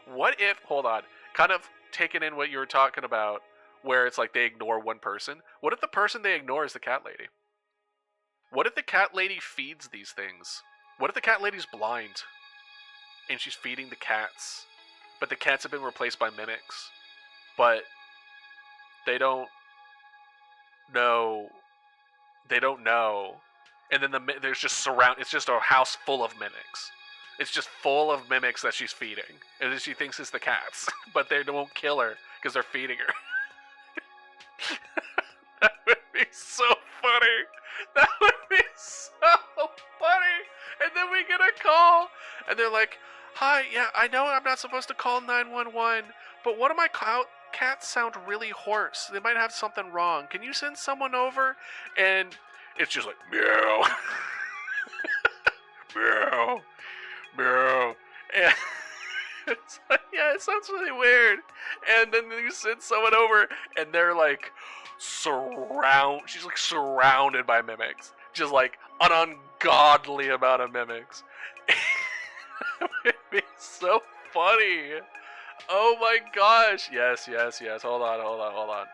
What if, hold on, kind of taking in what you were talking about, where it's like they ignore one person. What if the person they ignore is the cat lady? What if the cat lady feeds these things? What if the cat lady's blind and she's feeding the cats, but the cats have been replaced by mimics, but they don't know. They don't know, and then there's just it's just a house full of mimics. It's just full of mimics that she's feeding, and then she thinks it's the cats, but they won't kill her because they're feeding her. That would be so funny. That would be so funny. And then we get a call, and they're like, "Hi, yeah, I know I'm not supposed to call 911, but one of my cats sound really hoarse. They might have something wrong. Can you send someone over?" And it's just like, meow. Meow. Meow. And it's like, yeah, it sounds really weird. And then you send someone over, and they're like, she's like surrounded by mimics. Just like an ungodly amount of mimics. That would be so funny. Oh my gosh. Yes. Hold on.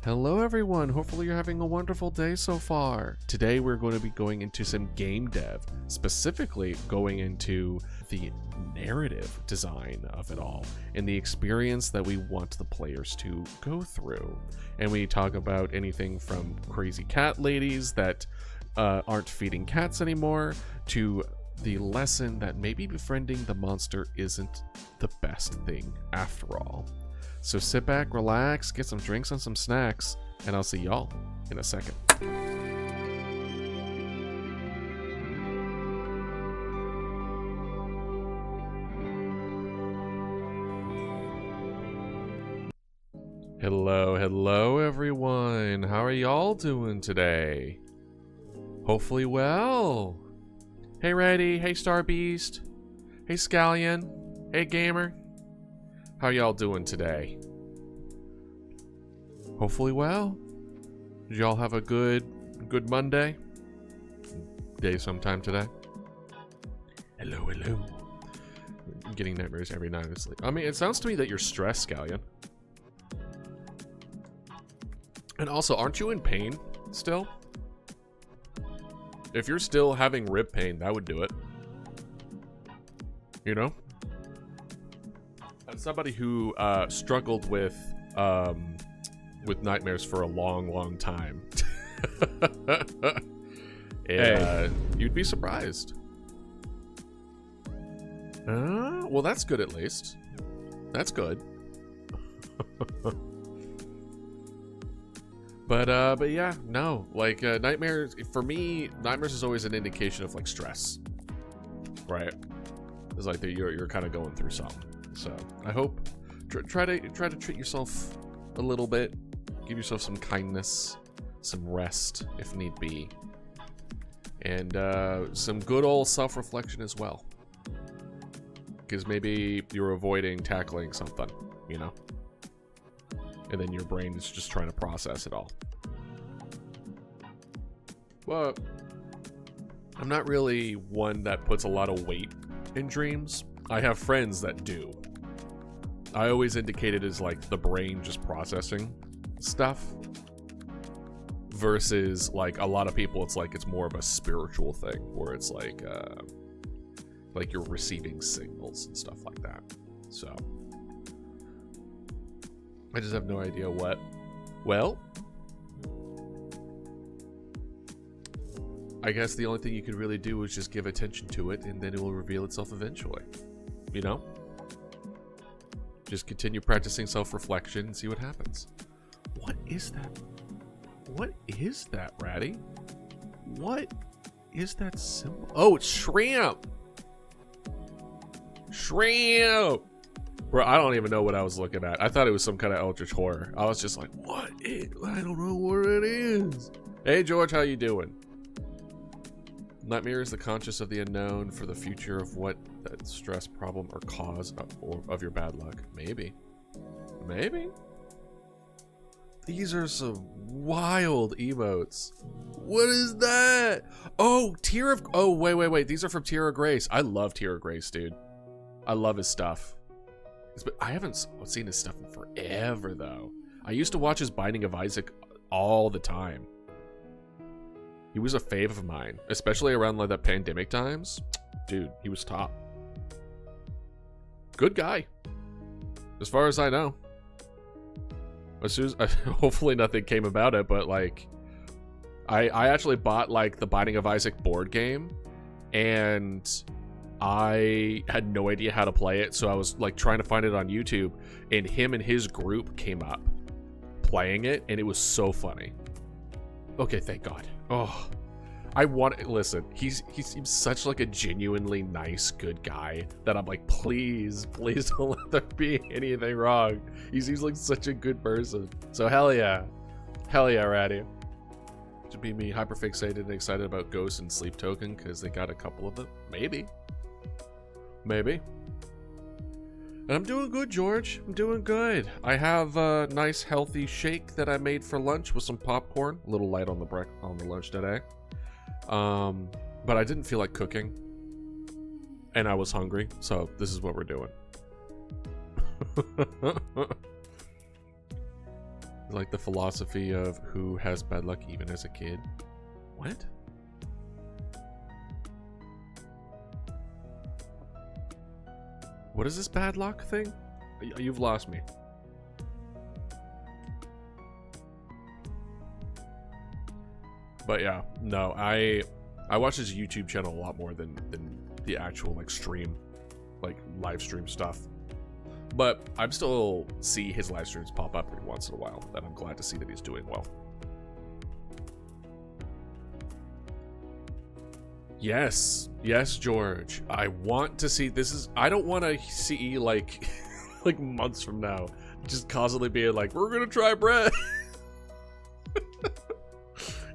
Hello everyone, hopefully you're having a wonderful day so far. Today we're going to be going into some game dev, specifically going into the narrative design of it all and the experience that we want the players to go through. And we talk about anything from crazy cat ladies that aren't feeding cats anymore to the lesson that maybe befriending the monster isn't the best thing after all. So sit back, relax, get some drinks and some snacks, and I'll see y'all in a second. Hello everyone. How are y'all doing today? Hopefully well. Hey Reddy, hey Starbeast, hey Scallion, hey Gamer. How y'all doing today? Hopefully well. Did y'all have a good Monday? Day sometime today? Hello. I'm getting nightmares every night of sleep. I mean, it sounds to me that you're stressed, Scallion. And also, aren't you in pain still? If you're still having rib pain, that would do it. You know? As somebody who struggled with nightmares for a long time, you'd be surprised. Well, that's good at least. That's good. But yeah, no. Like nightmares for me, nightmares is always an indication of like stress, right? It's like that you're kind of going through something. So I hope try to treat yourself a little bit, give yourself some kindness, some rest if need be, and some good old self-reflection as well. Because maybe you're avoiding tackling something, you know, and then your brain is just trying to process it all. But I'm not really one that puts a lot of weight in dreams. I have friends that do. I always indicate it as like the brain just processing stuff versus like a lot of people it's like it's more of a spiritual thing where it's like you're receiving signals and stuff like that. So I just have no idea what. Well, I guess the only thing you could really do is just give attention to it and then it will reveal itself eventually. You know? Just continue practicing self-reflection and see what happens. What is that? What is that, Ratty? What is that symbol? Oh, it's shrimp! Shrimp! Bro, I don't even know what I was looking at. I thought it was some kind of eldritch horror. I was just like, what is? I don't know what it is. Hey, George, how you doing? Nightmare is the conscious of the unknown for the future of what that stress, problem, or cause of your bad luck. Maybe. Maybe. These are some wild emotes. What is that? Oh, Tear of... Oh, wait. These are from Tear of Grace. I love Tear of Grace, dude. I love his stuff. But I haven't seen his stuff in forever, though. I used to watch his Binding of Isaac all the time. He was a fave of mine, especially around like the pandemic times. Dude, he was top. Good guy, as far as I know. As soon as hopefully nothing came about it, but like, I actually bought like the Binding of Isaac board game, and I had no idea how to play it, so I was like trying to find it on YouTube, and him and his group came up playing it, and it was so funny. Okay, thank God. Oh, listen, he seems such like a genuinely nice, good guy that I'm like, please don't let there be anything wrong. He seems like such a good person. So hell yeah, Ratty. To be me hyperfixated and excited about Ghost and Sleep Token because they got a couple of them. Maybe. And I'm doing good, George. I'm doing good. I have a nice healthy shake that I made for lunch with some popcorn. A little light on the lunch today. But I didn't feel like cooking. And I was hungry, so this is what we're doing. Like the philosophy of who has bad luck even as a kid. What? What is this bad luck thing? You've lost me. But yeah, no, I watch his YouTube channel a lot more than the actual like stream, like live stream stuff. But I still see his live streams pop up every once in a while, and I'm glad to see that he's doing well. Yes, George. I want to see I don't want to see like like months from now just constantly being like, we're gonna try bread.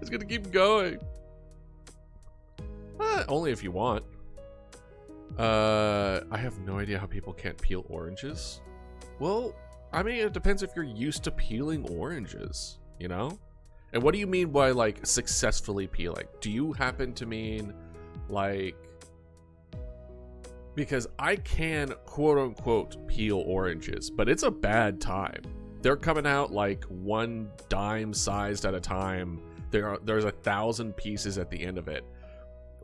It's gonna keep going. Only if you want. I have no idea how people can't peel oranges. Well, I mean, it depends if you're used to peeling oranges, you know? And what do you mean by like successfully peeling? Do you happen to mean like, because I can quote unquote peel oranges, but it's a bad time. They're coming out like one dime sized at a time. There's 1,000 pieces at the end of it,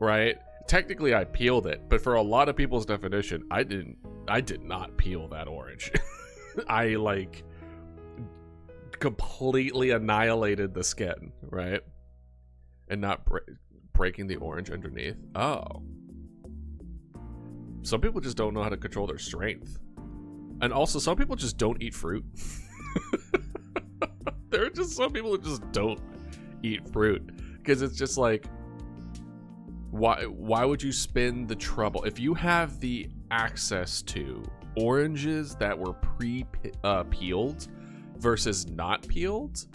right? Technically I peeled it, but for a lot of people's definition, I did not peel that orange. I like completely annihilated the skin, right? And not breaking the orange underneath. Oh. Some people just don't know how to control their strength. And also some people just don't eat fruit. There are just some people who just don't eat fruit. Because it's just like, why would you spend the trouble if you have the access to oranges that were peeled versus not peeled,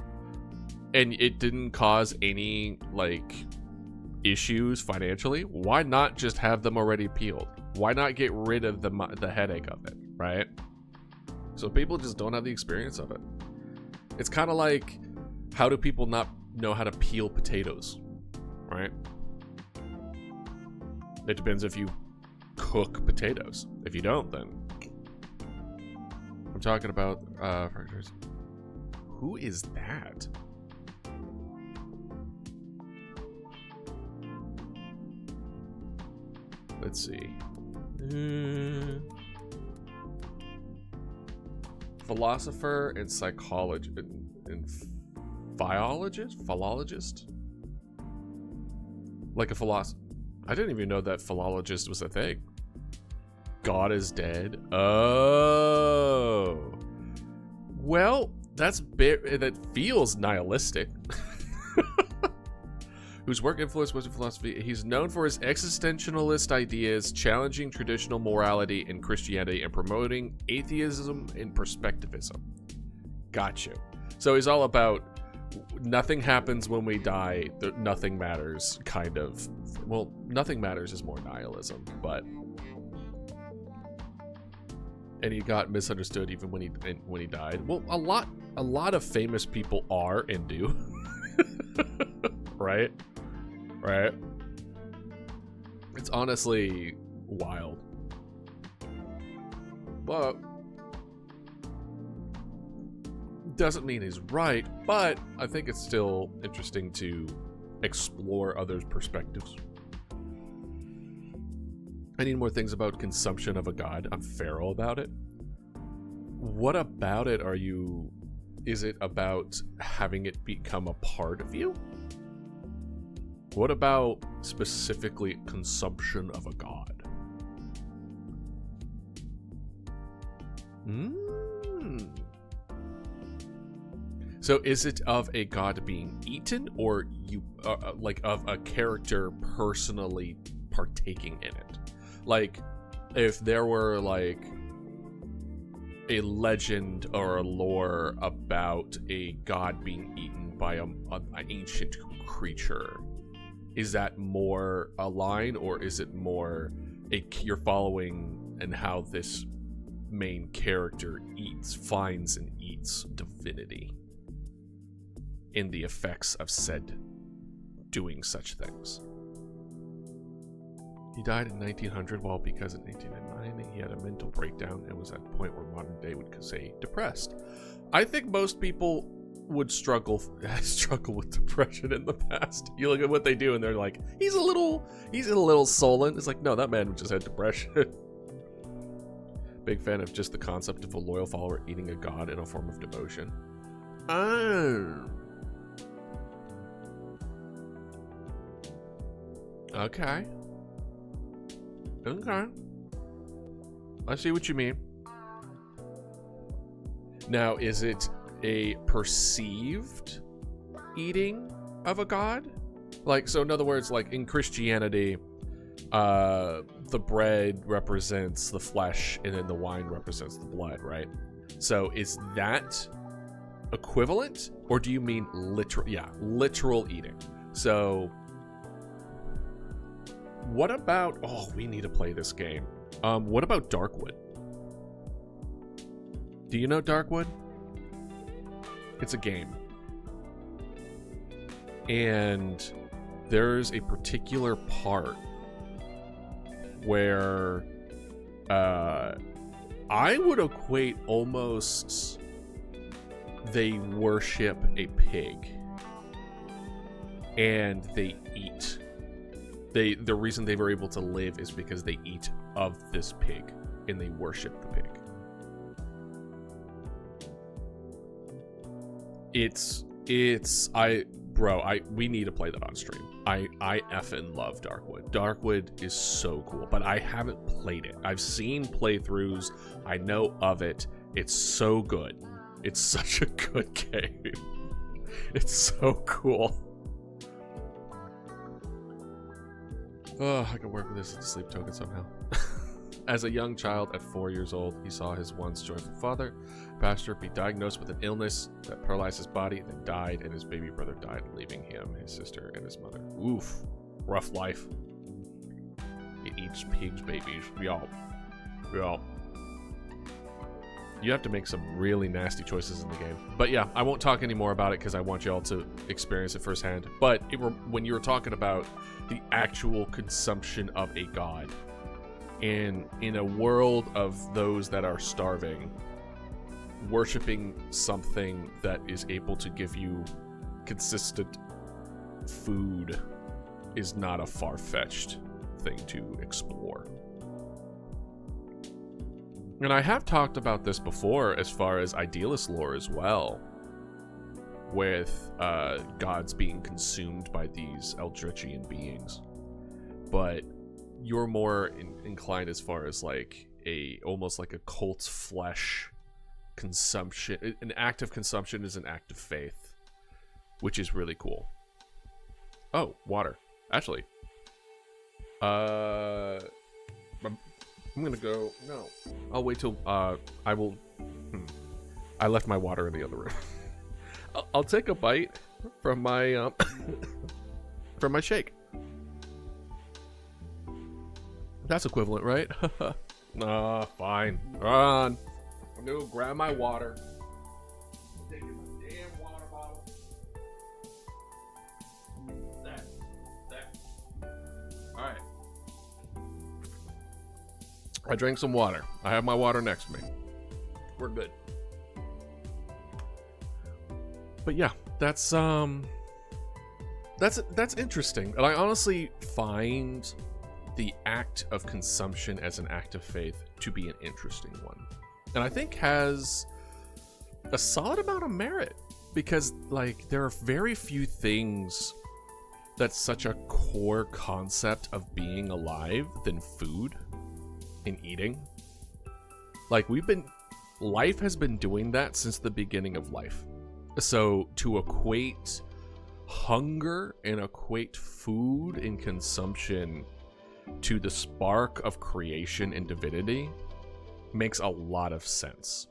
and it didn't cause any like issues financially? Why not just have them already peeled? Why not get rid of the headache of it, right? So people just don't have the experience of it. It's kind of like, how do people not know how to peel potatoes, right? It depends if you cook potatoes. If you don't, then I'm talking about who is that? Let's see. Philosopher and psychologist and philologist? Like a philosopher. I didn't even know that philologist was a thing. God is dead. Oh. Well, that feels nihilistic. Whose work influenced Western philosophy. He's known for his existentialist ideas, challenging traditional morality in Christianity, and promoting atheism and perspectivism. Got you. So he's all about nothing happens when we die, nothing matters, kind of. Well, nothing matters is more nihilism, but... And he got misunderstood even when he died. Well, a lot of famous people are and do. Right? It's honestly wild. but doesn't mean he's right. But I think it's still interesting to explore others' perspectives. I need more things about consumption of a god. I'm feral about it. What about it is it about having it become a part of you? What about specifically consumption of a god? So is it of a god being eaten, or you like of a character personally partaking in it? Like if there were like a legend or a lore about a god being eaten by an ancient creature, is that more a line, or is it more you're following and how this main character finds and eats divinity in the effects of said doing such things? He died in 1900 because in 1899 he had a mental breakdown and was at a point where modern day would say depressed. I think most people would struggle with depression in the past. You look at what they do and they're like, he's a little sullen. It's like, no, that man just had depression. Big fan of just the concept of a loyal follower eating a god in a form of devotion. Okay. I see what you mean. Now, is it a perceived eating of a god? Like, so in other words, like in Christianity, the bread represents the flesh and then the wine represents the blood, right? So is that equivalent, or do you mean literal eating? So what about, we need to play this game. What about Darkwood? Do you know Darkwood? It's a game. And there's a particular part where I would equate almost they worship a pig and they eat. The reason they were able to live is because they eat of this pig and they worship the pig. We need to play that on stream. I effing love Darkwood. Darkwood is so cool, but I haven't played it. I've seen playthroughs. I know of it. It's so good. It's such a good game. It's so cool. Oh, I can work with this as a sleep token somehow. As a young child at 4 years old, he saw his once joyful father, pastor, be diagnosed with an illness that paralyzed his body, then died, and his baby brother died, leaving him, his sister, and his mother. Oof. Rough life. He eats pigs' babies. Y'all. You have to make some really nasty choices in the game. But yeah, I won't talk any more about it because I want y'all to experience it firsthand. But when you were talking about the actual consumption of a god, and in a world of those that are starving, worshiping something that is able to give you consistent food is not a far-fetched thing to explore. And I have talked about this before as far as idealist lore as well, with gods being consumed by these Eldritchian beings. But you're more inclined as far as like almost like a cult's flesh consumption. An act of consumption is an act of faith, which is really cool. Oh, water. Actually, I'm gonna go. No, I'll wait till I will. I left my water in the other room. I'll take a bite from my from my shake. That's equivalent, right? Fine. Run. I'm gonna grab my water. I'm taking my damn water bottle. That. Alright. I drank some water. I have my water next to me. We're good. But yeah, that's interesting. And I honestly find the act of consumption as an act of faith to be an interesting one. And I think has a solid amount of merit, because like there are very few things that's such a core concept of being alive than food and eating. Like life has been doing that since the beginning of life. So to equate hunger and equate food and consumption to the spark of creation and divinity makes a lot of sense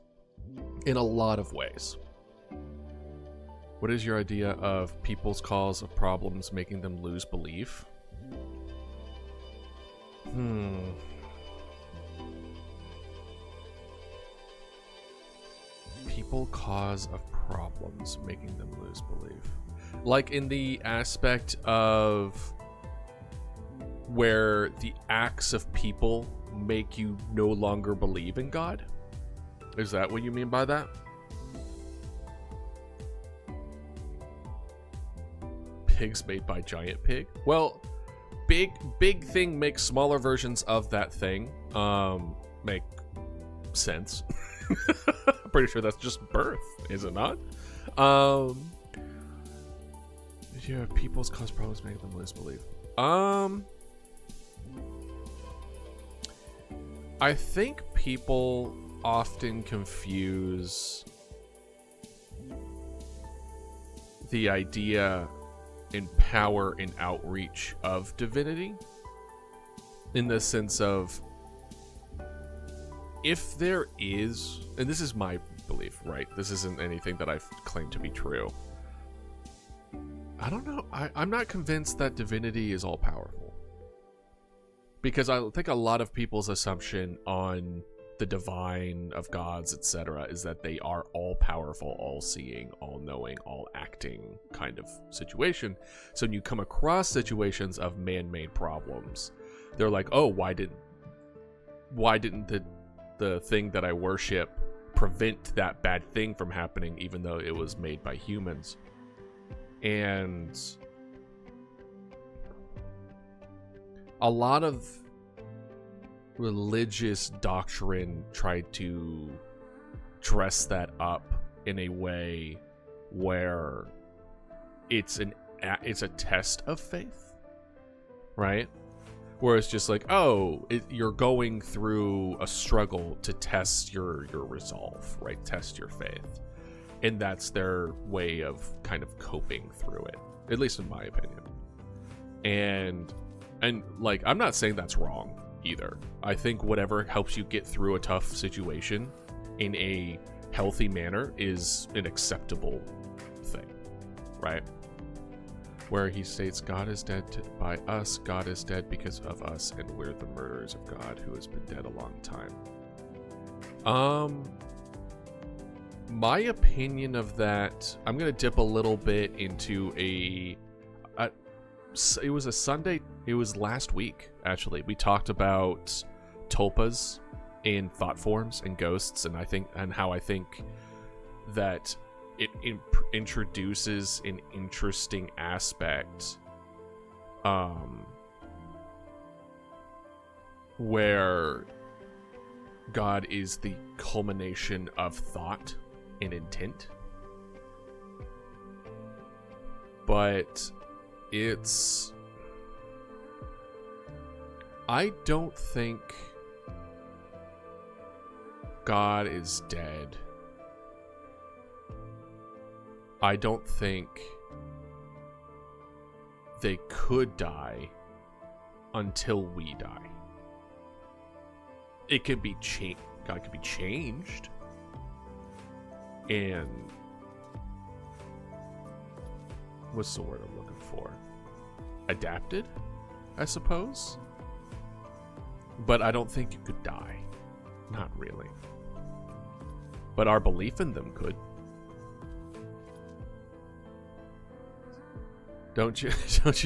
in a lot of ways. What is your idea of people's cause of problems making them lose belief? People cause of problems making them lose belief. Like in the aspect of where the acts of people make you no longer believe in God? Is that what you mean by that? Pigs made by giant pig? Well, big thing makes smaller versions of that thing make sense. I'm pretty sure that's just birth, is it not? Yeah, people's cause problems make them lose belief. I think people often confuse the idea and power and outreach of divinity in the sense of, if there is, and this is my belief, right? This isn't anything that I've claimed to be true. I don't know. I'm not convinced that divinity is all powerful. Because I think a lot of people's assumption on the divine of gods, etc., is that they are all powerful, all seeing, all knowing, all acting kind of situation. So when you come across situations of man-made problems, they're like, oh, why didn't the thing that I worship prevent that bad thing from happening, even though it was made by humans? And a lot of religious doctrine tried to dress that up in a way where it's a test of faith, right? Where it's just like, oh, you're going through a struggle to test your resolve, right? Test your faith. And that's their way of kind of coping through it, at least in my opinion. And like, I'm not saying that's wrong either. I think whatever helps you get through a tough situation in a healthy manner is an acceptable thing, right? Where he states, God is dead by us, God is dead because of us, and we're the murderers of God who has been dead a long time. My opinion of that, I'm gonna dip a little bit into it was a Sunday, it was last week actually. We talked about tulpas and thought forms and ghosts, and how I think that it introduces an interesting aspect where God is the culmination of thought and intent, but I don't think God is dead. I don't think they could die until we die. It could be God could be changed, and what's the word I'm looking for? Adapted, I suppose. But I don't think you could die. Not really. But our belief in them could. Don't you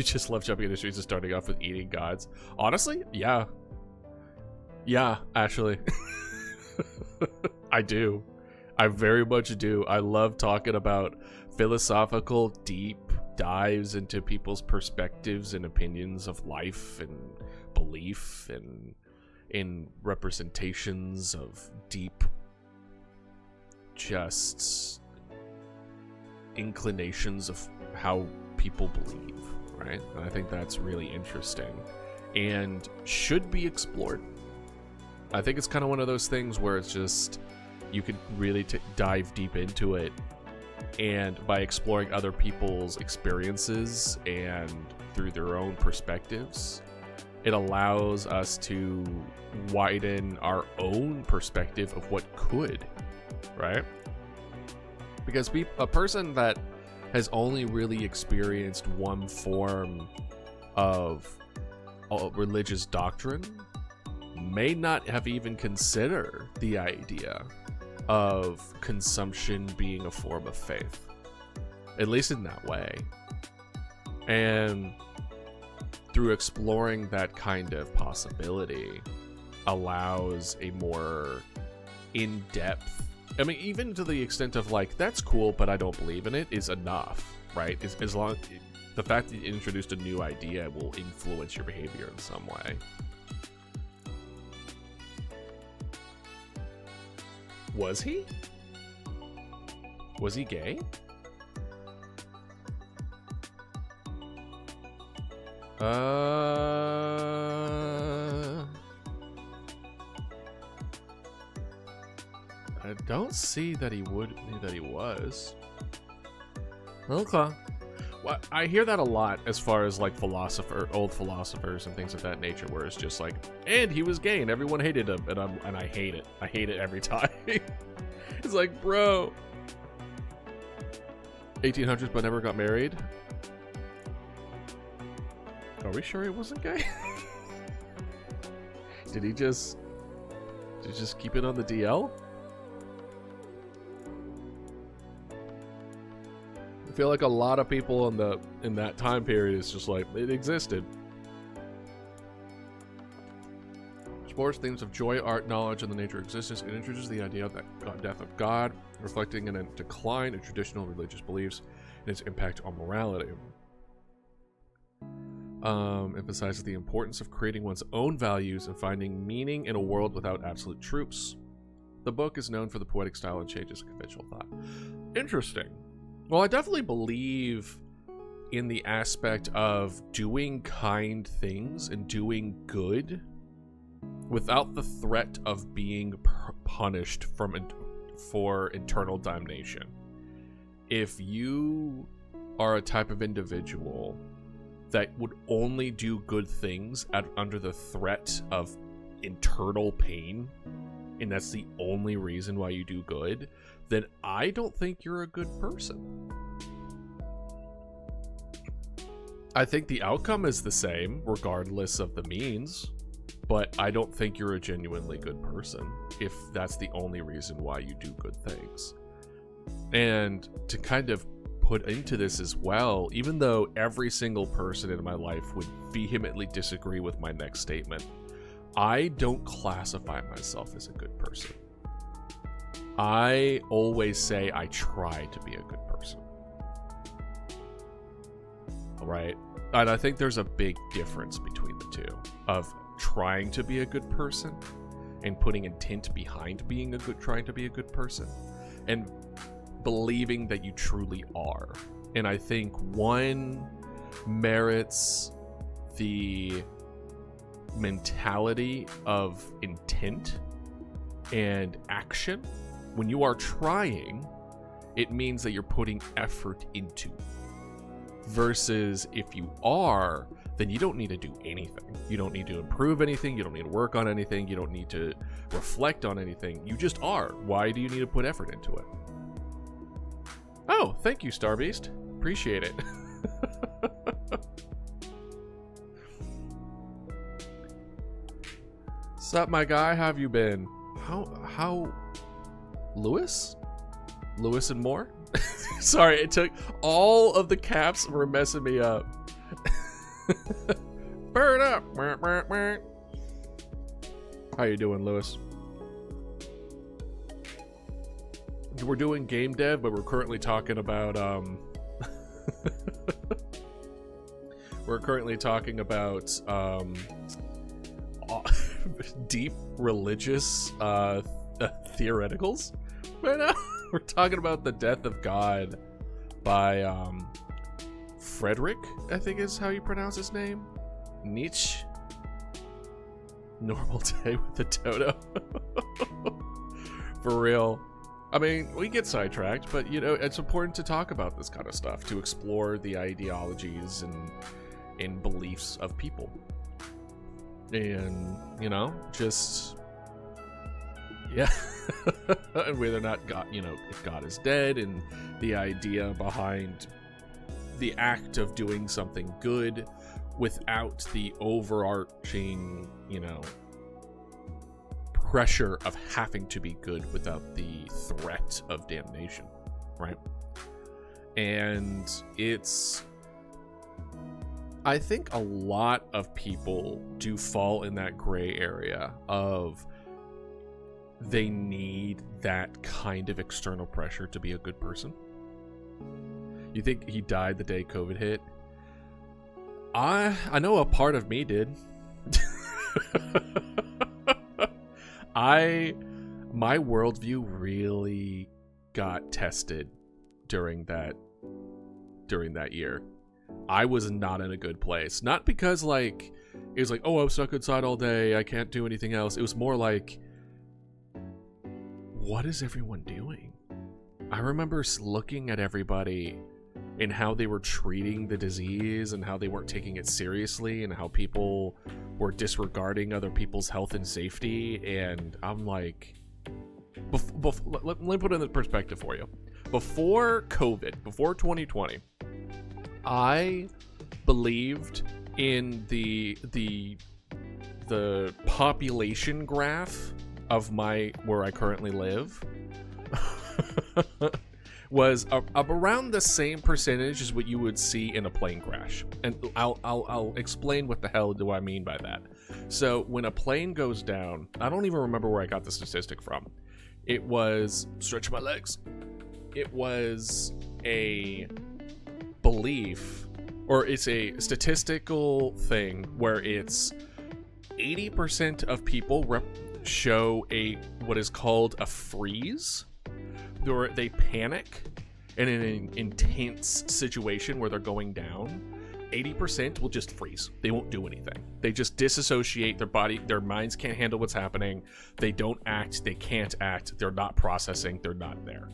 just love jumping into the streets and starting off with eating gods? Honestly, yeah. Yeah, actually. I do. I very much do. I love talking about philosophical, deep dives into people's perspectives and opinions of life and belief and in representations of deep just inclinations of how people believe, right? And I think that's really interesting and should be explored. I think it's kind of one of those things where it's just you could really dive deep into it, and by exploring other people's experiences and through their own perspectives, it allows us to widen our own perspective of what could, right? Because a person that has only really experienced one form of religious doctrine may not have even considered the idea of consumption being a form of faith, at least in that way. And through exploring that kind of possibility allows a more in-depth, I mean, even to the extent of like, that's cool, but I don't believe in it, is enough, right? As long the fact that you introduced a new idea will influence your behavior in some way. Was he? Was he gay? I don't see that he was. Okay. Well, I hear that a lot as far as like old philosophers and things of that nature, where it's just like, and he was gay and everyone hated him, and I hate it. I hate it every time. It's like, bro, 1800s but never got married. Are we sure he wasn't gay? Did he just keep it on the DL? I feel like a lot of people in that time period is just like, it existed. Explores themes of joy, art, knowledge, and the nature of existence. It introduces the idea of the death of God, reflecting in a decline in traditional religious beliefs and its impact on morality. Emphasizes the importance of creating one's own values and finding meaning in a world without absolute truths. The book is known for the poetic style and changes conventional thought. Interesting. Well, I definitely believe in the aspect of doing kind things and doing good without the threat of being punished for eternal damnation. If you are a type of individual that would only do good things under the threat of eternal pain, and that's the only reason why you do good, then I don't think you're a good person. I think the outcome is the same regardless of the means, but I don't think you're a genuinely good person if that's the only reason why you do good things. And to kind of put into this as well, even though every single person in my life would vehemently disagree with my next statement, I don't classify myself as a good person. I always say I try to be a good person. Right? And I think there's a big difference between the two, of trying to be a good person and putting intent behind trying to be a good person, and believing that you truly are. And I think one merits the mentality of intent and action. When you are trying, it means that you're putting effort into. Versus if you are, then you don't need to do anything. You don't need to improve anything. You don't need to work on anything. You don't need to reflect on anything. You just are. Why do you need to put effort into it? Oh, thank you, Starbeast. Appreciate it. Sup, my guy? How have you been? How... Lewis and more? Sorry, it took... All of the caps were messing me up. Burn up! How you doing, Lewis? We're doing game dev, but we're currently talking about deep religious theoreticals right now. We're talking about the death of God by Frederick, I think is how you pronounce his name. Nietzsche. Normal day with the dodo. For real. I mean, we get sidetracked, but you know, it's important to talk about this kind of stuff, to explore the ideologies and beliefs of people. And, you know, just, yeah. And whether or not God, you know, if God is dead, and the idea behind the act of doing something good without the overarching, you know, pressure of having to be good without the threat of damnation, right? And I think a lot of people do fall in that gray area of they need that kind of external pressure to be a good person. You think he died the day COVID hit? I know a part of me did. My worldview really got tested during that year. I was not in a good place. Not because like it was like, oh, I'm stuck inside all day, I can't do anything else. It was more like, what is everyone doing? I remember looking at everybody and how they were treating the disease and how they weren't taking it seriously and how people were disregarding other people's health and safety. And I'm like, let me put it in perspective for you. Before COVID, before 2020, I believed in the population graph of where I currently live was around the same percentage as what you would see in a plane crash. And I'll explain what the hell do I mean by that. So when a plane goes down, I don't even remember where I got the statistic from. It was, stretch my legs. It was a belief, or it's a statistical thing where it's 80% of people show what is called a freeze. They panic in an intense situation where they're going down. 80% will just freeze. They won't do anything. They just disassociate. Their minds can't handle what's happening. They don't act. They can't act. They're not processing. They're not there.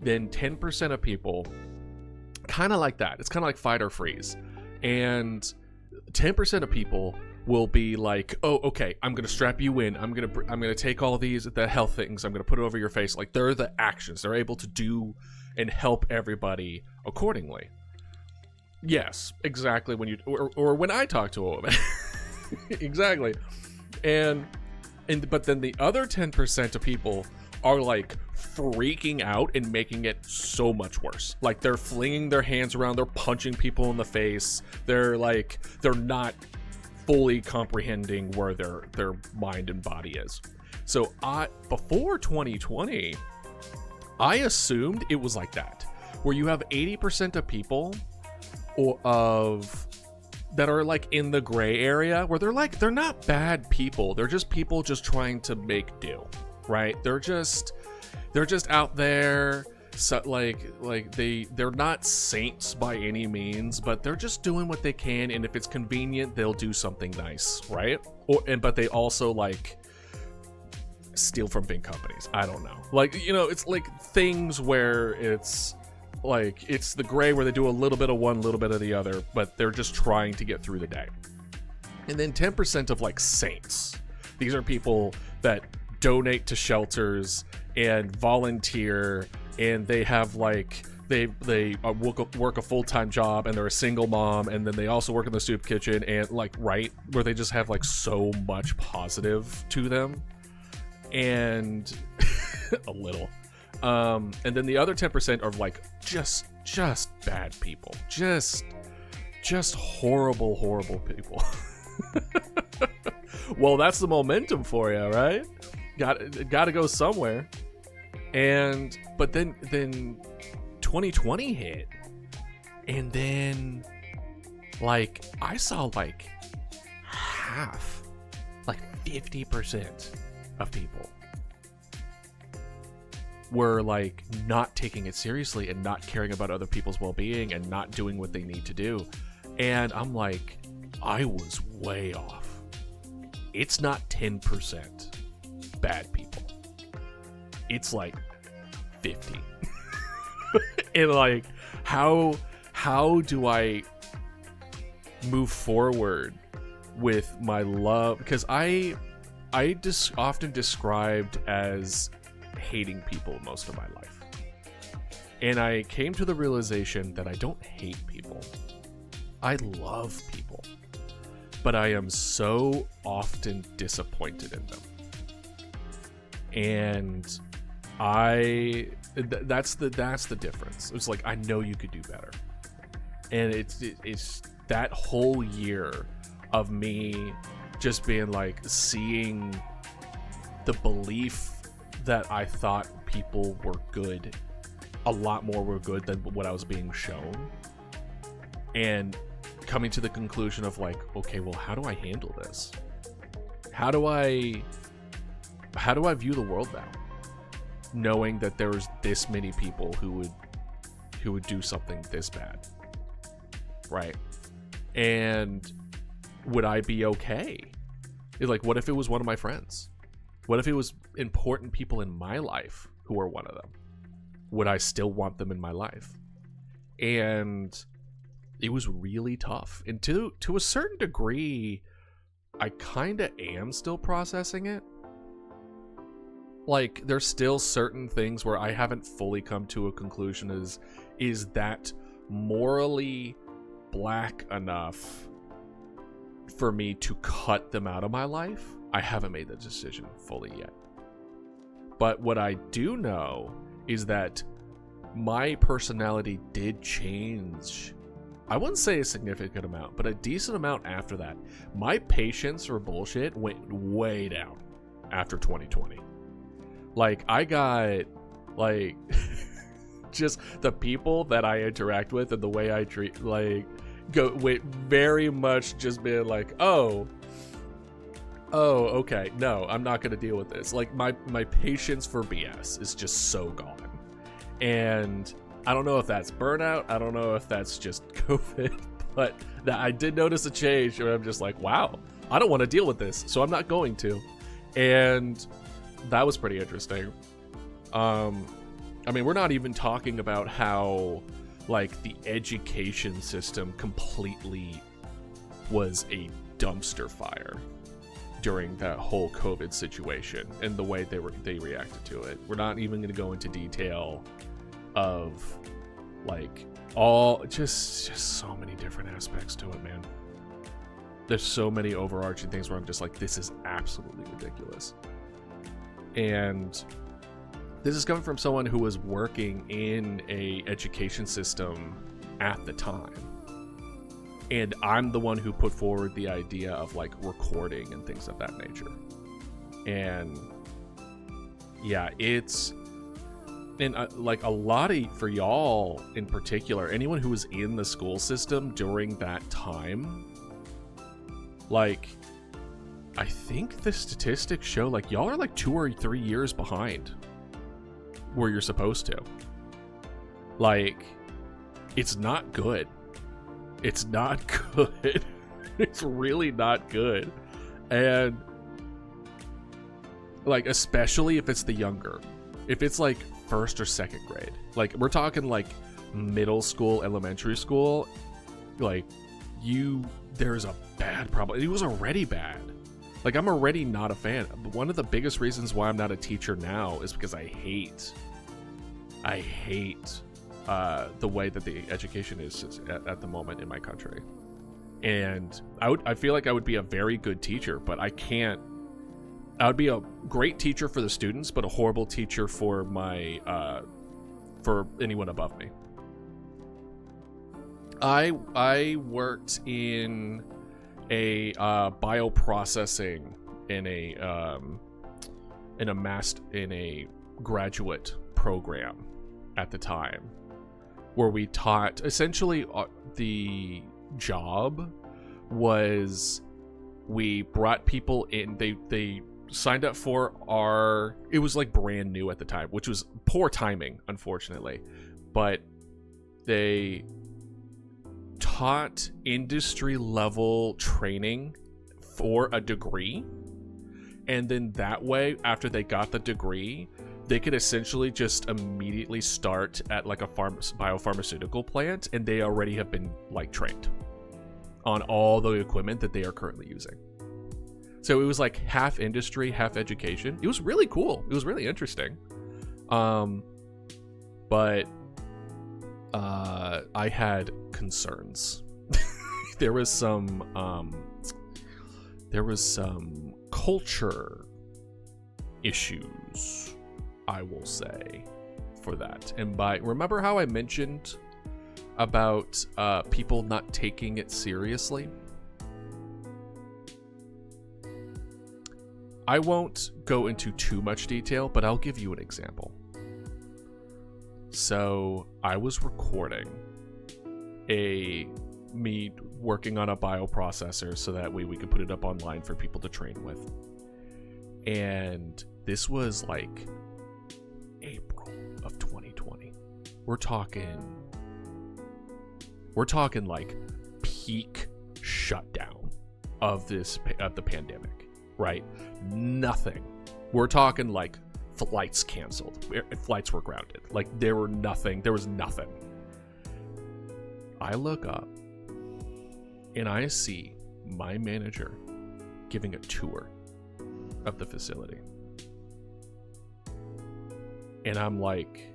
Then 10% of people, kind of like that. It's kind of like fight or freeze. And 10% of people will be like, oh, okay, I'm gonna strap you in. I'm gonna take all the health things. I'm gonna put it over your face. Like, they're the actions. They're able to do and help everybody accordingly. Yes, exactly. When you or when I talk to a woman, exactly. But then the other 10% of people are like freaking out and making it so much worse. Like, they're flinging their hands around. They're punching people in the face. They're not fully comprehending where their mind and body is. So before 2020, I assumed it was like that, where you have 80% of people that are like in the gray area, where they're not bad people. They're just people just trying to make do, right? They're just out there. So they're not saints by any means, but they're just doing what they can, and if it's convenient, they'll do something nice, right? But they also like steal from big companies. I don't know. Like, you know, it's like things where it's like it's the gray where they do a little bit of one, little bit of the other, but they're just trying to get through the day. And then 10% of like saints. These are people that donate to shelters and volunteer, and they have like they work a full-time job, and they're a single mom, and then they also work in the soup kitchen, and like, right, where they just have like so much positive to them, and a little and then the other 10% are like just bad people, just horrible people. Well, that's the momentum for you, right? Got to go somewhere. But then 2020 hit, and then like I saw like half, like 50% of people were like not taking it seriously and not caring about other people's well-being and not doing what they need to do. And I'm like, I was way off. It's not 10% bad people. It's like 50. And like, how do I move forward with my love? Because I often described as hating people most of my life. And I came to the realization that I don't hate people. I love people. But I am so often disappointed in them. And that's the difference. It's like, I know you could do better. And it's that whole year of me just being like, seeing the belief that I thought people were good, a lot more were good than what I was being shown, and coming to the conclusion of like, okay, well, how do I handle this? How do I view the world now, knowing that there's this many people who would do something this bad, right? And would I be okay? Like, what if it was one of my friends? What if it was important people in my life who were one of them? Would I still want them in my life? And it was really tough. And to a certain degree, I kind of am still processing it. Like, there's still certain things where I haven't fully come to a conclusion. Is that morally black enough for me to cut them out of my life? I haven't made the decision fully yet. But what I do know is that my personality did change. I wouldn't say a significant amount, but a decent amount after that. My patience for bullshit went way down after 2020. Like, I got, like, just the people that I interact with and the way I treat, like, went very much just being like, oh, okay, no, I'm not going to deal with this. Like, my patience for BS is just so gone. And I don't know if that's burnout. I don't know if that's just COVID, but I did notice a change where I'm just like, wow, I don't want to deal with this, so I'm not going to. And that was pretty interesting. I mean, we're not even talking about how, like, the education system completely was a dumpster fire during that whole COVID situation and the way they reacted to it. We're not even going to go into detail of, like, all just so many different aspects to it, man. There's so many overarching things where I'm just like, this is absolutely ridiculous. And this is coming from someone who was working in a education system at the time. And I'm the one who put forward the idea of, like, recording and things of that nature. And yeah, it's, and like, a lot of, for y'all in particular, anyone who was in the school system during that time, like, I think the statistics show, like, y'all are like 2 or 3 years behind where you're supposed to. Like, it's not good. It's not good. It's really not good. And, like, especially if it's the younger. If it's like 1st or 2nd grade. Like, we're talking like middle school, elementary school. Like, there's a bad problem. It was already bad. Like, I'm already not a fan. One of the biggest reasons why I'm not a teacher now is because I hate the way that the education is at the moment in my country. And I feel like I would be a very good teacher, but I can't. I would be a great teacher for the students, but a horrible teacher for for anyone above me. I worked in a bioprocessing in a graduate program at the time, where we taught essentially the job was we brought people in. They signed up for it was like brand new at the time, which was poor timing, unfortunately, but they taught industry level training for a degree, and then that way, after they got the degree, they could essentially just immediately start at like a biopharmaceutical plant, and they already have been like trained on all the equipment that they are currently using. So it was like half industry, half education. It was really cool. It was really interesting. But I had concerns. There was some culture issues, I will say, for that. And remember how I mentioned about people not taking it seriously? I won't go into too much detail, but I'll give you an example. So I was recording me working on a bioprocessor so that way we could put it up online for people to train with. And this was like April of 2020. We're talking like peak shutdown of the pandemic, right? Nothing. We're talking like flights canceled. Flights were grounded. Like there was nothing. I look up and I see my manager giving a tour of the facility. And I'm like,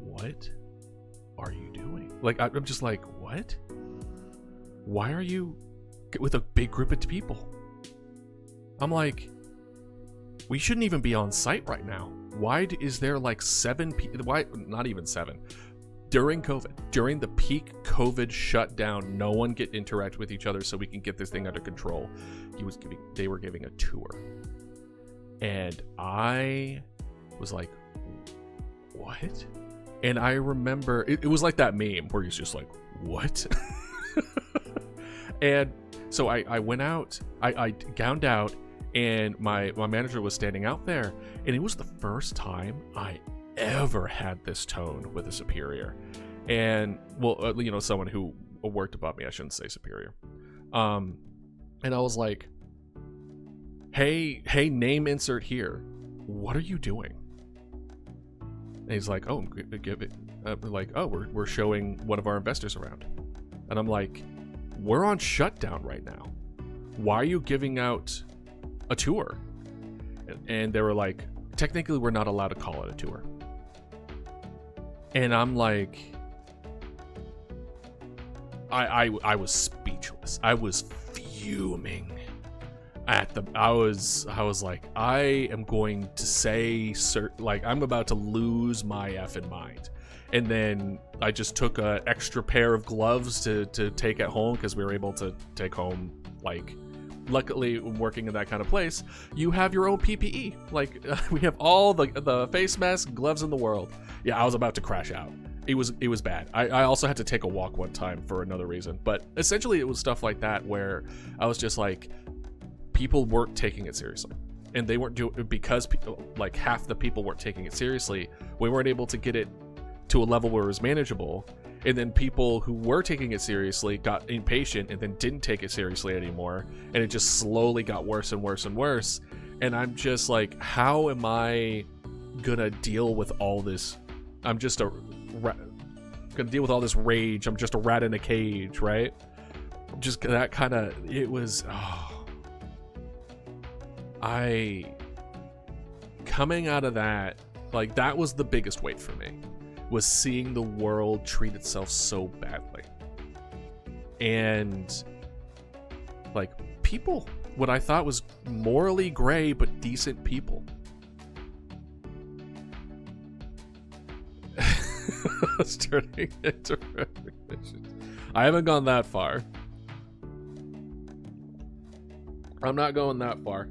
what are you doing? Like, I'm just like, what? Why are you with a big group of people? I'm like, we shouldn't even be on site right now. Why is there like 7 people? Why not even 7? During COVID, during the peak COVID shutdown, no one get interact with each other so we can get this thing under control. They were giving a tour, and I was like, what? And I remember it was like that meme where he's just like, what? And so I went out, I gowned out, and my manager was standing out there, and it was the first time I ever had this tone with a superior. And well, someone who worked above me, I shouldn't say superior. And I was like, hey, name insert here, what are you doing? And he's like, oh, give it like, oh, we're showing one of our investors around. And I'm like, we're on shutdown right now, why are you giving out a tour? And they were like, technically we're not allowed to call it a tour. And I'm like, I was speechless. I was fuming I was like, I am going to say like I'm about to lose my effing mind. And then I just took an extra pair of gloves to take at home, because we were able to take home, like, luckily working in that kind of place, you have your own PPE. Like, we have all the face masks, gloves in the world. Yeah, I was about to crash out. It was bad. I also had to take a walk one time for another reason. But essentially it was stuff like that where I was just like, people weren't taking it seriously. And they weren't doing, because people, like half the people weren't taking it seriously, we weren't able to get it to a level where it was manageable. And then people who were taking it seriously got impatient and then didn't take it seriously anymore. And it just slowly got worse and worse and worse. And I'm just like, how am I gonna deal with all this? I'm just gonna deal with all this rage. I'm just a rat in a cage, right? Just that kind of, it was, coming out of that, like, that was the biggest weight for me, was seeing the world treat itself so badly. And like, people, what I thought was morally gray but decent people, it's turning into recognition. I haven't gone that far, I'm not going that far.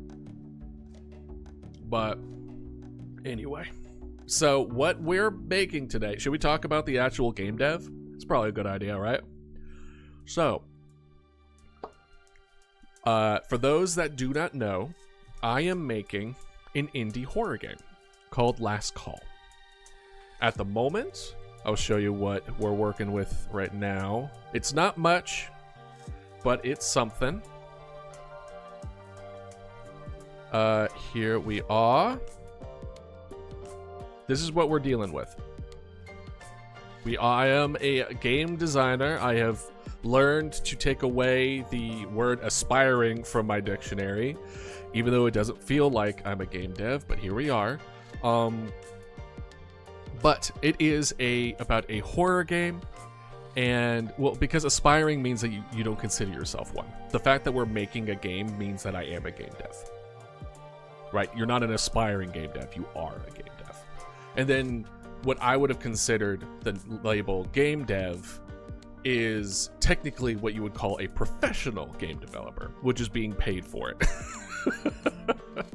But anyway. So what we're making today, should we talk about the actual game dev? It's probably a good idea, right? So, for those that do not know, I am making an indie horror game called Last Call. At the moment, I'll show you what we're working with right now. It's not much, but it's something. Here we are. This is what we're dealing with. I am a game designer. I have learned to take away the word aspiring from my dictionary, even though it doesn't feel like I'm a game dev, but here we are. But it is about a horror game, and well, because aspiring means that you don't consider yourself one. The fact that we're making a game means that I am a game dev. Right? You're not an aspiring game dev, you are a game dev. And then what I would have considered the label game dev is technically what you would call a professional game developer, which is being paid for it.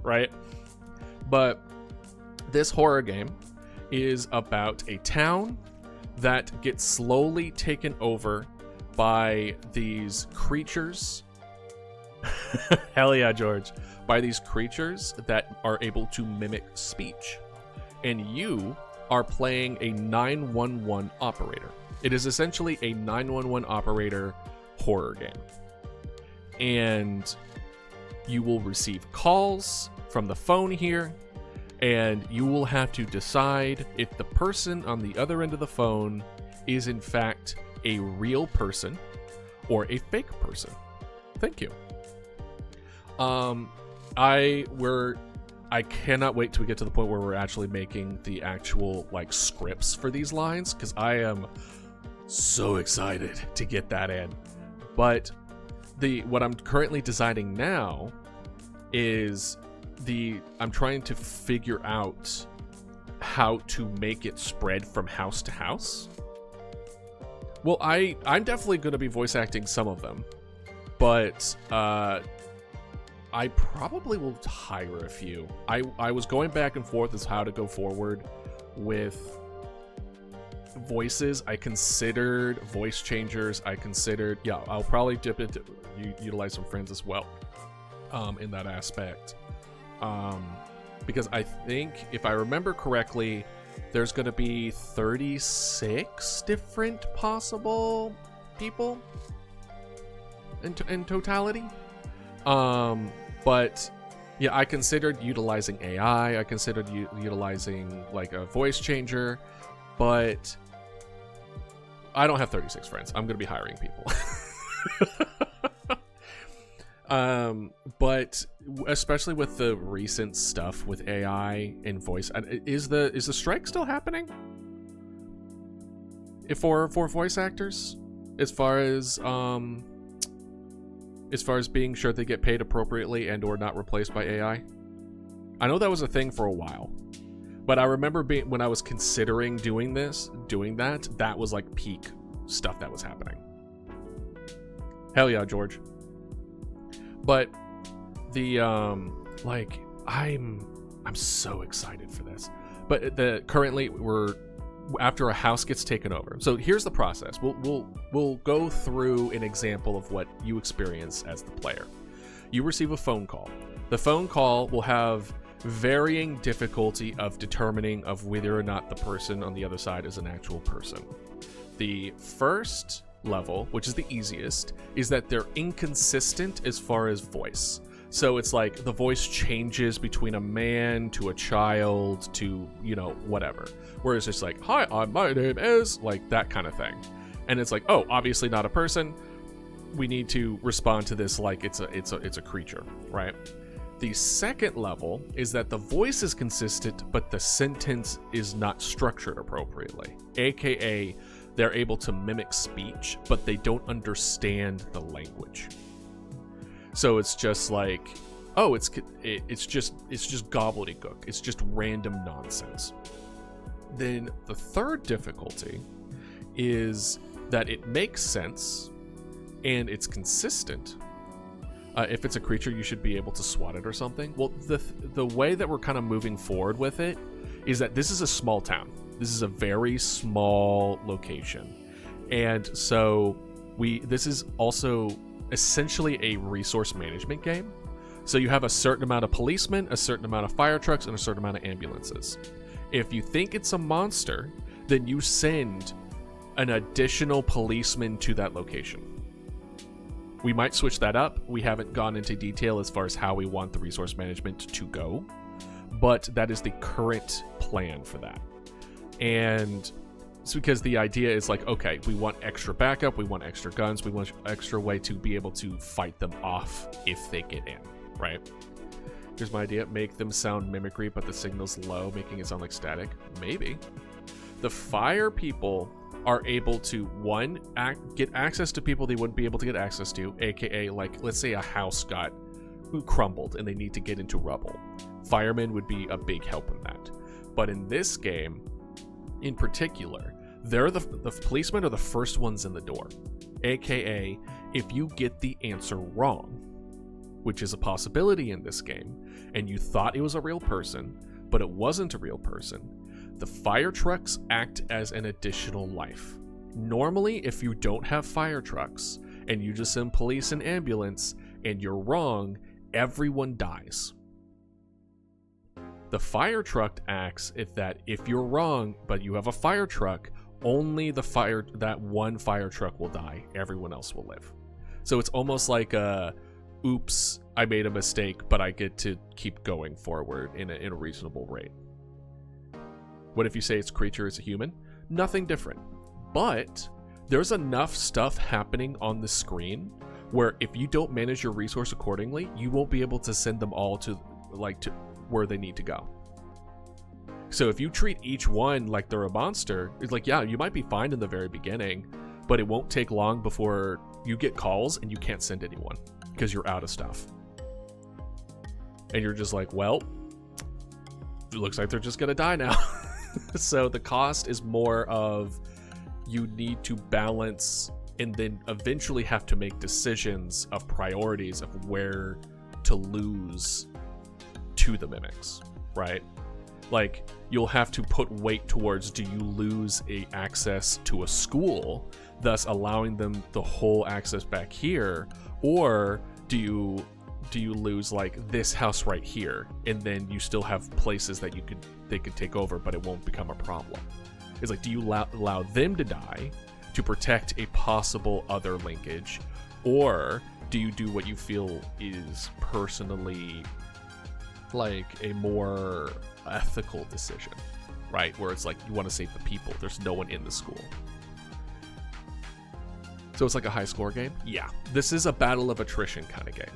Right? But this horror game is about a town that gets slowly taken over by these creatures. Hell yeah, George. By these creatures that are able to mimic speech. And you are playing a 911 operator. It is essentially a 911 operator horror game. And you will receive calls from the phone here, and you will have to decide if the person on the other end of the phone is in fact a real person or a fake person. Thank you. I cannot wait till we get to the point where we're actually making the actual like scripts for these lines, because I am so excited to get that in. But what I'm currently designing now is I'm trying to figure out how to make it spread from house to house. Well, I'm definitely going to be voice acting some of them, but I probably will hire a few. I was going back and forth as how to go forward with voices. I considered voice changers. I'll probably utilize some friends as well in that aspect. Because I think, if I remember correctly, there's going to be 36 different possible people in totality. But yeah, I considered utilizing AI. I considered utilizing like a voice changer, but I don't have 36 friends. I'm going to be hiring people. But especially with the recent stuff with AI and voice, is the strike still happening for voice actors as far as being sure they get paid appropriately and or not replaced by AI? I know that was a thing for a while, but I remember when I was considering doing that was like peak stuff that was happening. Hell yeah, George. But I'm so excited for this. But currently we're after a house gets taken over. So here's the process. We'll go through an example of what you experience as the player. You receive a phone call. The phone call will have varying difficulty of determining of whether or not the person on the other side is an actual person. The first level, which is the easiest, is that they're inconsistent as far as voice. So it's like the voice changes between a man to a child to, whatever. Whereas it's like, hi, my name is, like that kind of thing. And it's like, oh, obviously not a person. We need to respond to this like it's a creature, right? The second level is that the voice is consistent, but the sentence is not structured appropriately. AKA, they're able to mimic speech, but they don't understand the language. So it's just like, oh, it's just gobbledygook. It's just random nonsense. Then the third difficulty is that it makes sense and it's consistent, If it's a creature, you should be able to swat it or something. Well, the way that we're kind of moving forward with it is that this is a small town. This is a very small location. And so this is also essentially a resource management game. So you have a certain amount of policemen, a certain amount of fire trucks, and a certain amount of ambulances. If you think it's a monster, then you send an additional policeman to that location. We might switch that up. We haven't gone into detail as far as how we want the resource management to go, but that is the current plan for that. And it's because the idea is like, okay, we want extra backup, we want extra guns, we want extra way to be able to fight them off if they get in, right? Here's my idea. Make them sound mimicry, but the signal's low, making it sound like static. Maybe. The fire people are able to, one, get access to people they wouldn't be able to get access to, aka, like, let's say a house got crumbled and they need to get into rubble. Firemen would be a big help in that. But in this game, in particular, they're the policemen are the first ones in the door, aka, if you get the answer wrong, which is a possibility in this game, and you thought it was a real person, but it wasn't a real person, the fire trucks act as an additional life. Normally, if you don't have fire trucks and you just send police and ambulance and you're wrong, everyone dies. The fire truck acts if you're wrong, but you have a fire truck, only that one fire truck will die. Everyone else will live. So it's almost like oops, I made a mistake, but I get to keep going forward in a reasonable rate. What if you say it's creature, it's a human? Nothing different. But there's enough stuff happening on the screen where if you don't manage your resource accordingly, you won't be able to send them all to where they need to go. So if you treat each one like they're a monster, it's like, yeah, you might be fine in the very beginning, but it won't take long before you get calls and you can't send anyone because you're out of stuff. And you're just like, well, it looks like they're just gonna die now. So the cost is more of you need to balance and then eventually have to make decisions of priorities of where to lose to the mimics, right? Like, you'll have to put weight towards, do you lose access to a school, thus allowing them the whole access back here, or do you lose like this house right here, and then you still have places that they could take over, but it won't become a problem? It's like, do you allow them to die to protect a possible other linkage, or do you do what you feel is personally like a more ethical decision, right? Where it's like, you want to save the people. There's no one in the school. So it's like a high score game? Yeah. This is a battle of attrition kind of game.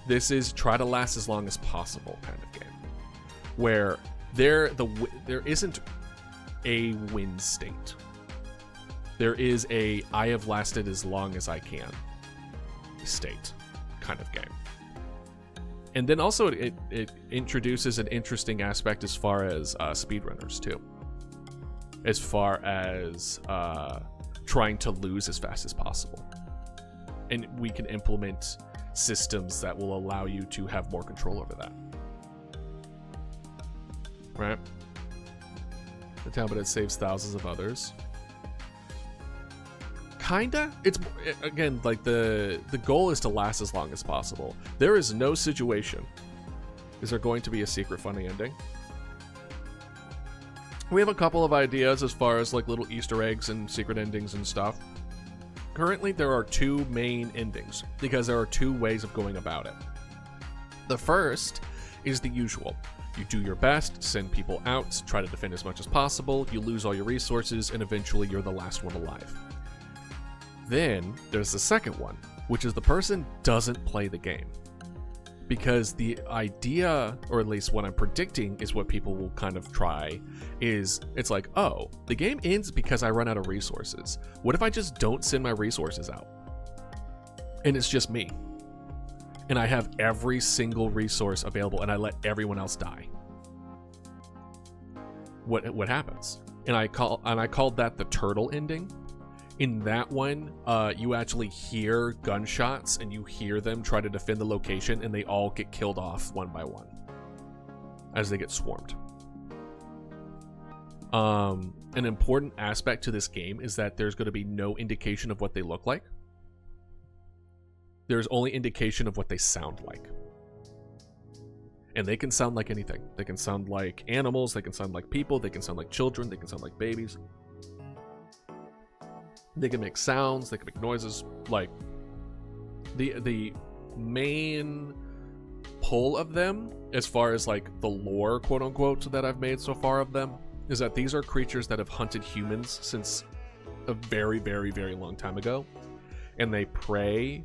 This is try to last as long as possible kind of game. Where there isn't a win state. There is a I have lasted as long as I can state kind of game. And then also it introduces an interesting aspect as far as speedrunners too. As far as trying to lose as fast as possible. And we can implement systems that will allow you to have more control over that. Right? The town, but it saves thousands of others. Kinda. It's, again, like the goal is to last as long as possible. There is no situation. Is there going to be a secret funny ending? We have a couple of ideas as far as like little Easter eggs and secret endings and stuff. Currently, there are two main endings because there are two ways of going about it. The first is the usual. You do your best, send people out, try to defend as much as possible, you lose all your resources, and eventually you're the last one alive. Then there's the second one, which is the person doesn't play the game. Because the idea, or at least what I'm predicting is what people will kind of try, is it's like, oh, the game ends because I run out of resources. What if I just don't send my resources out? And it's just me. And I have every single resource available and I let everyone else die. What happens? And I called that the turtle ending. In that one, you actually hear gunshots and you hear them try to defend the location, and they all get killed off one by one as they get swarmed. An important aspect to this game is that there's going to be no indication of what they look like. There's only indication of what they sound like. And they can sound like anything. They can sound like animals, they can sound like people, they can sound like children, they can sound like babies. They can make sounds, they can make noises. Like, the main pull of them, as far as like the lore, quote unquote, that I've made so far of them, is that these are creatures that have hunted humans since a very, very, very long time ago. And they prey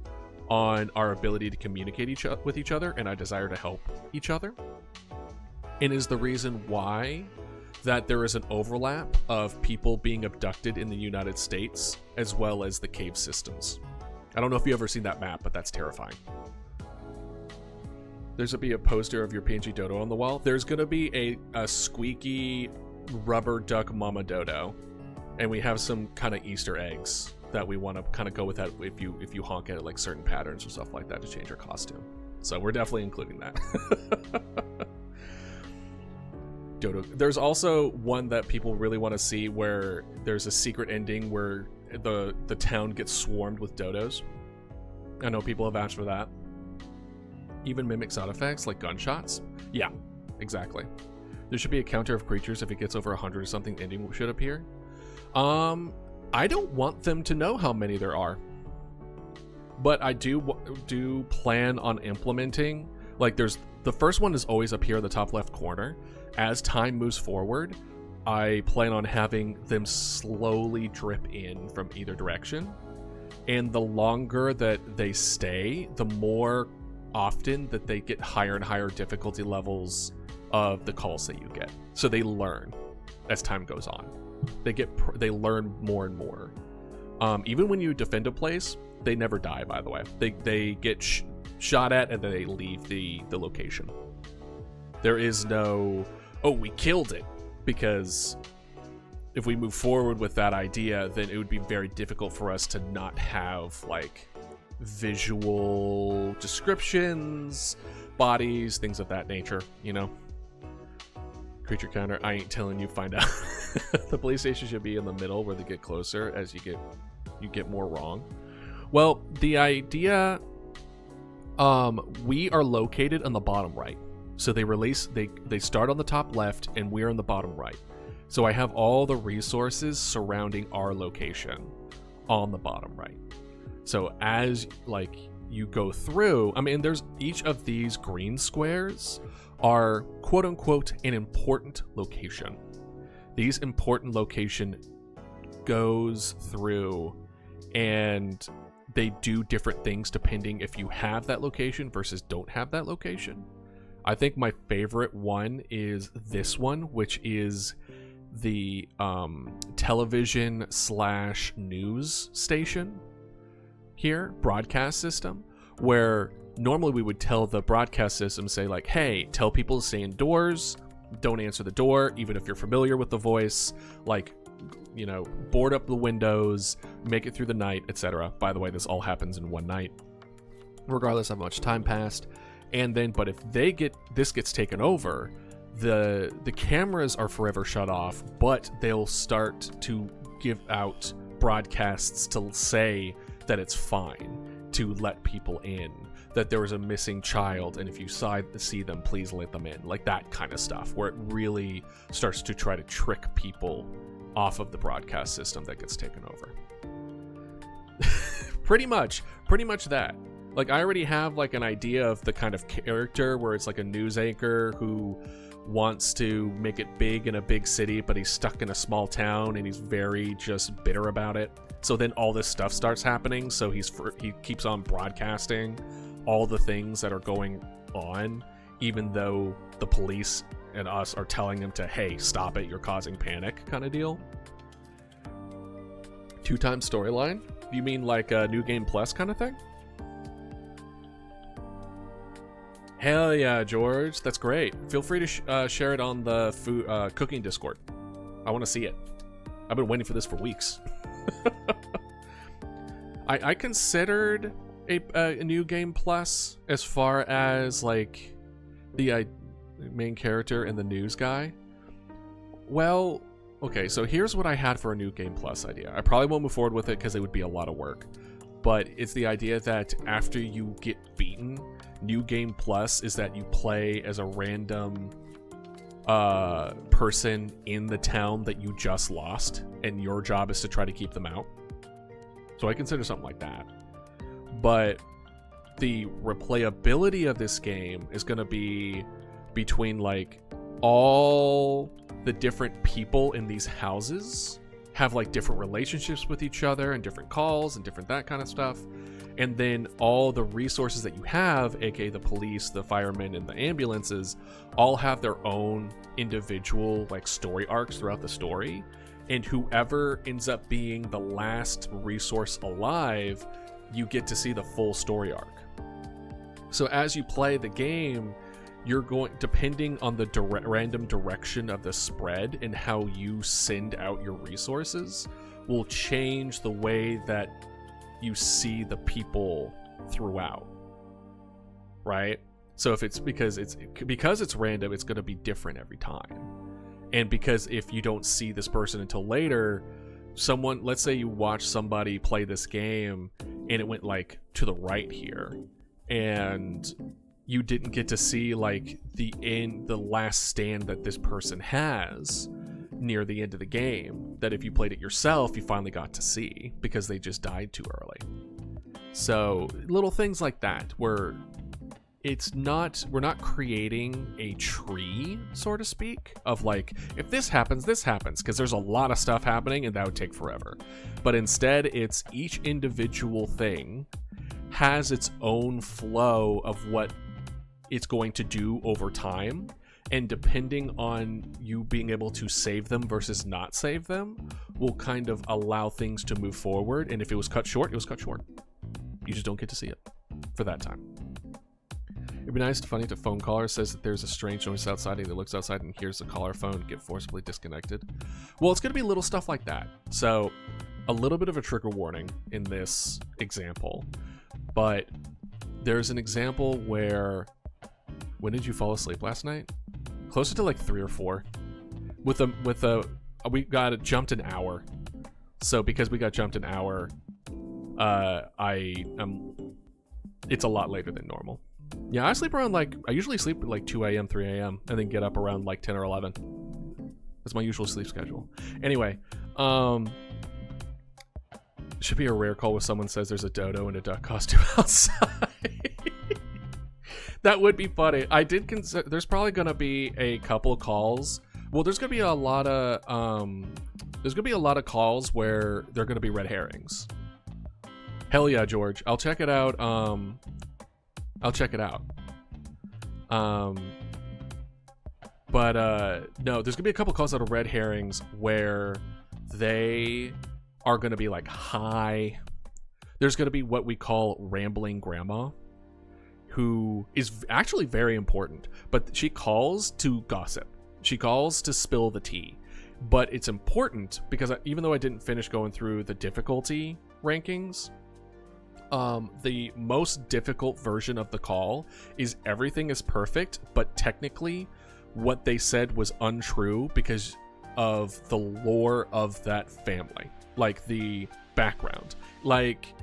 on our ability to communicate with each other and our desire to help each other. And is the reason why that there is an overlap of people being abducted in the United States as well as the cave systems. I don't know if you've ever seen that map, but that's terrifying. There's going to be a poster of your PNG dodo on the wall. There's going to be a squeaky rubber duck mama dodo, and we have some kind of Easter eggs that we want to kind of go with that if you honk at it, like certain patterns or stuff like that to change your costume. So we're definitely including that. Dodo. There's also one that people really want to see where there's a secret ending where the town gets swarmed with dodos. I know people have asked for that. Even mimic sound effects like gunshots. Yeah, exactly. There should be a counter of creatures. If it gets over 100 or something, ending should appear. I don't want them to know how many there are, but I do plan on implementing, like, there's the first one is always up here in the top left corner. As time moves forward, I plan on having them slowly drip in from either direction, and the longer that they stay, the more often that they get higher and higher difficulty levels of the calls that you get. So they learn as time goes on. They learn more and more. Even when you defend a place, they never die, by the way. They get shot at and then they leave the location. There is no, oh, we killed it, because if we move forward with that idea, then it would be very difficult for us to not have like visual descriptions, bodies, things of that nature, you know. Creature counter, I ain't telling you, find out. The police station should be in the middle where they get closer as you get more wrong. Well, the idea, we are located on the bottom right. So they start on the top left and we're on the bottom right. So I have all the resources surrounding our location on the bottom right. So as like you go through, I mean, there's each of these green squares are quote unquote an important location. These important location goes through and they do different things depending if you have that location versus don't have that location. I think my favorite one is this one, which is the television / news station here, broadcast system, where normally we would tell the broadcast system, say like, hey, tell people to stay indoors, don't answer the door, even if you're familiar with the voice, like, you know, board up the windows, make it through the night, etc. By the way, this all happens in one night, regardless of how much time passed. And then, but if this gets taken over, the cameras are forever shut off, but they'll start to give out broadcasts to say that it's fine to let people in, that there was a missing child, and if you see them, please let them in, like that kind of stuff, where it really starts to try to trick people off of the broadcast system that gets taken over. pretty much that. Like, I already have like an idea of the kind of character where it's like a news anchor who wants to make it big in a big city, but he's stuck in a small town and he's very just bitter about it. So then all this stuff starts happening, so he keeps on broadcasting all the things that are going on, even though the police and us are telling him to, hey, stop it, you're causing panic, kind of deal. 2-time storyline? You mean like a New Game Plus kind of thing? Hell yeah, George, that's great. Feel free to share it on the cooking Discord. I want to see it. I've been waiting for this for weeks. I considered a new game plus as far as like the main character and the news guy. Well, okay, so here's what I had for a new game plus idea. I probably won't move forward with it because it would be a lot of work. But it's the idea that after you get beaten, new game plus is that you play as a random person in the town that you just lost, and your job is to try to keep them out. So I consider something like that. But the replayability of this game is going to be between like all the different people in these houses have like different relationships with each other and different calls and different that kind of stuff. And then all the resources that you have, aka the police, the firemen, and the ambulances, all have their own individual like story arcs throughout the story. And whoever ends up being the last resource alive, you get to see the full story arc. So as you play the game, you're going, depending on the random direction of the spread and how you send out your resources, will change the way that you see the people throughout, right? So if it's because it's random, it's going to be different every time. And because if you don't see this person until later, someone, let's say you watch somebody play this game and it went like to the right here, and you didn't get to see like the last stand that this person has near the end of the game, that if you played it yourself, you finally got to see because they just died too early. So little things like that where we're not creating a tree, so to speak, of like, if this happens, because there's a lot of stuff happening and that would take forever. But instead, it's each individual thing has its own flow of what it's going to do over time. And depending on you being able to save them versus not save them will kind of allow things to move forward. And if it was cut short, it was cut short. You just don't get to see it for that time. It'd be nice and funny if a phone caller says that there's a strange noise outside and he looks outside and hears the caller phone get forcibly disconnected. Well, it's going to be little stuff like that. So a little bit of a trigger warning in this example. But there's an example where, when did you fall asleep last night? Closer to like 3 or 4. We got jumped an hour. So because we got jumped an hour, it's a lot later than normal. Yeah, I usually sleep at like 2 a.m., 3 a.m., and then get up around like 10 or 11. That's my usual sleep schedule. Anyway, should be a rare call where someone says there's a dodo in a duck costume outside. That would be funny. I did consider, there's probably going to be a couple of calls. Well, there's going to be a lot of calls where they're going to be red herrings. Hell yeah, George. I'll check it out. No, there's gonna be a couple calls that are red herrings where they are gonna be like, hi. There's gonna be what we call rambling grandma, who is actually very important, but she calls to gossip. She calls to spill the tea. But it's important because even though I didn't finish going through the difficulty rankings, the most difficult version of the call is everything is perfect, but technically what they said was untrue because of the lore of that family, like the background. Like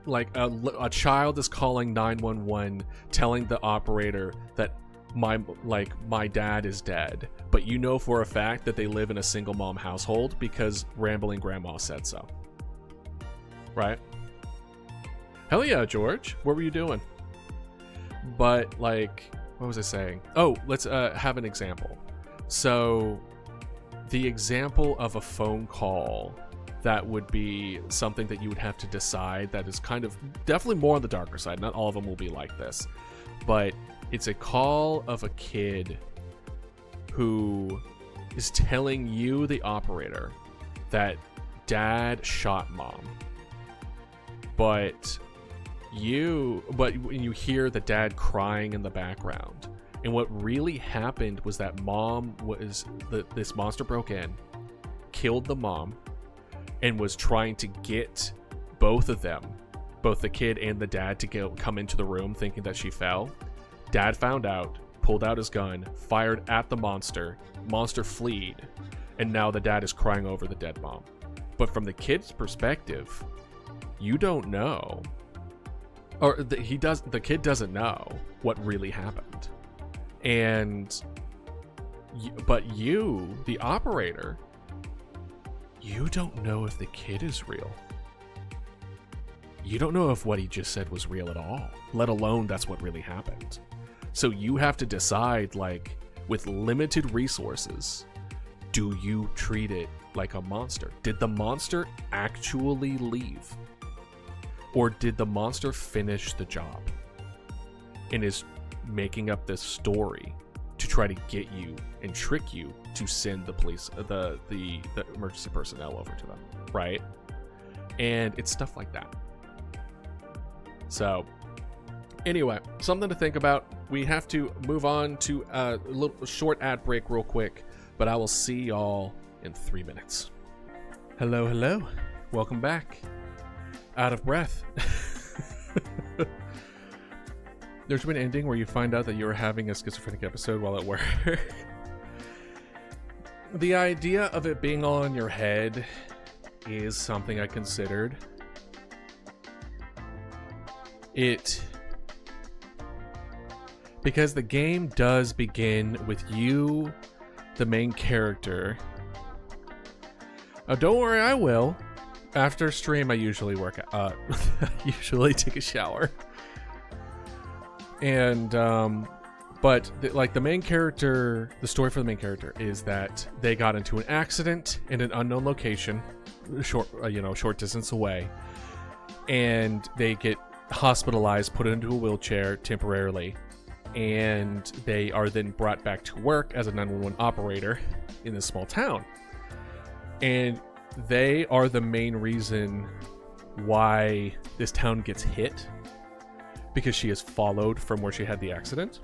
a child is calling 911 telling the operator that my dad is dead, but you know for a fact that they live in a single mom household because rambling grandma said so. Right? Hell yeah, George. What were you doing? But, like, what was I saying? Oh, let's have an example. So, the example of a phone call that would be something that you would have to decide that is kind of definitely more on the darker side. Not all of them will be like this. But it's a call of a kid who is telling you, the operator, that dad shot mom. But when you hear the dad crying in the background, and what really happened was that mom this monster broke in, killed the mom, and was trying to get both of them, both the kid and the dad, to come into the room thinking that she fell. Dad found out, pulled out his gun, fired at the monster. Monster fled, and now the dad is crying over the dead mom. But from the kid's perspective, you don't know, or the kid doesn't know what really happened. But you, the operator, you don't know if the kid is real. You don't know if what he just said was real at all, let alone that's what really happened. So you have to decide, like, with limited resources, do you treat it like a monster? Did the monster actually leave? Or did the monster finish the job and is making up this story to try to get you and trick you to send the police, the emergency personnel over to them, right? And it's stuff like that. So anyway, something to think about. We have to move on to a little short ad break real quick, but I will see y'all in 3 minutes. Hello. Welcome back. Out of breath. There's been an ending where you find out that you were having a schizophrenic episode while at work. The idea of it being all in your head is something I considered. Because the game does begin with you, the main character. Oh, don't worry, I will. After stream, I usually usually take a shower. And but the main character, the story for the main character is that they got into an accident in an unknown location, short distance away, and they get hospitalized, put into a wheelchair temporarily, and they are then brought back to work as a 911 operator in this small town. And they are the main reason why this town gets hit, because she is followed from where she had the accident.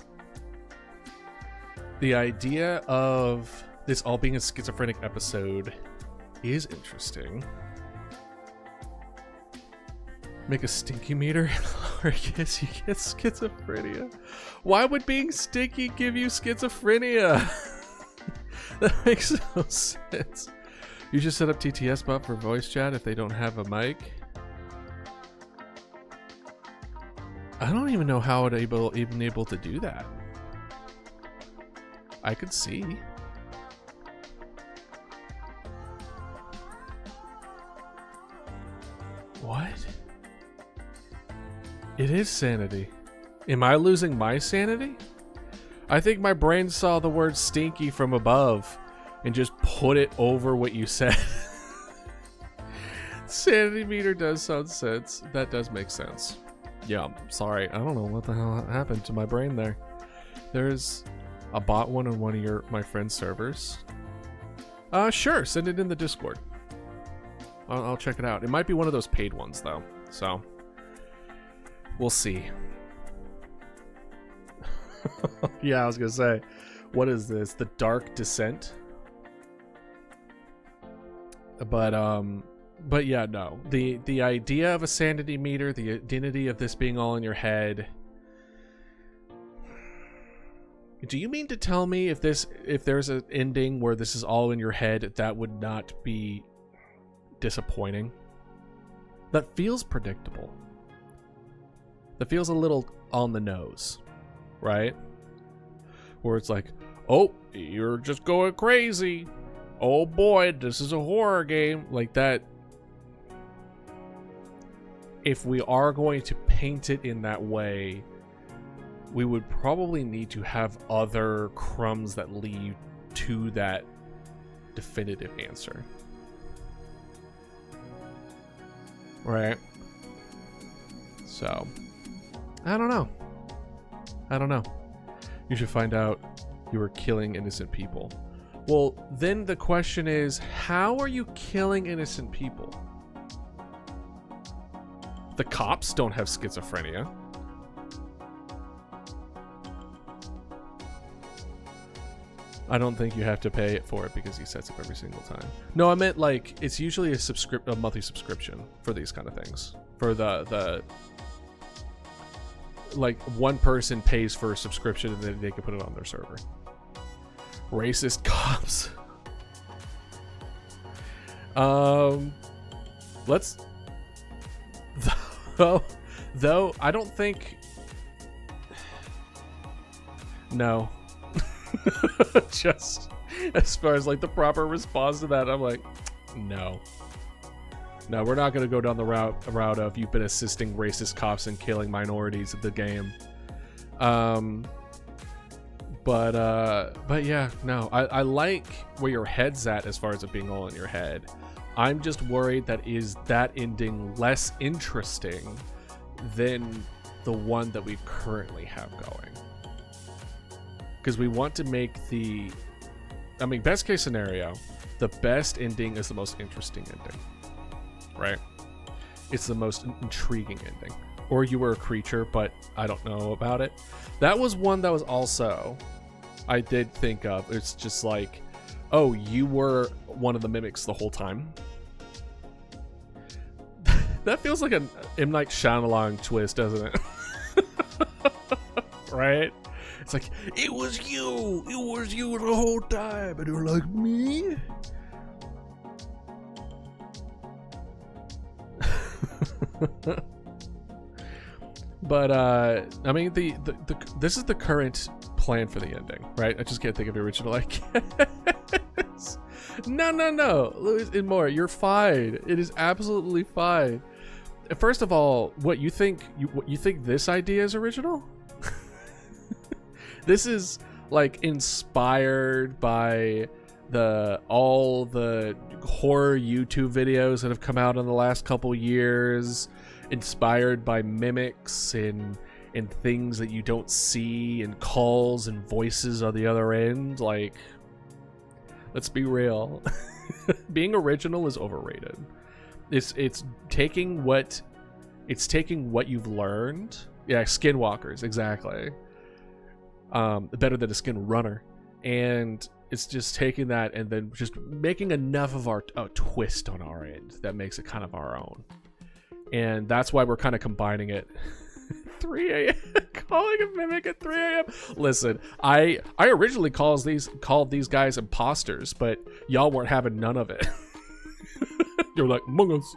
The idea of this all being a schizophrenic episode is interesting. Make a stinky meter or guess you get schizophrenia. Why would being stinky give you schizophrenia? That makes no sense. You just set up TTS bot for voice chat if they don't have a mic. I don't even know how it even able to do that. I could see. What? It is sanity. Am I losing my sanity? I think my brain saw the word stinky from above and just put it over what you said. Sanity meter does sound sense. That does make sense. Yeah, sorry. I don't know what the hell happened to my brain there. There's a bot one on one of my friend's servers. Sure. Send it in the Discord. I'll check it out. It might be one of those paid ones, though. So, we'll see. Yeah, I was going to say, what is this? The Dark Descent? But yeah, no. The idea of a sanity meter, the identity of this being all in your head. Do you mean to tell me if there's an ending where this is all in your head, that would not be disappointing? That feels predictable. That feels a little on the nose, right? Where it's like, oh, you're just going crazy. Oh boy, this is a horror game. Like that. If we are going to paint it in that way, we would probably need to have other crumbs that lead to that definitive answer. Right? So, I don't know. You should find out you were killing innocent people. Well, then the question is, how are you killing innocent people? The cops don't have schizophrenia. I don't think you have to pay it for it because he sets up every single time. No, I meant like it's usually a monthly subscription for these kind of things. For the like one person pays for a subscription and then they can put it on their server. Racist cops. Let's though I don't think no. Just as far as like the proper response to that, I'm like, no, we're not going to go down the route of you've been assisting racist cops and killing minorities in the game. But yeah, no, I like where your head's at as far as it being all in your head. I'm just worried that is that ending less interesting than the one that we currently have going. Because we want to make best case scenario, the best ending is the most interesting ending, right? It's the most intriguing ending. Or you were a creature, but I don't know about it. That was one that was also, I did think of. It's just like, oh, you were one of the mimics the whole time. That feels like an M. Night Shyamalan twist, doesn't it? Right? It's like, it was you the whole time, and you're like, me? But I mean, the this is the current plan for the ending, right? I just can't think of the original, I guess. No, Louis and more, you're fine. It is absolutely fine. First of all, what you think this idea is original? This is like inspired by all the horror YouTube videos that have come out in the last couple years, inspired by mimics and things that you don't see, and calls and voices on the other end. Like, let's be real. Being original is overrated. It's taking what you've learned. Yeah, skinwalkers, exactly. Better than a skin runner. And it's just taking that and then just making enough of a twist on our end that makes it kind of our own. And that's why we're kind of combining it. 3 a.m. Calling a mimic at 3 a.m. Listen, I originally called these guys imposters, but y'all weren't having none of it. You're like, Among Us.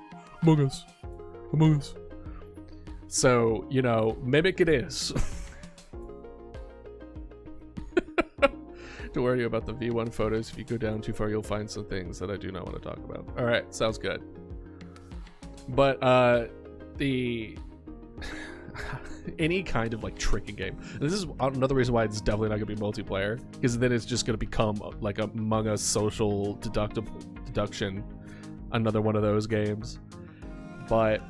So, mimic it is. Don't worry about the V1 photos. If you go down too far, you'll find some things that I do not want to talk about. All right, sounds good. But any kind of like tricking game. This is another reason why it's definitely not going to be multiplayer, because then it's just going to become like Among Us social deduction, another one of those games. But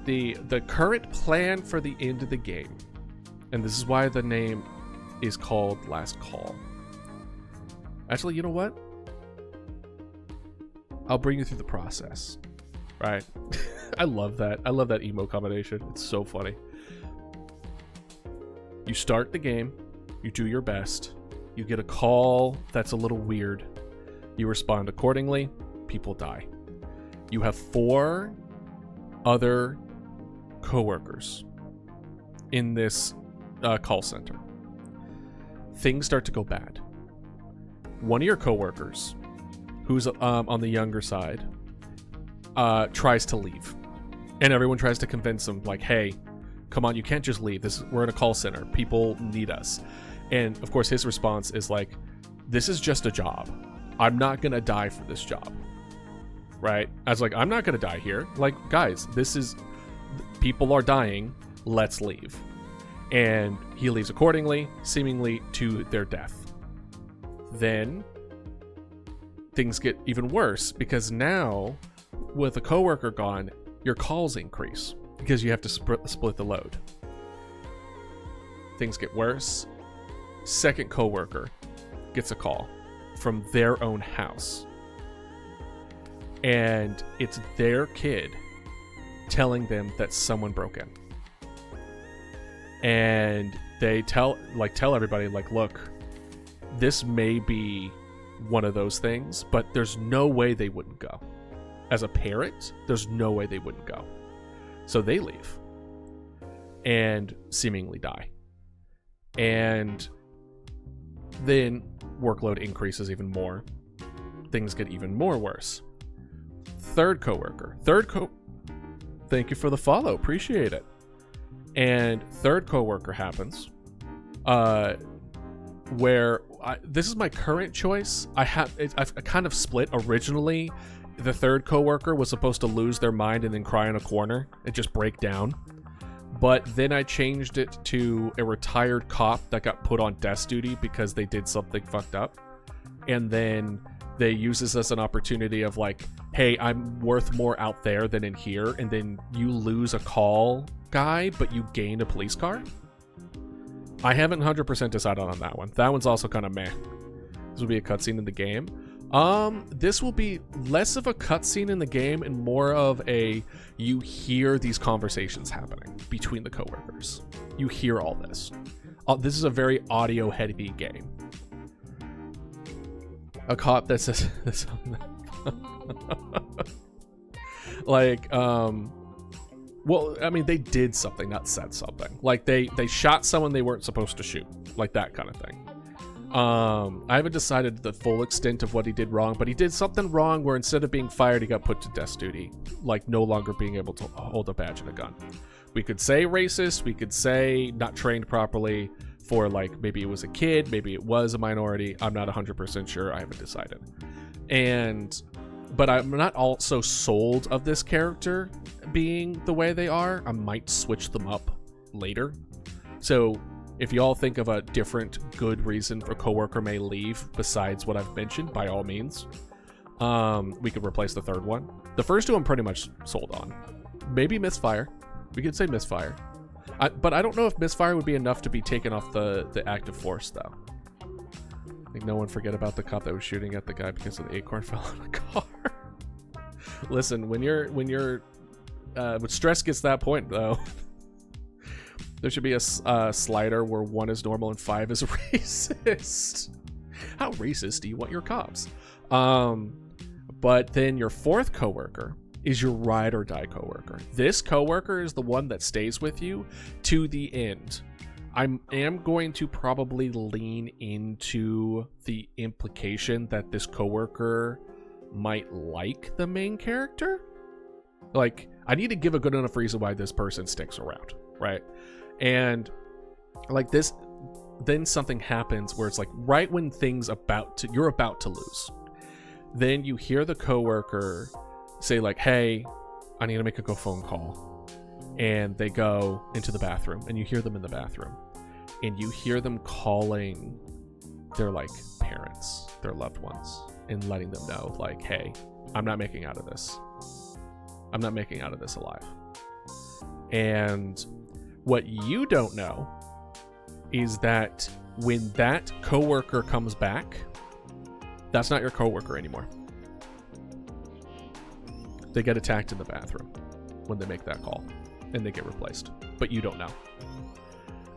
the current plan for the end of the game, and this is why the name is called Last Call. Actually, you know what? I'll bring you through the process. Right? I love that. I love that emo combination. It's so funny. You start the game. You do your best. You get a call that's a little weird. You respond accordingly. People die. You have 4 other coworkers in this call center. Things start to go bad. One of your coworkers, who's on the younger side, tries to leave, and everyone tries to convince him, like, hey, come on, you can't just leave. We're in a call center. People need us. And of course his response is like, this is just a job. I'm not gonna die for this job. Right? I was like, I'm not gonna die here. Like, guys, people are dying. Let's leave. And he leaves accordingly, seemingly to their death. Then things get even worse, because now with a coworker gone, your calls increase because you have to split the load. Things get worse. Second coworker gets a call from their own house, and it's their kid telling them that someone broke in. And they tell everybody, like, look, this may be one of those things, but there's no way they wouldn't go. As a parent, there's no way they wouldn't go. So they leave and seemingly die. And then workload increases even more. Things get even more worse. Third coworker. Thank you for the follow. Appreciate it. And third coworker happens. Where this is my current choice. I've kind of split. Originally, the third coworker was supposed to lose their mind and then cry in a corner and just break down. But then I changed it to a retired cop that got put on desk duty because they did something fucked up. And then they use this as an opportunity of like, hey, I'm worth more out there than in here. And then you lose a call guy, but you gain a police car. I haven't 100% decided on that one. That one's also kind of meh. This will be a cutscene in the game. This will be less of a cutscene in the game and more of a, you hear these conversations happening between the coworkers. You hear all this. This is a very audio heavy game. A cop that says this like, well, I mean, they did something, not said something. Like, they shot someone they weren't supposed to shoot. Like, that kind of thing. I haven't decided the full extent of what he did wrong, but he did something wrong where instead of being fired, he got put to desk duty. Like, no longer being able to hold a badge and a gun. We could say racist. We could say not trained properly for, like, maybe it was a kid. Maybe it was a minority. I'm not 100% sure. I haven't decided. But I'm not also sold of this character being the way they are. I might switch them up later. So if y'all think of a different good reason for a coworker may leave besides what I've mentioned, by all means, we could replace the third one. The first two I'm pretty much sold on. Maybe misfire. We could say misfire. But I don't know if misfire would be enough to be taken off the active force, though. I think no one forget about the cop that was shooting at the guy because of the acorn fell in a car. Listen, when stress gets that point, though, there should be a slider where 1 is normal and 5 is racist. How racist do you want your cops? But then your fourth coworker is your ride or die coworker. This coworker is the one that stays with you to the end. I am going to probably lean into the implication that this coworker might like the main character. Like, I need to give a good enough reason why this person sticks around, right? And like this, then something happens where it's like right when you're about to lose, then you hear the coworker say like, hey, I need to make a phone call. And they go into the bathroom and you hear them in the bathroom and you hear them calling their like parents, their loved ones, and letting them know like, hey, I'm not making out of this. I'm not making out of this alive. And what you don't know is that when that coworker comes back, that's not your coworker anymore. They get attacked in the bathroom when they make that call and they get replaced, but you don't know.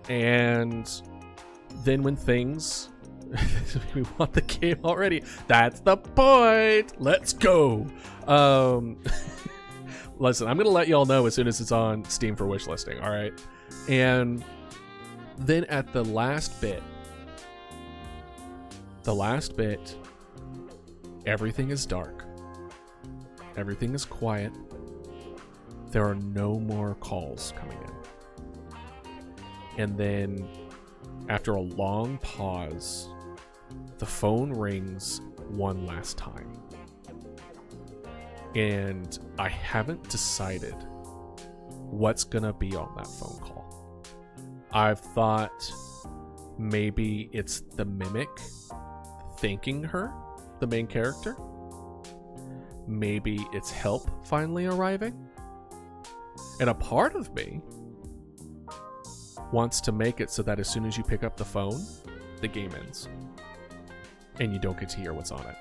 And then when things we want the game already, that's the point. Let's go. Listen, I'm gonna let y'all know as soon as it's on Steam for wish listing. All right. And then at the last bit, everything is dark. Everything is quiet. There are no more calls coming in. And then after a long pause, the phone rings one last time. And I haven't decided what's gonna be on that phone call. I've thought maybe it's the mimic thanking her, the main character. Maybe it's help finally arriving. And a part of me wants to make it so that as soon as you pick up the phone, the game ends. And you don't get to hear what's on it.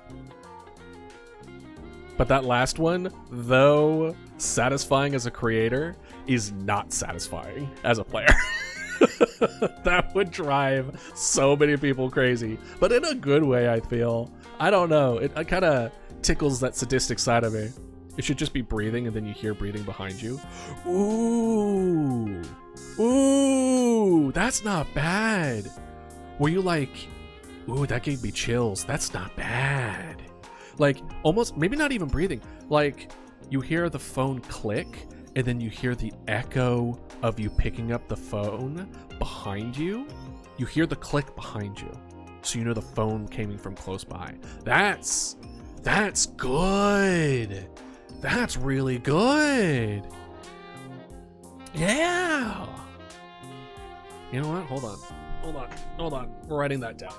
But that last one, though satisfying as a creator, is not satisfying as a player. That would drive so many people crazy, but in a good way. I feel, I don't know, it kind of tickles that sadistic side of me. It should just be breathing, and then you hear breathing behind you. Ooh, that's not bad. Were you like, ooh, that gave me chills, that's not bad? Like, almost, maybe not even breathing, like you hear the phone click, and then you hear the echo of you picking up the phone behind you. You hear the click behind you, so you know the phone came from close by. That's good. That's really good. Yeah. You know what? Hold on. We're writing that down.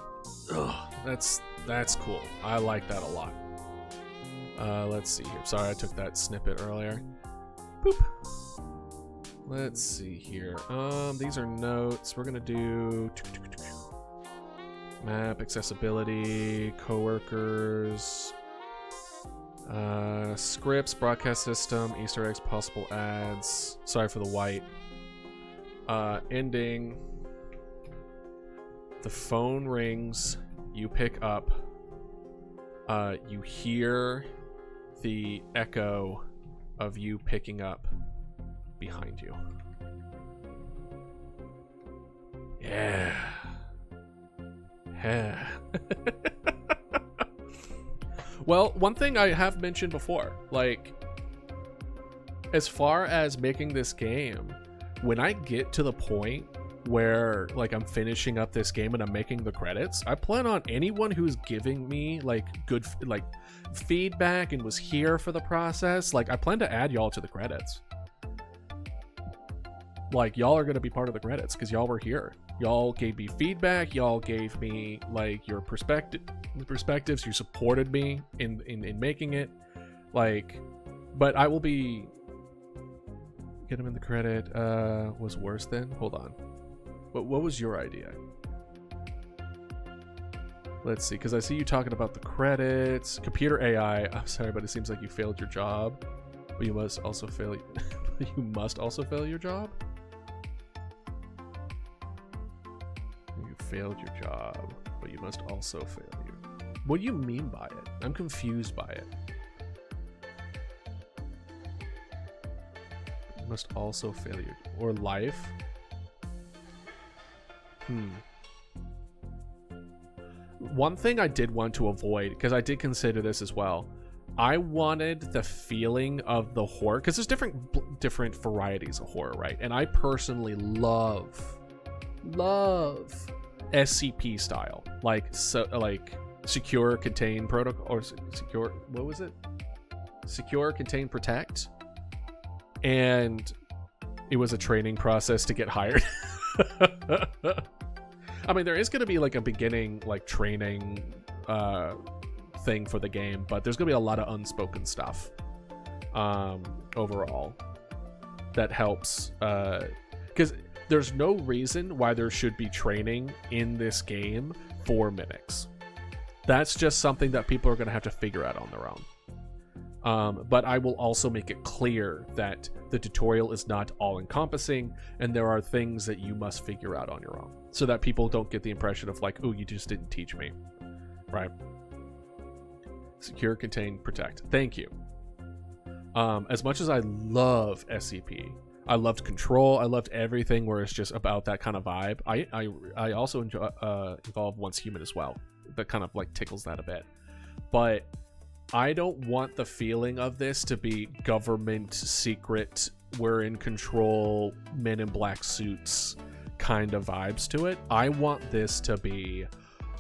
Ugh, that's cool. I like that a lot. Let's see here. Sorry, I took that snippet earlier. Boop. Let's see here. These are notes. We're gonna do map, accessibility, coworkers, scripts, broadcast system, Easter eggs, possible ads. Sorry for the white. Ending. The phone rings. You pick up. You hear the echo of you picking up behind you. Yeah. Yeah. Well, one thing I have mentioned before, like, as far as making this game, when I get to the point where, like, I'm finishing up this game and I'm making the credits, I plan on anyone who's giving me, like, good, like, feedback and was here for the process, like, I plan to add y'all to the credits. Like, y'all are going to be part of the credits because y'all were here. Y'all gave me feedback. Y'all gave me, like, your perspectives. You supported me in making it. Like, but I will be... Get him in the credit. Was worse than? Hold on. What was your idea? Let's see, because I see you talking about the credits. Computer AI. I'm sorry, but it seems like you failed your job. But you must also fail... you must also fail your job? You failed your job, but you must also fail your... What do you mean by it? I'm confused by it. You must also fail your... Or life? One thing I did want to avoid, because I did consider this as well, I wanted the feeling of the horror, because there's different varieties of horror, right? And I personally love SCP style, like secure, contain, protocol, or secure, what was it? Secure, contain, protect. And it was a training process to get hired. I mean, there is going to be like a beginning, like, training thing for the game, but there's going to be a lot of unspoken stuff overall that helps, because there's no reason why there should be training in this game for mimics. That's just something that people are going to have to figure out on their own. But I will also make it clear that the tutorial is not all-encompassing, and there are things that you must figure out on your own, so that people don't get the impression of like, oh, you just didn't teach me, right? Secure, contain, protect. Thank you. As much as I love SCP, I loved Control, I loved everything where it's just about that kind of vibe. I also enjoy Evolve Once Human as well. That kind of like tickles that a bit. But I don't want the feeling of this to be government secret, we're in control, men in black suits kind of vibes to it. I want this to be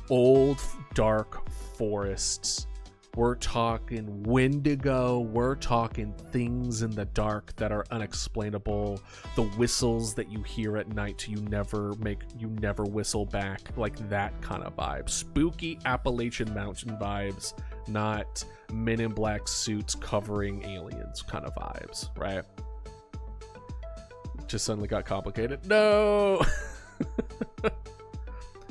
old, dark forests. We're talking Wendigo. We're talking things in the dark that are unexplainable. The whistles that you hear at night, you never whistle back. Like that kind of vibe. Spooky Appalachian Mountain vibes, not men in black suits covering aliens kind of vibes, right? Just suddenly got complicated. No!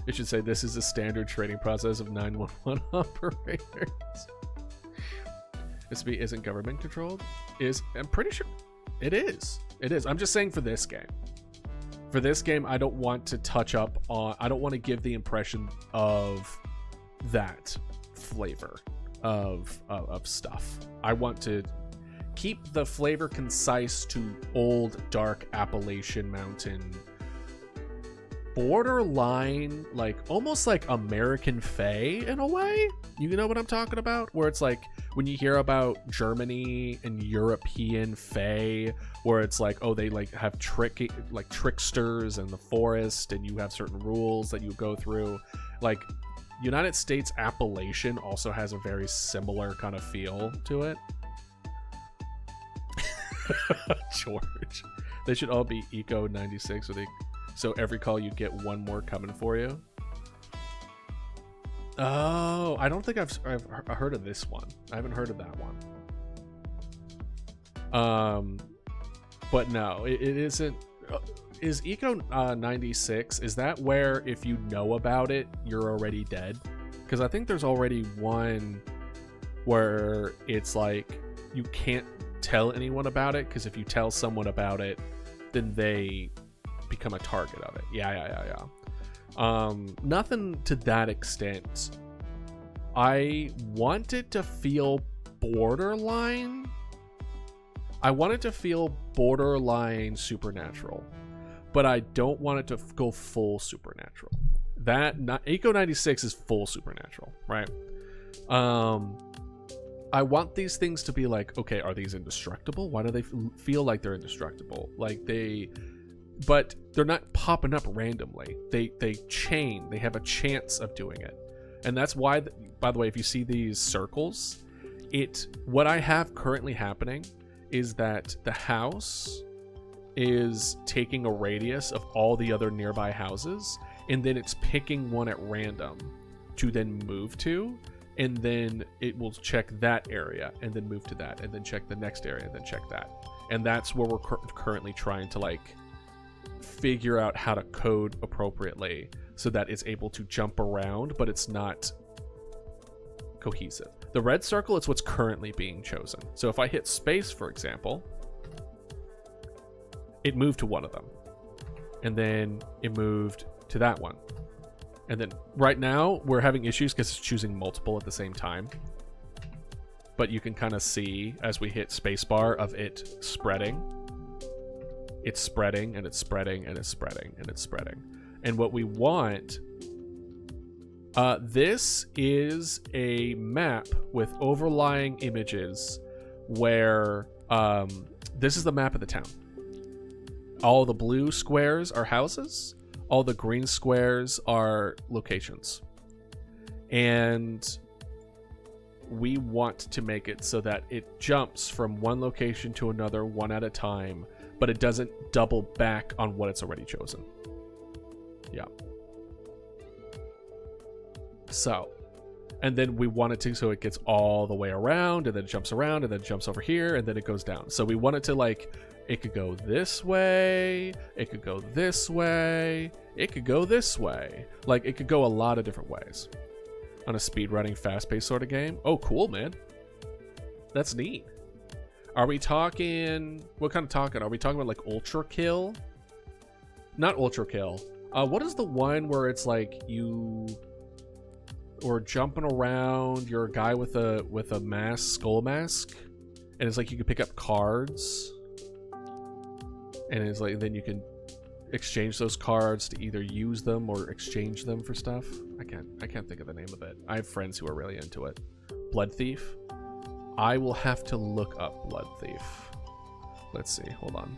It should say this is a standard training process of 911 operators. SB isn't government controlled? I'm pretty sure it is. It is. I'm just saying for this game. For this game, I don't want to touch up on, I don't want to give the impression of that flavor of stuff. I want to keep the flavor concise to old, dark Appalachian Mountain, borderline, like almost like American Fae in a way. You know what I'm talking about? Where it's like when you hear about Germany and European Fae, where it's like, oh, they like have tricksters in the forest, and you have certain rules that you go through. Like United States Appalachian also has a very similar kind of feel to it. George, they should all be Eco 96, so every call you get one more coming for you. Oh, I don't think I've heard of this one. I haven't heard of that one. But no, it isn't. Is Eco 96? Is that where if you know about it, you're already dead? Because I think there's already one where it's like you can't tell anyone about it, because if you tell someone about it, then they become a target of it. Yeah. Nothing to that extent. I want it to feel borderline. I want it to feel borderline supernatural, but I don't want it to go full supernatural. Eco 96 is full supernatural, right? I want these things to be like, okay, are these indestructible? Why do they feel like they're indestructible? But they're not popping up randomly. They have a chance of doing it. And that's why, by the way, if you see these circles, what I have currently happening is that the house is taking a radius of all the other nearby houses, and then it's picking one at random to then move to, and then it will check that area and then move to that, and then check the next area and then check that. And that's where we're currently trying to like figure out how to code appropriately so that it's able to jump around, but it's not cohesive. The red circle is what's currently being chosen. So if I hit space, for example, it moved to one of them, and then it moved to that one. And then right now we're having issues because it's choosing multiple at the same time. But you can kind of see as we hit spacebar of it spreading. It's spreading and it's spreading and it's spreading and it's spreading. And what we want, this is a map with overlying images where this is the map of the town. All the blue squares are houses. All the green squares are locations. And we want to make it so that it jumps from one location to another one at a time, but it doesn't double back on what it's already chosen. Yeah. So, and then we want it to, so it gets all the way around, and then it jumps around, and then it jumps over here, and then it goes down. So we want it to like, it could go this way, it could go this way, it could go this way. Like, it could go a lot of different ways on a speedrunning, fast-paced sort of game. Oh, cool, man. That's neat. Are we talking, what kind of talking? Are we talking about like Ultra Kill? Not Ultra Kill. What is the one where it's like you or jumping around, you're a guy with a mask, skull mask, and it's like you can pick up cards, and it's like then you can exchange those cards to either use them or exchange them for stuff. I can't think of the name of it. I have friends who are really into it. Blood Thief. I will have to look up Blood Thief. Let's see. Hold on.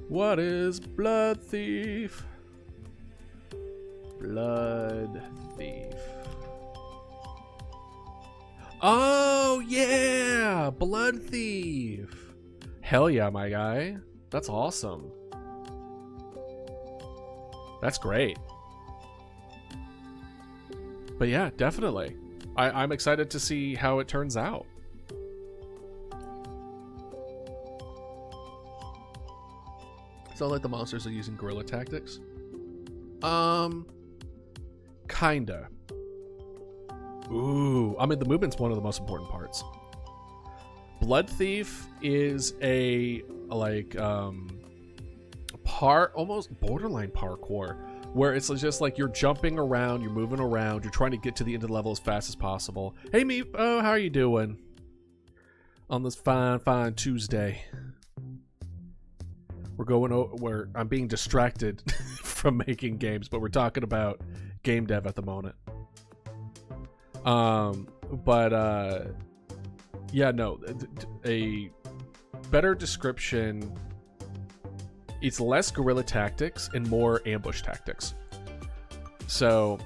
What is Blood Thief? Blood Thief. Oh, yeah! Blood Thief! Hell yeah, my guy. That's awesome. That's great. But yeah, definitely. I'm excited to see how it turns out. Sound like the monsters are using guerrilla tactics? Kinda. Ooh, I mean, the movement's one of the most important parts. Blood Thief is a almost borderline parkour, where it's just like you're jumping around, you're moving around, you're trying to get to the end of the level as fast as possible. Hey, Meep, oh, how are you doing on this fine Tuesday? Where I'm being distracted from making games, but we're talking about game dev at the moment. Yeah, no, a better description. It's less guerrilla tactics and more ambush tactics. So,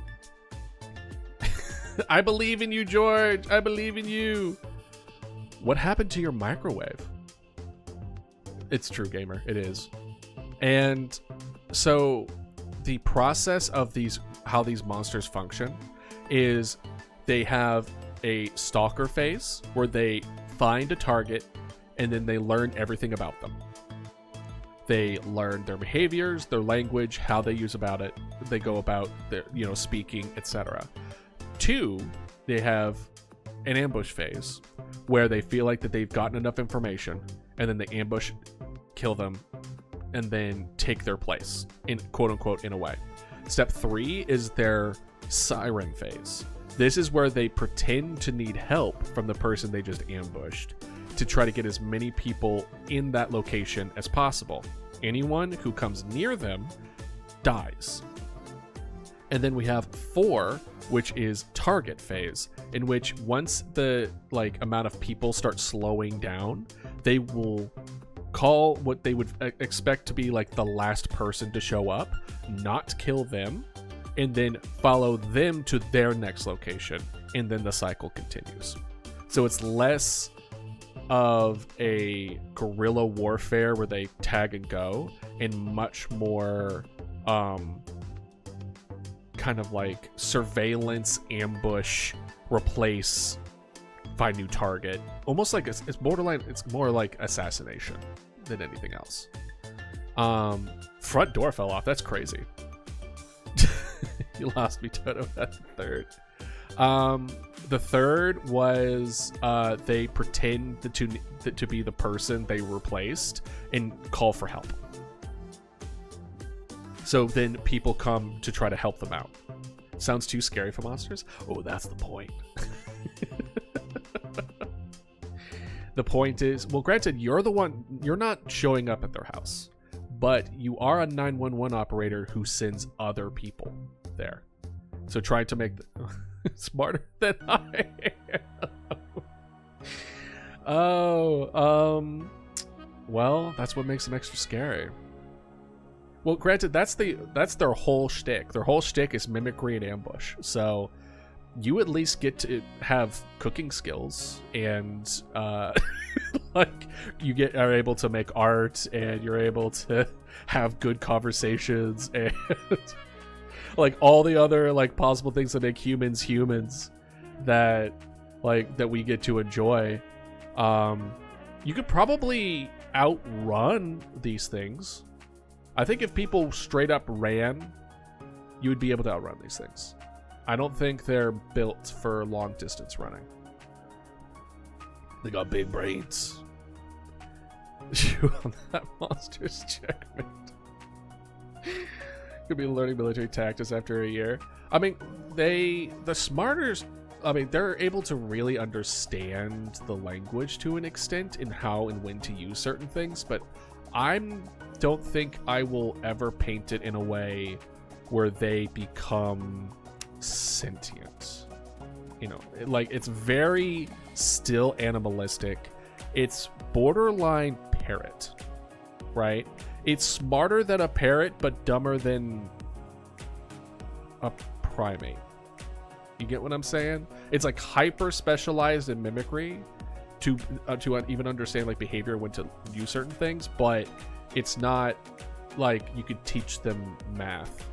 I believe in you, George. I believe in you. What happened to your microwave? It's true, gamer. It is. And so, the process of how these monsters function is they have a stalker phase where they find a target and then they learn everything about them. They learn their behaviors, their language, how they go about their, speaking, etc. 2, they have an ambush phase where they feel like that they've gotten enough information and then they ambush, kill them, and then take their place in quote unquote in a way. Step 3 is their siren phase. This is where they pretend to need help from the person they just ambushed to try to get as many people in that location as possible. Anyone who comes near them dies. And then we have 4, which is target phase, in which once the amount of people start slowing down, they will call what they would expect to be the last person to show up, not kill them, and then follow them to their next location, and then the cycle continues. So it's less of a guerrilla warfare where they tag and go, and much more kind of like surveillance, ambush, replace, find new target. Almost like it's borderline, it's more like assassination than anything else. Front door fell off. That's crazy. You lost me, Toto. That's the third. The third was they pretend to be the person they replaced and call for help. So then people come to try to help them out. Sounds too scary for monsters? Oh, that's the point. The point is, well, granted, you're not showing up at their house, but you are a 911 operator who sends other people there. So try to make smarter than I am. Well, that's what makes them extra scary. Well, granted, that's their whole shtick. Their whole shtick is mimicry and ambush. So you at least get to have cooking skills, and you are able to make art, and you're able to have good conversations, and like all the other possible things that make humans that we get to enjoy. You could probably outrun these things. I think if people straight up ran, you would be able to outrun these things. I don't think they're built for long distance running. They got big brains. Chew on that monster's checkmate. Could be learning military tactics after a year. I mean, the smarters, they're able to really understand the language to an extent in how and when to use certain things, but don't think I will ever paint it in a way where they become sentient. It's very still animalistic. It's borderline parrot, right? It's smarter than a parrot, but dumber than a primate. You get what I'm saying? It's hyper specialized in mimicry to even understand behavior, when to use certain things, but it's not you could teach them math.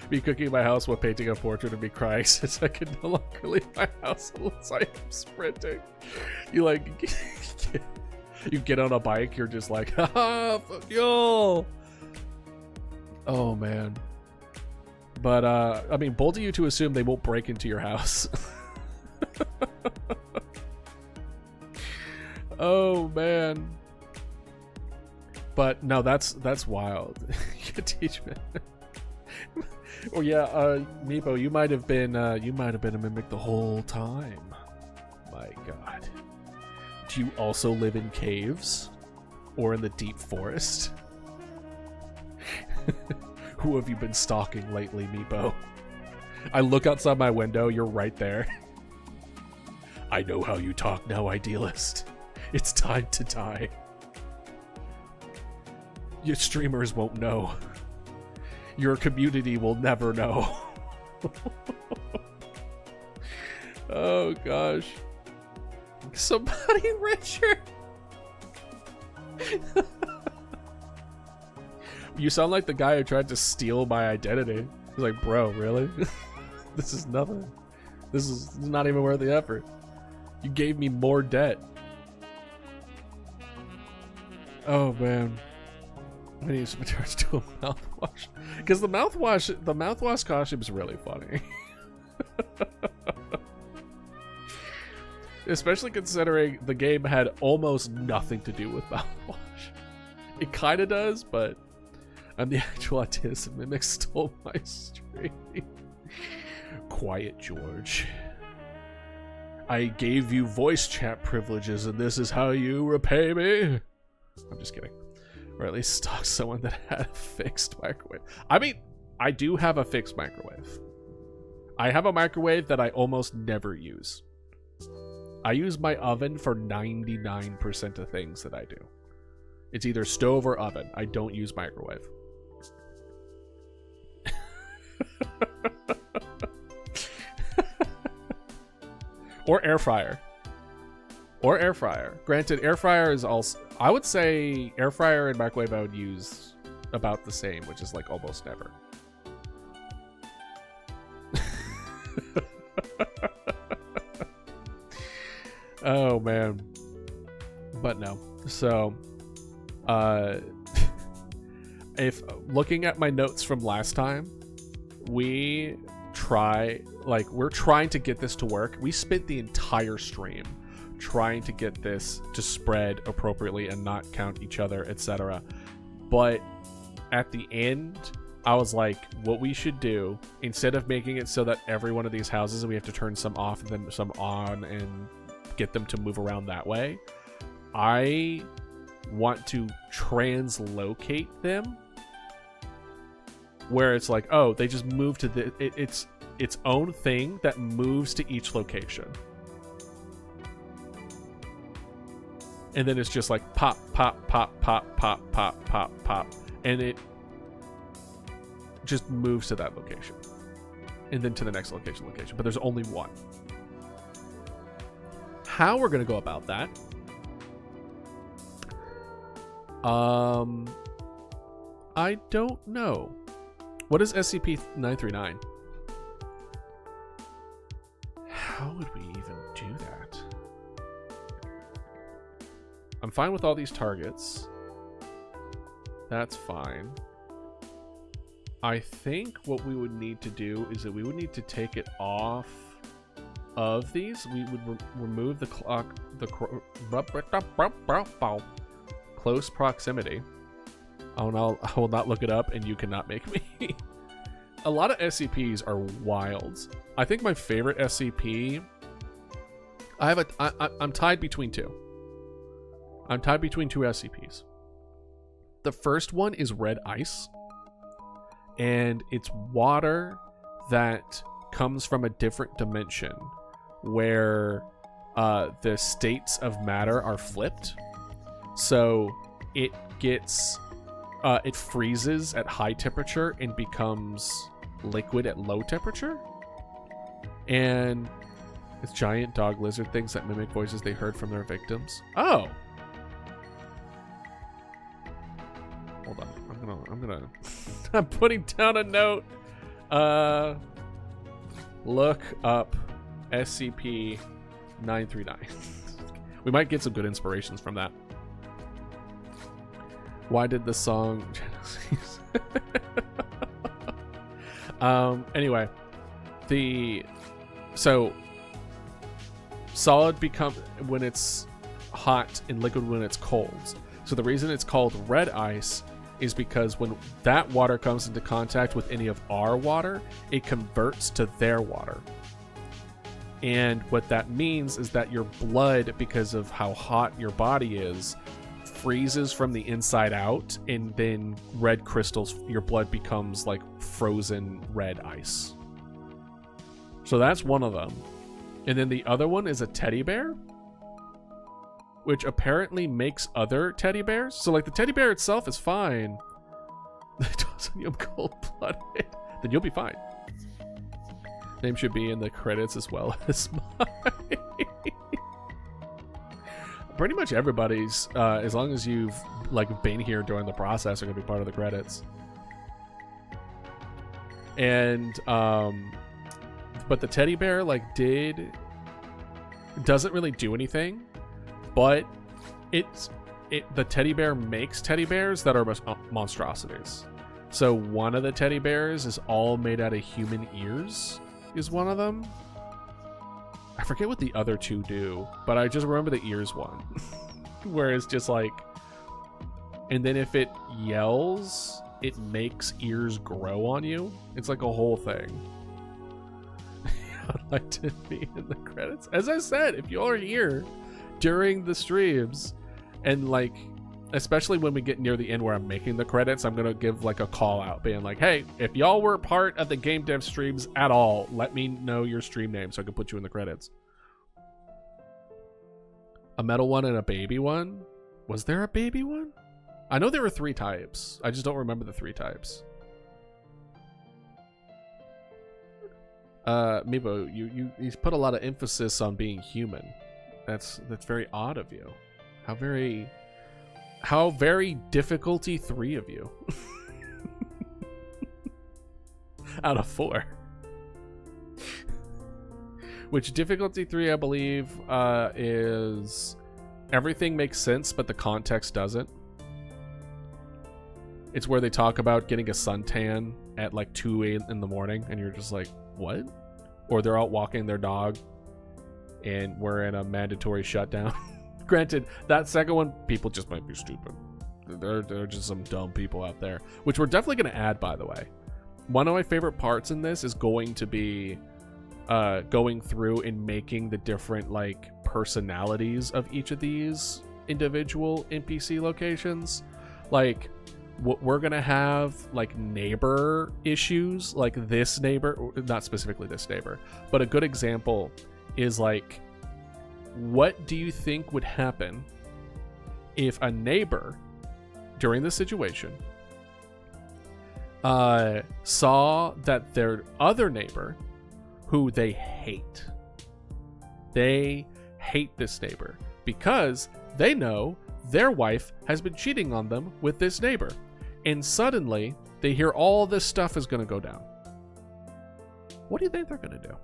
Be cooking in my house while painting a portrait of me crying since I can no longer leave my house unless I am sprinting. You you get on a bike, you're just like, haha, fuck y'all. Oh man. But bold of you to assume they won't break into your house. Oh man. But no, that's wild. You could teach me. Well, yeah, Meepo, you might have been a mimic the whole time. My God. Do you also live in caves or in the deep forest? Who have you been stalking lately, Meepo? I look outside my window. You're right there. I know how you talk now, idealist. It's time to die. Your streamers won't know. Your community will never know. Oh gosh. Somebody richer. You sound like the guy who tried to steal my identity. He's like, bro, really? This is nothing. This is not even worth the effort. You gave me more debt. Oh man. I need to return to a mouthwash. Because the mouthwash costume is really funny. Especially considering the game had almost nothing to do with mouthwash. It kind of does, but I'm the actual autistic mimic stole my stream. Quiet, George. I gave you voice chat privileges, and this is how you repay me? I'm just kidding. Or at least stalk someone that had a fixed microwave. I mean, I do have a fixed microwave. I have a microwave that I almost never use. I use my oven for 99% of things that I do. It's either stove or oven. I don't use microwave. Or air fryer. Or air fryer. Granted, air fryer is also... I would say air fryer and microwave I would use about the same, which is like almost never. Oh, man. But no. So, if looking at my notes from last time, we're trying to get this to work. We spent the entire stream trying to get this to spread appropriately and not count each other, etc. But at the end, I was like, what we should do, instead of making it so that every one of these houses we have to turn some off and then some on and get them to move around that way, I want to translocate them where it's like, oh, they just move to it's its own thing that moves to each location. And then it's just like pop, pop, pop, pop, pop, pop, pop, pop. And it just moves to that location. And then to the next location. But there's only one. How we're going to go about that? I don't know. What is SCP-939? How would we even do that? I'm fine with all these targets. That's fine. I think what we would need to do is that we would need to take it off of these. We would remove the close proximity. Oh, no, I will not look it up, and you cannot make me. A lot of SCPs are wild. I think my favorite SCP... I'm tied between two. I'm tied between two SCPs. The first one is red ice. And it's water that comes from a different dimension where the states of matter are flipped. So it gets... it freezes at high temperature and becomes liquid at low temperature. And it's giant dog lizard things that mimic voices they heard from their victims. Oh! Hold on. I'm putting down a note. Look up SCP-939. We might get some good inspirations from that. Why did the song... Anyway. So solid become when it's hot and liquid when it's cold. So the reason it's called red ice is because when that water comes into contact with any of our water, it converts to their water. And what that means is that your blood, because of how hot your body is, freezes from the inside out, and then red crystals, your blood becomes like frozen red ice. So that's one of them. And then the other one is a teddy bear, which apparently makes other teddy bears. So like the teddy bear itself is fine. It doesn't, you're cold-blooded. Then you'll be fine. Name should be in the credits as well as mine. Pretty much everybody's, as long as you've like been here during the process, are gonna be part of the credits. And but the teddy bear like doesn't really do anything, but the teddy bear makes teddy bears that are monstrosities. So one of the teddy bears is all made out of human ears, is one of them. I forget what the other two do, but I just remember the ears one. Where it's just like, and then if it yells, it makes ears grow on you. It's like a whole thing. I'd like to be in the credits. As I said, if y'all are here during the streams, and like, especially when we get near the end where I'm making the credits, I'm gonna give like a call out being like, hey, if y'all were part of the game dev streams at all, let me know your stream name so I can put you in the credits. A metal one and a baby one? Was there a baby one? I know there were 3 types. I just don't remember the 3 types. Meebo, you put a lot of emphasis on being human. That's very odd of you. How very difficulty 3 of you. Out of 4. Which difficulty 3, I believe, is everything makes sense, but the context doesn't. It's where they talk about getting a suntan at like 2 in the morning, and you're just like, what? Or they're out walking their dog, and we're in a mandatory shutdown. Granted, that second one, people just might be stupid. There are just some dumb people out there, which we're definitely going to add, by the way. One of my favorite parts in this is going to be going through and making the different like personalities of each of these individual NPC locations. Like, we're going to have like neighbor issues, like this neighbor, not specifically this neighbor, but a good example is like, what do you think would happen if a neighbor during the situation saw that their other neighbor, who they hate this neighbor because they know their wife has been cheating on them with this neighbor, and suddenly they hear all this stuff is going to go down? What do you think they're going to do?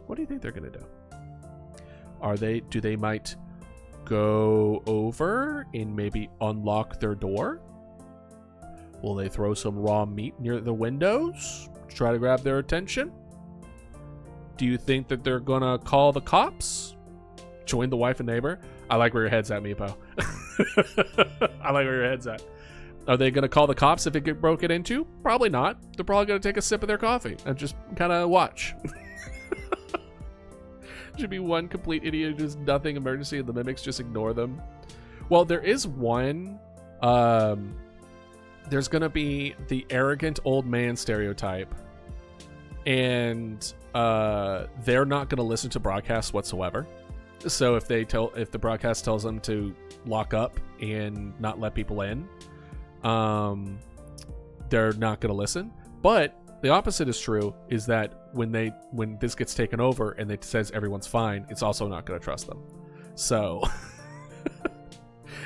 What do you think they're going to do? Do they might go over and maybe unlock their door? Will they throw some raw meat near the windows to try to grab their attention? Do you think that they're gonna call the cops? Join the wife and neighbor? I like where your head's at, Meepo. I like where your head's at. Are they gonna call the cops if it get broken into? Probably not. They're probably gonna take a sip of their coffee and just kind of watch. Should be one complete idiot, just nothing emergency, and the mimics just ignore them. Well, there is one. There's gonna be the arrogant old man stereotype, and they're not gonna listen to broadcasts whatsoever. So if the broadcast tells them to lock up and not let people in, they're not gonna listen. But the opposite is true, is that when this gets taken over and it says everyone's fine, it's also not going to trust them. So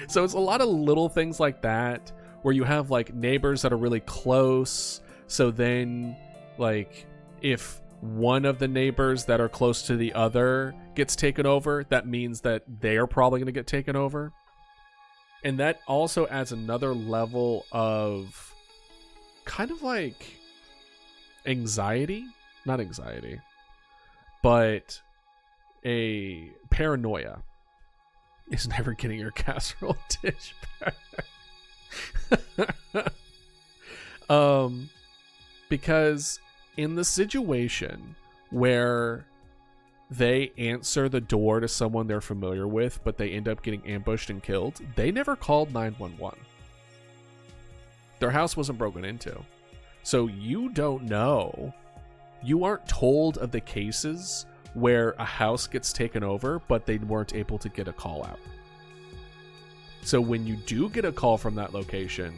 so it's a lot of little things like that where you have like neighbors that are really close. So then like if one of the neighbors that are close to the other gets taken over, that means that they're probably going to get taken over. And that also adds another level of kind of like not anxiety, but a paranoia is never getting your casserole dish back. Because in the situation where they answer the door to someone they're familiar with, but they end up getting ambushed and killed, they never called 911. Their house wasn't broken into. So you don't know. You aren't told of the cases where a house gets taken over, but they weren't able to get a call out. So when you do get a call from that location,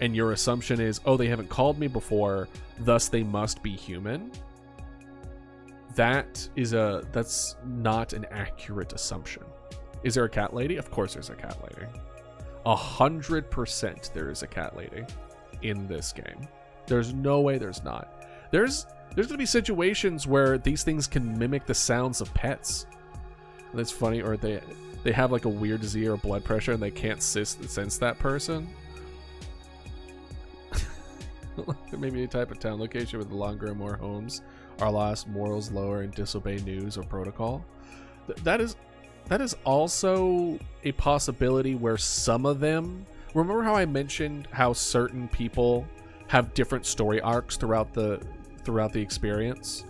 and your assumption is, oh, they haven't called me before, thus they must be human, that's not an accurate assumption. Is there a cat lady? Of course there's a cat lady. 100% there is a cat lady in this game. There's no way there's not. There's going to be situations where these things can mimic the sounds of pets. And that's funny, or they have like a weird disease or blood pressure and they can't sense that person. Maybe a type of town location with longer and more homes are lost, morals lower, and disobey news or protocol. That is also a possibility where some of them... Remember how I mentioned how certain people have different story arcs throughout the experience?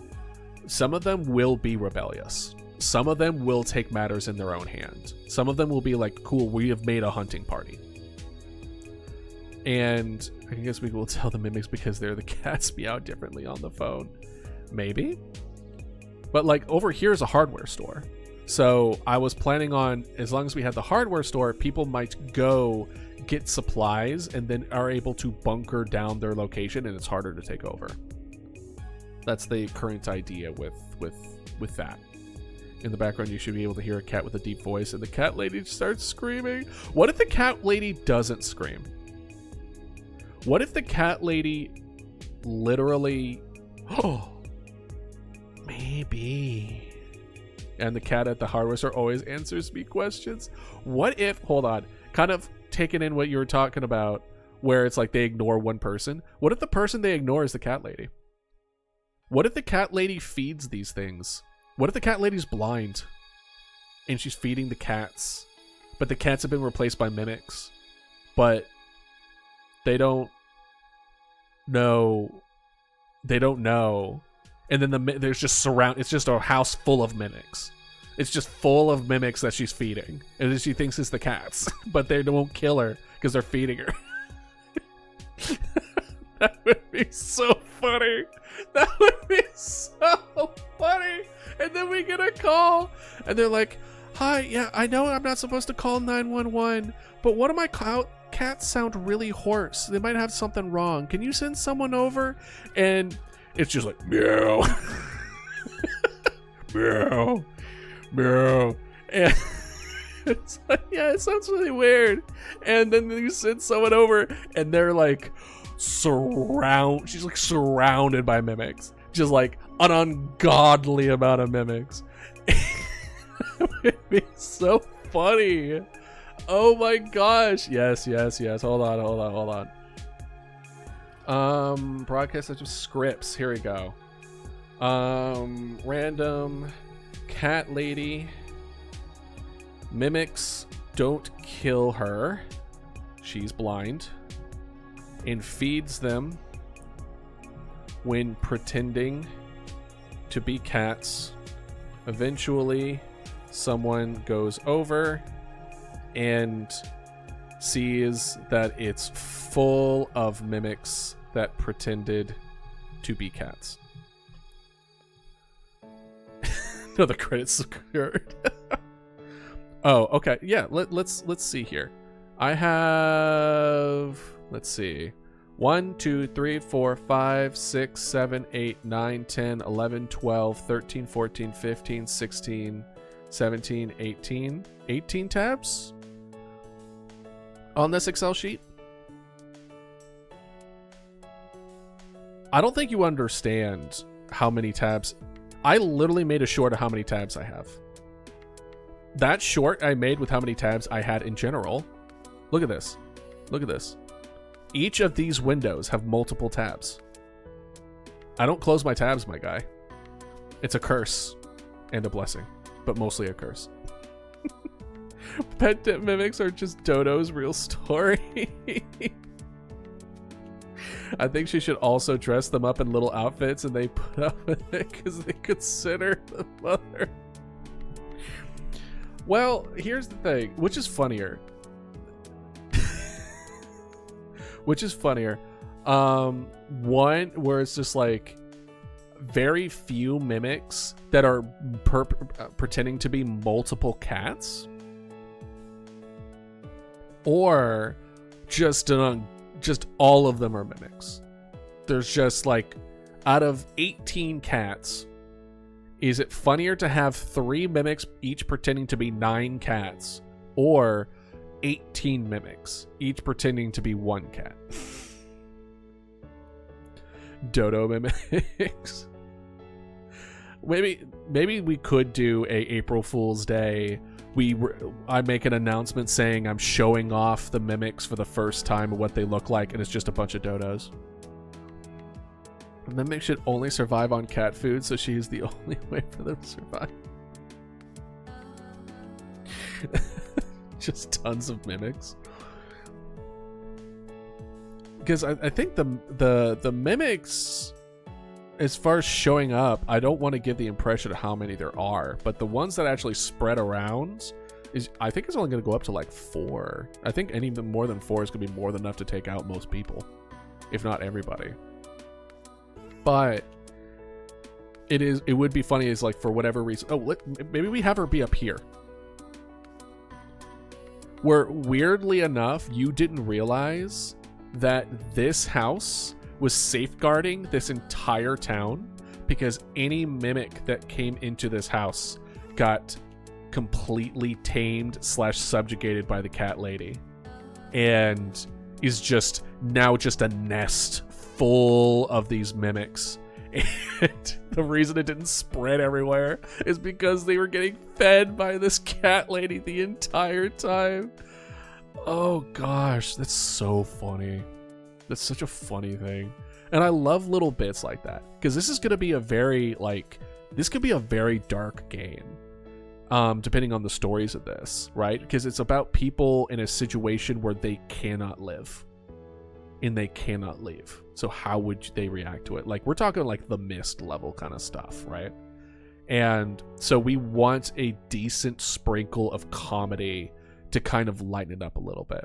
Some of them will be rebellious. Some of them will take matters in their own hand. Some of them will be like, cool, we have made a hunting party. And I guess we will tell the mimics because they're the cats meow differently on the phone. Maybe. But like over here is a hardware store. So I was planning on, as long as we had the hardware store, people might go get supplies and then are able to bunker down their location and it's harder to take over. That's the current idea with that. In the background, you should be able to hear a cat with a deep voice and the cat lady starts screaming. What if the cat lady doesn't scream? What if the cat lady literally... Oh, maybe. And the cat at the hardware store always answers me questions. What if... Hold on. Kind of taking in what you were talking about, where it's like they ignore one person. What if the person they ignore is the cat lady? What if the cat lady feeds these things? What if the cat lady's blind and she's feeding the cats, but the cats have been replaced by mimics, but they don't know. And then there's just it's just a house full of mimics. It's just full of mimics that she's feeding. And then she thinks it's the cats, but they won't kill her because they're feeding her. That would be so funny. That would be so funny. And then we get a call and they're like, hi, yeah, I know I'm not supposed to call 911, but one of my cats sound really hoarse. They might have something wrong. Can you send someone over? And it's just like, meow. Meow. Meow. And it's like, yeah, it sounds really weird. And then you send someone over and they're like, she's like surrounded by mimics. Just like an ungodly amount of mimics. It would be so funny. Oh my gosh. Yes. Hold on. Broadcast such as scripts. Here we go. Random cat lady. Mimics don't kill her. She's blind. And feeds them when pretending to be cats. Eventually, someone goes over and sees that it's full of mimics that pretended to be cats. No, the credits secured. Oh, okay. Yeah, let's see here. I have... Let's see. 1, 2, 3, 4, 5, 6, 7, 8, 9, 10, 11, 12, 13, 14, 15, 16, 17, 18. 18 tabs on this Excel sheet. I don't think you understand how many tabs. I literally made a short of how many tabs I have. That short I made with how many tabs I had in general. Look at this. Look at this. Each of these windows have multiple tabs. I don't close my tabs, my guy. It's a curse and a blessing, but mostly a curse. Pet mimics are just Dodo's real story. I think she should also dress them up in little outfits and they put up with it because they consider the mother. Well, here's the thing. Which is funnier? One where it's just like very few mimics that are pretending to be multiple cats, or just all of them are mimics. There's just like, out of 18 cats, is it funnier to have 3 mimics each pretending to be 9 cats, or 18 mimics each pretending to be 1 cat? Dodo mimics. Maybe we could do a April Fool's Day. I make an announcement saying I'm showing off the mimics for the first time of what they look like, and it's just a bunch of dodos. The mimics should only survive on cat food, so she is the only way for them to survive. Just tons of mimics. Because I think the mimics, as far as showing up, I don't want to give the impression of how many there are, but the ones that actually spread around I think it's only going to go up to like 4. I think any more than 4 is going to be more than enough to take out most people, if not everybody. But it would be funny is like, for whatever reason, maybe we have her be up here, where weirdly enough you didn't realize that this house was safeguarding this entire town, because any mimic that came into this house got completely tamed / subjugated by the cat lady, and is just now just a nest full of these mimics. And the reason it didn't spread everywhere is because they were getting fed by this cat lady the entire time. Oh gosh, that's so funny. That's such a funny thing. And I love little bits like that, because this is going to be this could be a very dark game, depending on the stories of this, right? Because it's about people in a situation where they cannot live and they cannot leave. So how would they react to it? Like, we're talking like the Mist level kind of stuff, right? And so we want a decent sprinkle of comedy to kind of lighten it up a little bit.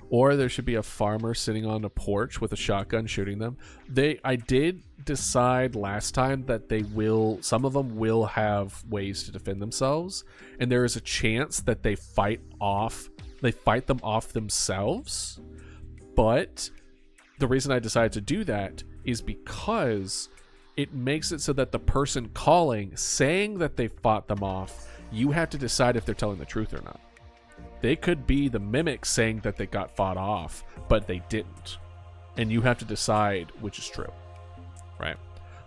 Or there should be a farmer sitting on a porch with a shotgun shooting them. I did decide last time that some of them will have ways to defend themselves, and there is a chance that they fight them off themselves. But the reason I decided to do that is because it makes it so that the person saying that they fought them off, you have to decide if they're telling the truth or not. They could be the mimic saying that they got fought off, but they didn't. And you have to decide which is true, right?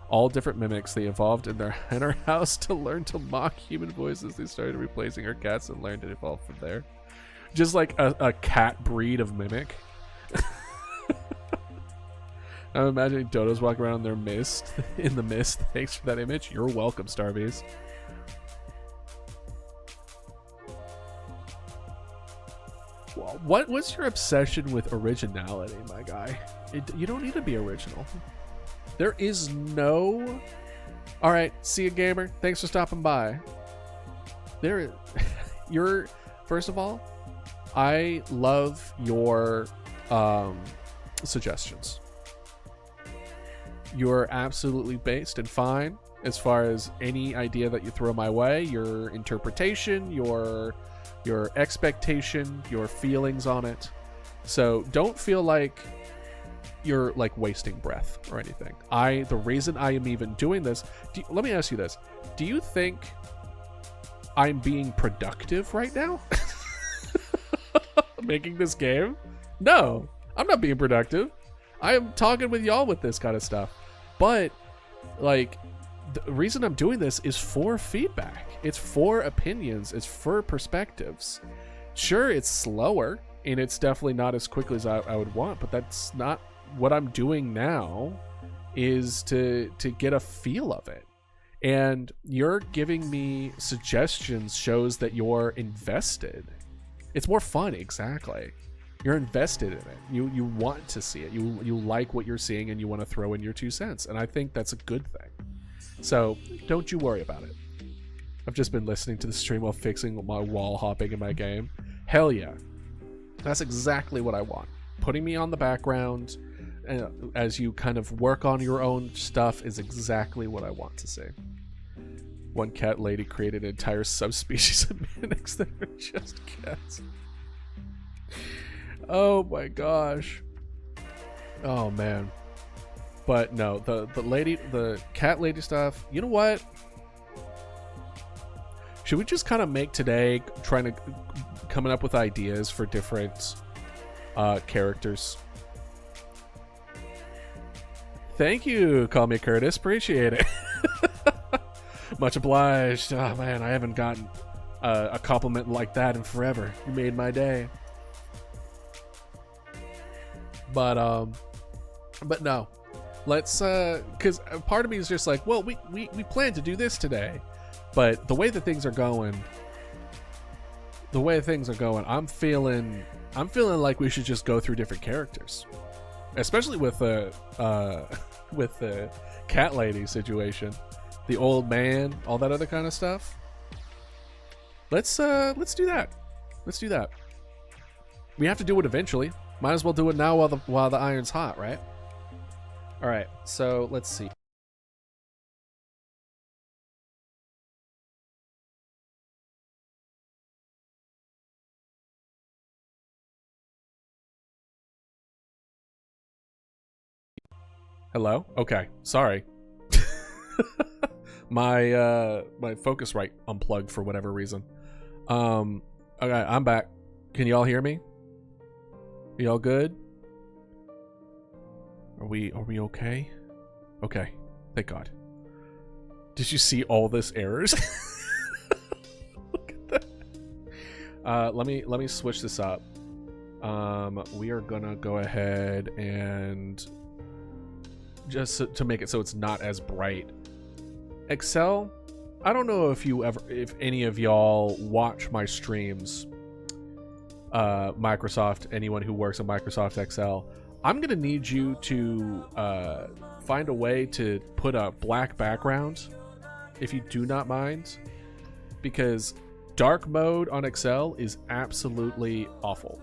All different mimics, they evolved in her house to learn to mock human voices. They started replacing her cats and learned to evolve from there. Just like a cat breed of mimic. I'm imagining dodos walk around in the mist. Thanks for that image. You're welcome, Starbees. What's your obsession with originality, my guy? You don't need to be original. There is no... All right, see you, gamer. Thanks for stopping by. First of all, I love your suggestions. You're absolutely based and fine as far as any idea that you throw my way. Your interpretation, your expectation, your feelings on it. So don't feel like you're like wasting breath or anything. The reason I am even doing this, let me ask you this. Do you think I'm being productive right now? Making this game? No, I'm not being productive. I am talking with y'all with this kind of stuff. But like, the reason I'm doing this is for feedback. It's for opinions. It's for perspectives. Sure, it's slower, and it's definitely not as quickly as I would want, but that's not what I'm doing now, is to get a feel of it. And you're giving me suggestions shows that you're invested. It's more fun, exactly. You're invested in it. You want to see it. You like what you're seeing and you want to throw in your 2 cents. And I think that's a good thing. So don't you worry about it. I've just been listening to the stream while fixing my wall hopping in my game. Hell yeah. That's exactly what I want. Putting me on the background as you kind of work on your own stuff is exactly what I want to see. One cat lady created an entire subspecies of mimics that are just cats. Oh my gosh. Oh man. But no, the cat lady stuff, you know what? Should we just kind of make today coming up with ideas for different characters? Thank you, Call Me Curtis. Appreciate it. Much obliged. Oh man, I haven't gotten a compliment like that in forever. You made my day. But no, let's because part of me is just like, well, we plan to do this today, but the way that things are going, I'm feeling like we should just go through different characters, especially with the cat lady situation, the old man, all that other kind of stuff. Let's do that. Let's do that. We have to do it eventually. Might as well do it now while the iron's hot, right? All right. So let's see. Hello? Okay. Sorry. My Focusrite unplugged for whatever reason. Okay, I'm back. Can y'all hear me? Y'all good? Are we okay? Okay. Thank God. Did you see all this errors? Look at that. Let me switch this up. We are gonna go ahead and just to make it so it's not as bright. Excel, I don't know if any of y'all watch my streams. Microsoft, anyone who works on Microsoft Excel, I'm gonna need you to find a way to put a black background, if you do not mind, because dark mode on Excel is absolutely awful.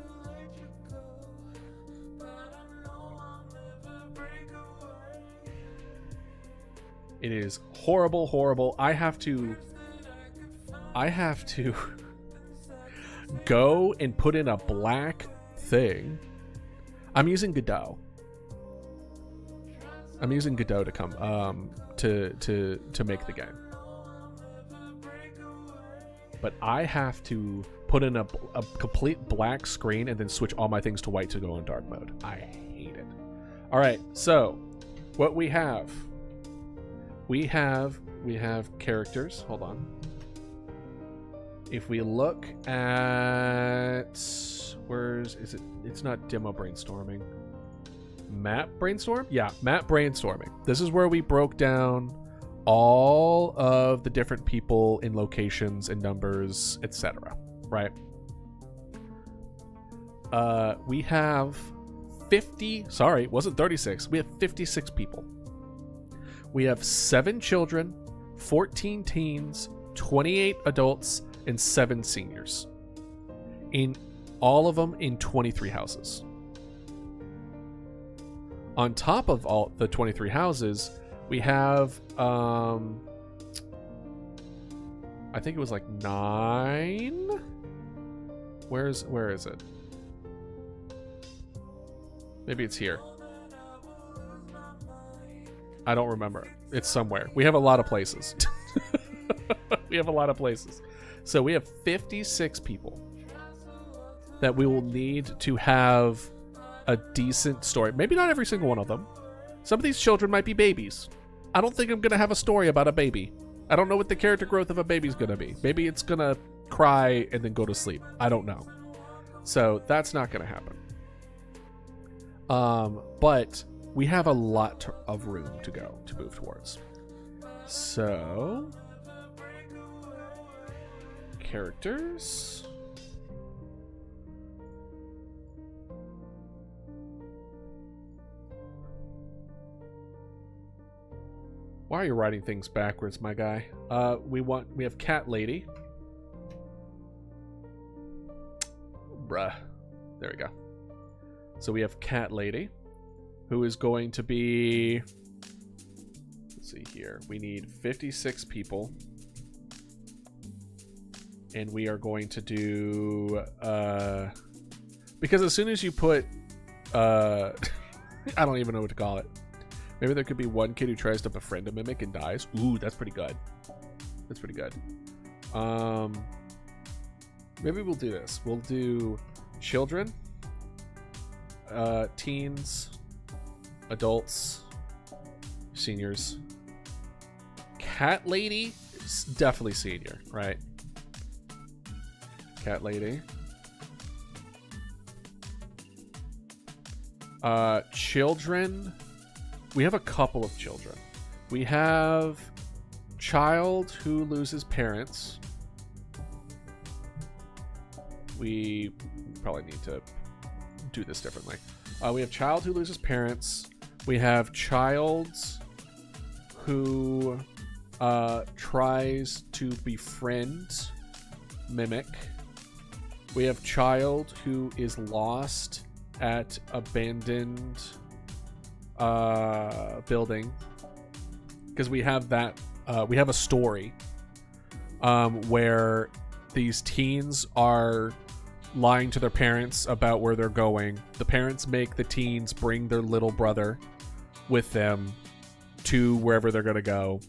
It is horrible, horrible. I have to go and put in a black thing. I'm using Godot. To come to make the game. But I have to put in a complete black screen and then switch all my things to white to go in dark mode. I hate it. All right, so what we have characters. Hold on. If we look at is it? It's not demo brainstorming. Map brainstorm? Yeah, map brainstorming. This is where we broke down all of the different people in locations and numbers, etc. Right? We have 50. Sorry, it wasn't 36. We have 56 people. We have 7 children, 14 teens, 28 adults, and 7 seniors. In all of them in 23 houses. On top of all the 23 houses, we have I think it was like 9. Where is it? Maybe it's here. I don't remember. It's somewhere. We have a lot of places. So we have 56 people that we will need to have a decent story. Maybe not every single one of them. Some of these children might be babies. I don't think I'm going to have a story about a baby. I don't know what the character growth of a baby's going to be. Maybe it's going to cry and then go to sleep. I don't know. So that's not going to happen. But we have a lot of room to go to move towards. So, characters. Why are you writing things backwards, my guy? We have cat lady. Bruh. There we go. So we have cat lady, who is going to be, let's see here. We need 56 people. And we are going to do, because as soon as you put, I don't even know what to call it. Maybe there could be one kid who tries to befriend a mimic and dies. Ooh, that's pretty good. That's pretty good. Maybe we'll do this. We'll do children, teens, adults, seniors. Cat lady is definitely senior, right? Cat lady. Children. We have a couple of children. We have child who loses parents. We probably need to do this differently. We have child who loses parents. We have child who tries to befriend mimic. We have child who is lost at abandoned building, because we have that we have a story where these teens are lying to their parents about where they're going. The parents make the teens bring their little brother with them to wherever they're going to go.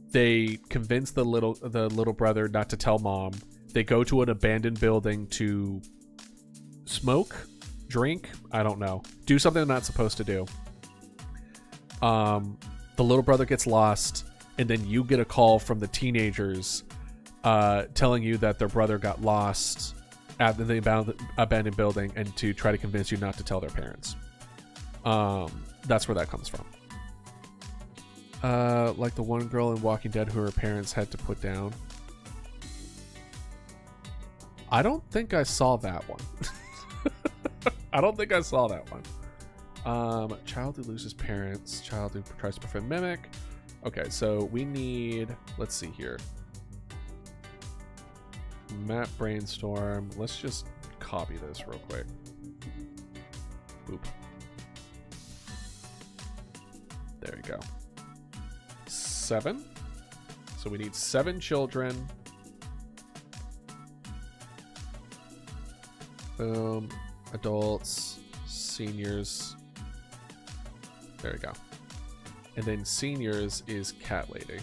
They convince the little brother not to tell mom. They go to an abandoned building to smoke, drink, I don't know, do something they're not supposed to do. The little brother gets lost, and then you get a call from the teenagers telling you that their brother got lost at the abandoned building, and to try to convince you not to tell their parents. That's where that comes from. Like the one girl in Walking Dead who her parents had to put down. I don't think I saw that one. I don't think I saw that one. Child who loses parents, child who tries to befriend mimic. Okay, so we need, let's see here. Map brainstorm. Let's just copy this real quick. Boop. There we go. 7. So we need 7 children. Boom. Adults, seniors. There we go. And then seniors is cat lady.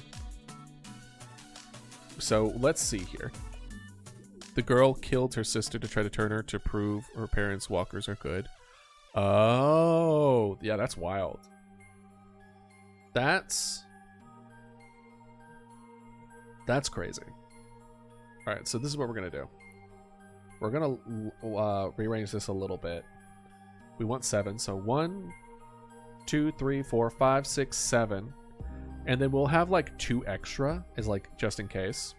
So let's see here. The girl killed her sister to try to turn her to prove her parents' walkers are good. Oh, yeah, that's wild. That's crazy. All right, so this is what we're going to do. We're going to rearrange this a little bit. We want 7, so 1, 2, 3, 4, 5, 6, 7. And then we'll have like 2 extra as like just in case.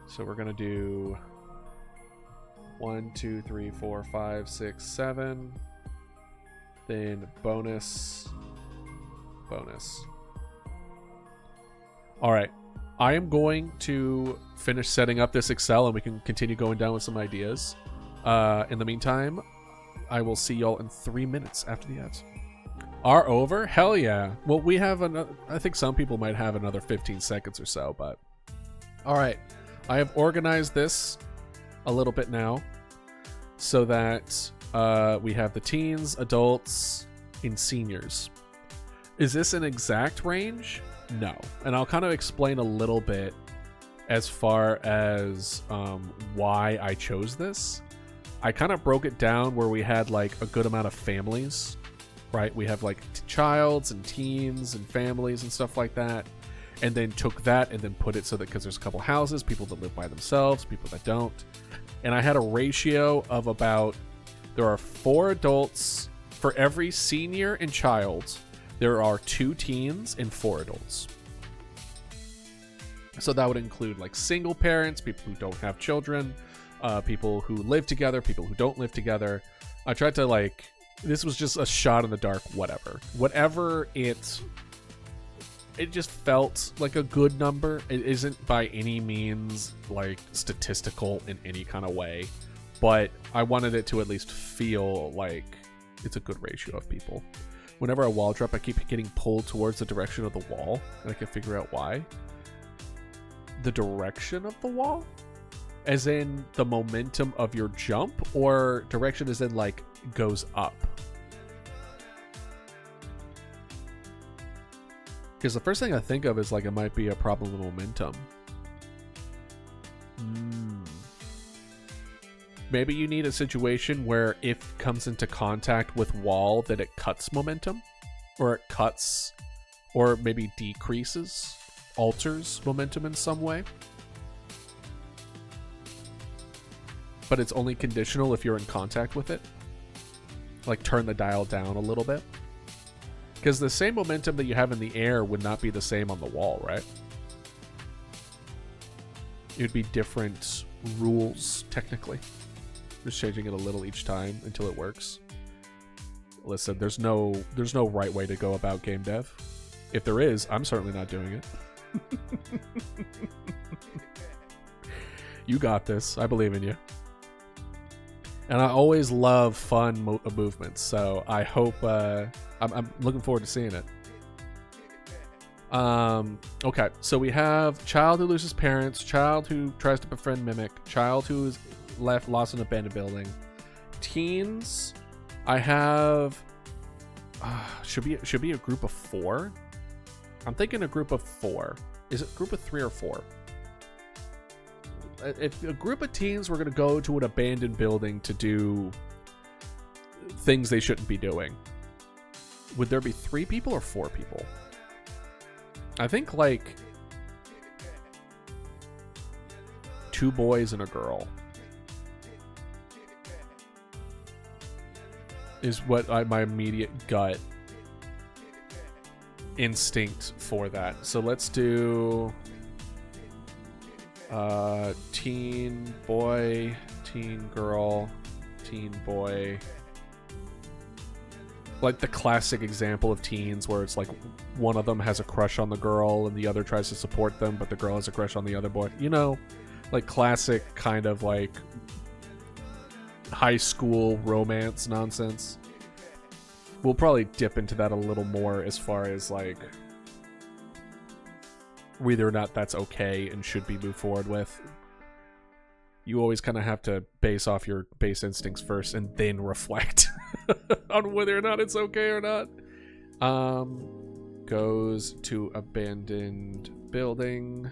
So we're going to do 1, 2, 3, 4, 5, 6, 7. Then bonus. All right. I am going to finish setting up this Excel and we can continue going down with some ideas. In the meantime, I will see y'all in 3 minutes after the ads. Are over? Hell yeah. Well, we have another, I think some people might have another 15 seconds or so, but all right. I have organized this a little bit now so that we have the teens, adults, and seniors. Is this an exact range? No. And I'll kind of explain a little bit as far as why I chose this. I kind of broke it down where we had like a good amount of families, right? We have like childs and teens and families and stuff like that. And then took that and then put it so that, because there's a couple houses, people that live by themselves, people that don't. And I had a ratio of about, there are 4 adults for every senior and child. there are 2 teens and 4 adults. So that would include like single parents, people who don't have children, people who live together, people who don't live together. I tried to like, this was just a shot in the dark, whatever it just felt like a good number. It isn't by any means like statistical in any kind of way, but I wanted it to at least feel like it's a good ratio of people. Whenever I wall drop, I keep getting pulled towards the direction of the wall, and I can figure out why. The direction of the wall? As in the momentum of your jump, or direction as in like goes up? Because the first thing I think of is like it might be a problem with momentum. Maybe you need a situation where if it comes into contact with wall that it cuts momentum, or it cuts, or maybe decreases, alters momentum in some way. But it's only conditional if you're in contact with it. Like turn the dial down a little bit. Because the same momentum that you have in the air would not be the same on the wall, right? It would be different rules, technically. Just changing it a little each time until it works. Listen, there's no right way to go about game dev. If there is, I'm certainly not doing it. You got this. I believe in you. And I always love fun movements, so I hope I'm looking forward to seeing it. Okay, so we have child who loses parents, child who tries to befriend mimic, child who is lost in an abandoned building. Teens, I have should be a group of 4. I'm thinking a group of 4. Is it a group of 3 or 4? If a group of teens were going to go to an abandoned building to do things they shouldn't be doing, would there be 3 people or 4 people? I think like 2 boys and a girl is what my immediate gut instinct for that. So let's do teen boy, teen girl, teen boy. Like the classic example of teens where it's like one of them has a crush on the girl and the other tries to support them, but the girl has a crush on the other boy. You know, like classic kind of like high school romance nonsense. We'll probably dip into that a little more as far as like whether or not that's okay and should be moved forward with. You always kind of have to base off your base instincts first and then reflect on whether or not it's okay or not. Goes to abandoned building.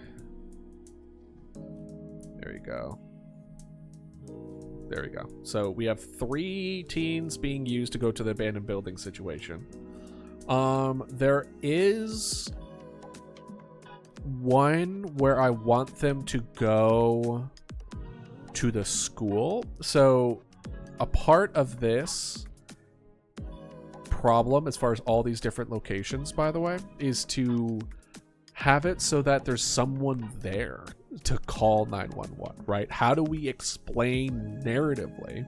There you go. There we go. So we have 3 teens being used to go to the abandoned building situation. There is one where I want them to go to the school. So a part of this problem, as far as all these different locations, by the way, is to have it so that there's someone there to call 911, right? How do we explain narratively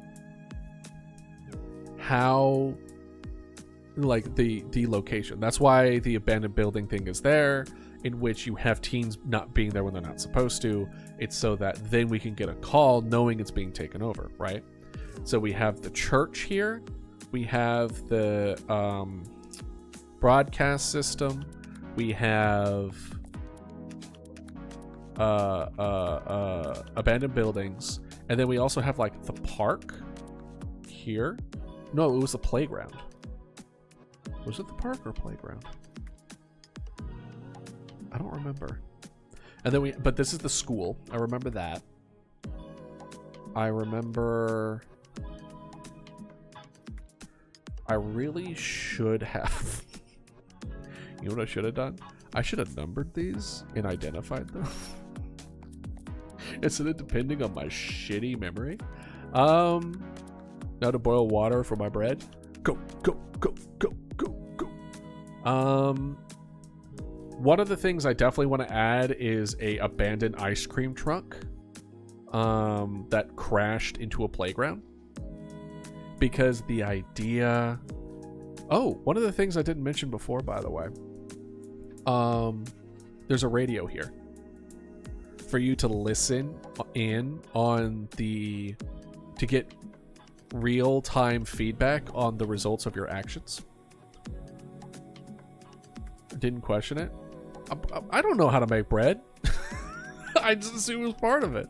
how, like, the location? That's why the abandoned building thing is there, in which you have teens not being there when they're not supposed to. It's so that then we can get a call knowing it's being taken over, right? So we have the church here. We have the broadcast system. We have abandoned buildings. And then we also have, like, the park here. No, it was the playground. Was it the park or playground? I don't remember. And then but this is the school. I remember that. I remember. I really should have. You know what I should have done? I should have numbered these and identified them. Instead of depending on my shitty memory. Now to boil water for my bread. Go, go, go, go, go, go. One of the things I definitely want to add is a abandoned ice cream truck that crashed into a playground. Because the idea... Oh, one of the things I didn't mention before, by the way. There's a radio here. For you to listen in on the... to get real-time feedback on the results of your actions. Didn't question it. I don't know how to make bread. I just assume it was part of it.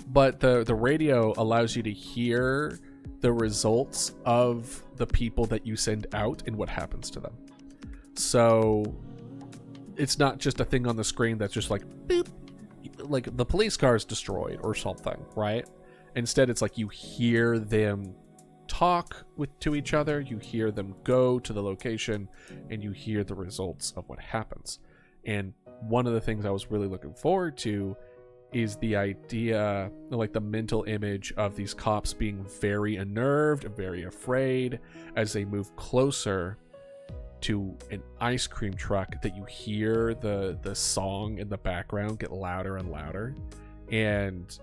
But the radio allows you to hear the results of the people that you send out and what happens to them. So it's not just a thing on the screen that's just like, boop, like the police car is destroyed or something, right? Instead, it's like you hear them talk to each other, you hear them go to the location, and you hear the results of what happens. And one of the things I was really looking forward to is the idea, like the mental image of these cops being very unnerved, very afraid as they move closer to an ice cream truck, that you hear the song in the background get louder and louder. And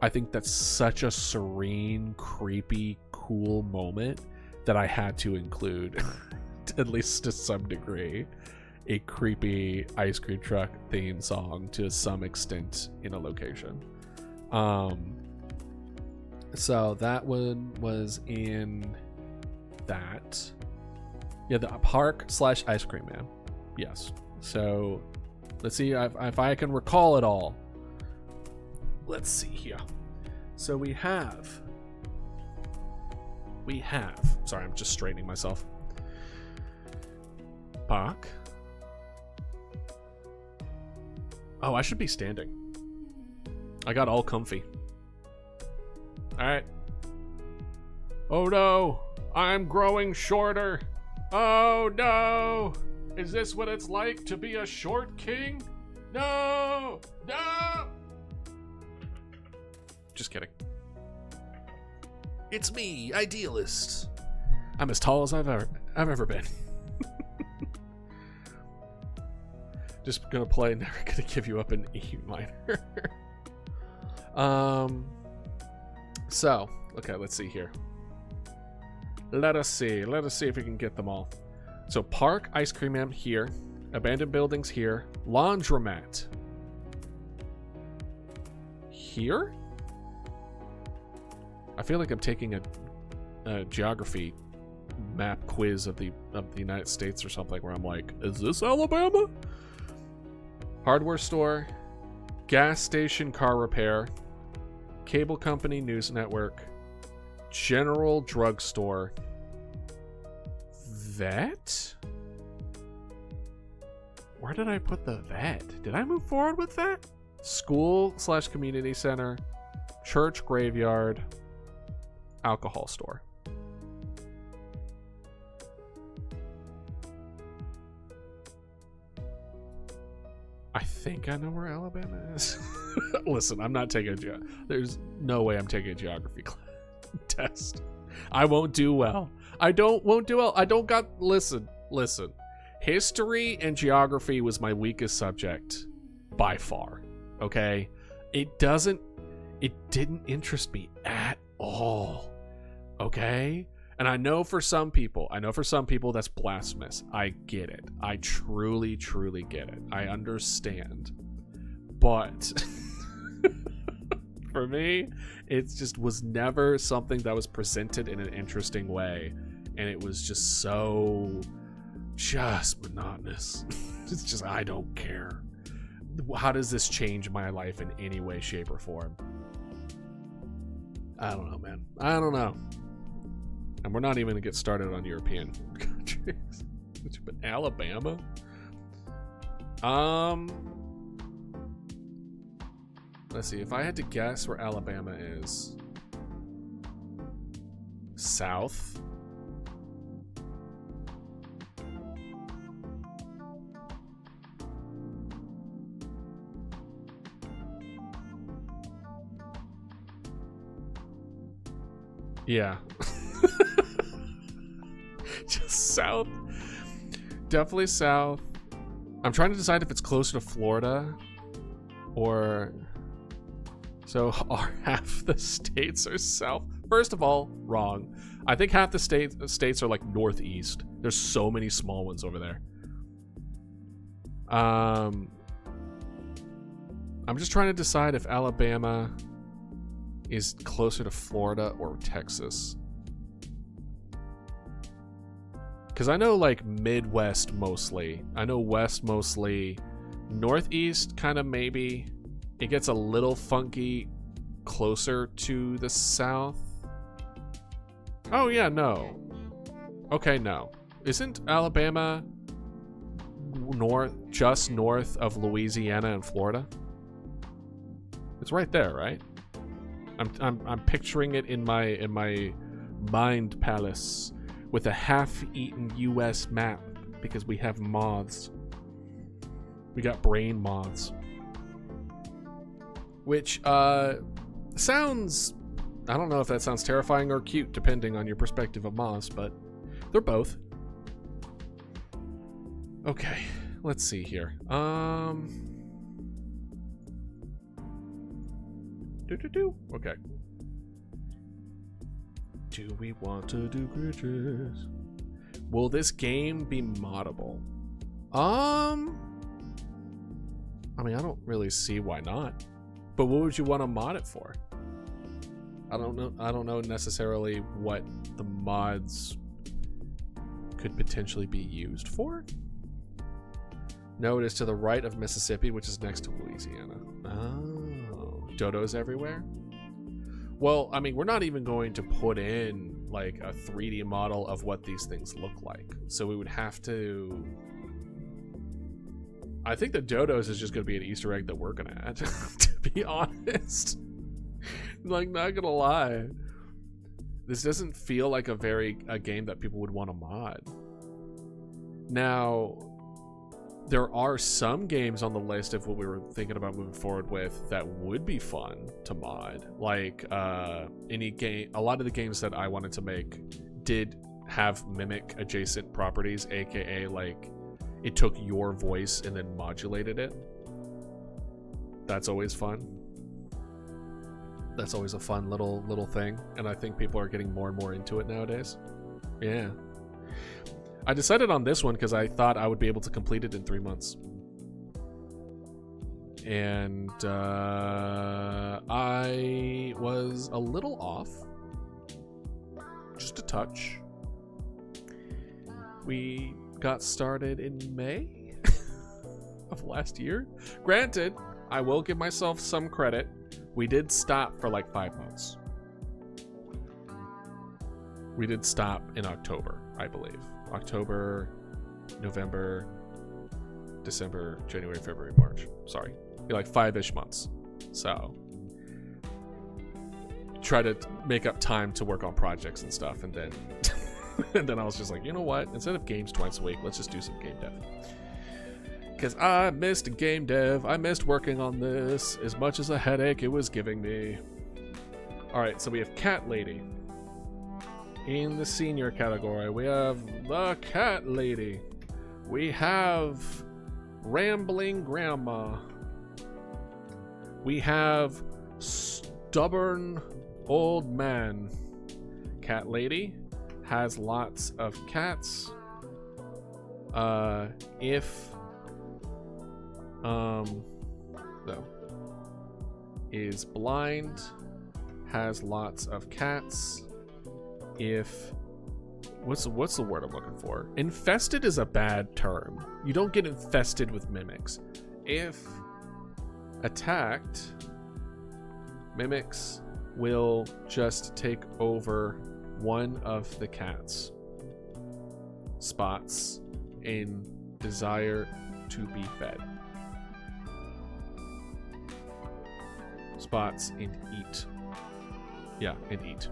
I think that's such a serene, creepy, cool moment that I had to include, at least to some degree, a creepy ice cream truck theme song to some extent in a location. So that one was in that. Yeah, the park/ice cream man. Yes. So let's see if I can recall it all. Let's see here. So we have. Sorry, I'm just straightening myself. Park. Oh, I should be standing. I got all comfy. Alright. Oh no! I'm growing shorter! Oh no! Is this what it's like to be a short king? No! No! Just kidding. It's me, Idealist. I'm as tall as I've ever been. Just gonna play, never gonna give you up in E minor. So, okay, let's see here. Let us see if we can get them all. So, park, ice cream man here, abandoned buildings here, laundromat here. I feel like I'm taking a geography map quiz of the United States or something, where I'm like, is this Alabama? Hardware store, gas station, car repair, cable company, news network, general drugstore, vet? Where did I put the vet? Did I move forward with that? School/community center, church, graveyard, alcohol store. I think I know where Alabama is. Listen, I'm not taking there's no way I'm taking a geography test. I won't do well. Listen. History and geography was my weakest subject by far. Okay? It didn't interest me at all. Okay? And I know for some people that's blasphemous. I get it. I truly, truly get it. I understand. But for me, it just was never something that was presented in an interesting way. And it was just so monotonous. It's just, I don't care. How does this change my life in any way, shape, or form? I don't know, man. I don't know. And we're not even going to get started on European countries. But Alabama? Let's see. If I had to guess where Alabama is. South. Yeah. South. Definitely south. I'm trying to decide if it's closer to Florida or... So are half the states are south? First of all, wrong. I think half the states are like northeast. There's so many small ones over there. I'm just trying to decide if Alabama is closer to Florida or Texas. Because I know like Midwest mostly. I know West mostly. Northeast kind of maybe. It gets a little funky closer to the south. Oh yeah, no. Okay, no. Isn't Alabama just north of Louisiana and Florida? It's right there, right? I'm picturing it in my mind palace with a half-eaten US map because we have moths. We got brain moths. Which sounds, I don't know if that sounds terrifying or cute depending on your perspective of moths, but they're both. Okay, let's see here. Okay. Do we want to do creatures? Will this game be moddable? I mean, I don't really see why not. But what would you want to mod it for? I don't know necessarily what the mods could potentially be used for. No, it is to the right of Mississippi, which is next to Louisiana. Oh, dodos everywhere? Well, I mean, we're not even going to put in like a 3D model of what these things look like. So we would have to... I think the dodos is just going to be an Easter egg that we're going to add, to be honest. Like, not going to lie. This doesn't feel like a game that people would want to mod. Now, there are some games on the list of what we were thinking about moving forward with that would be fun to mod. Like, any game, a lot of the games that I wanted to make did have mimic adjacent properties, aka like it took your voice and then modulated it. That's always fun. That's always a fun little thing, and I think people are getting more and more into it nowadays. Yeah. I decided on this one because I thought I would be able to complete it in 3 months. And I was a little off. Just a touch. We got started in May of last year. Granted, I will give myself some credit. We did stop for like 5 months. We did stop in October, I believe. October, November, December, January, February, March. Sorry. Like 5-ish months. So try to make up time to work on projects and stuff, and then and then I was just like, you know what? Instead of games twice a week, let's just do some game dev. Because I missed game dev. I missed working on this as much as a headache it was giving me. Alright, so we have Cat Lady. In the senior category, we have the Cat Lady. We have Rambling Grandma. We have Stubborn Old Man. Cat Lady has lots of cats. Is blind, has lots of cats. If what's the word I'm looking for? Infested is a bad term. You don't get infested with mimics. If attacked, mimics will just take over one of the cat's spots in desire to be fed. Spots in eat. Yeah, in eat.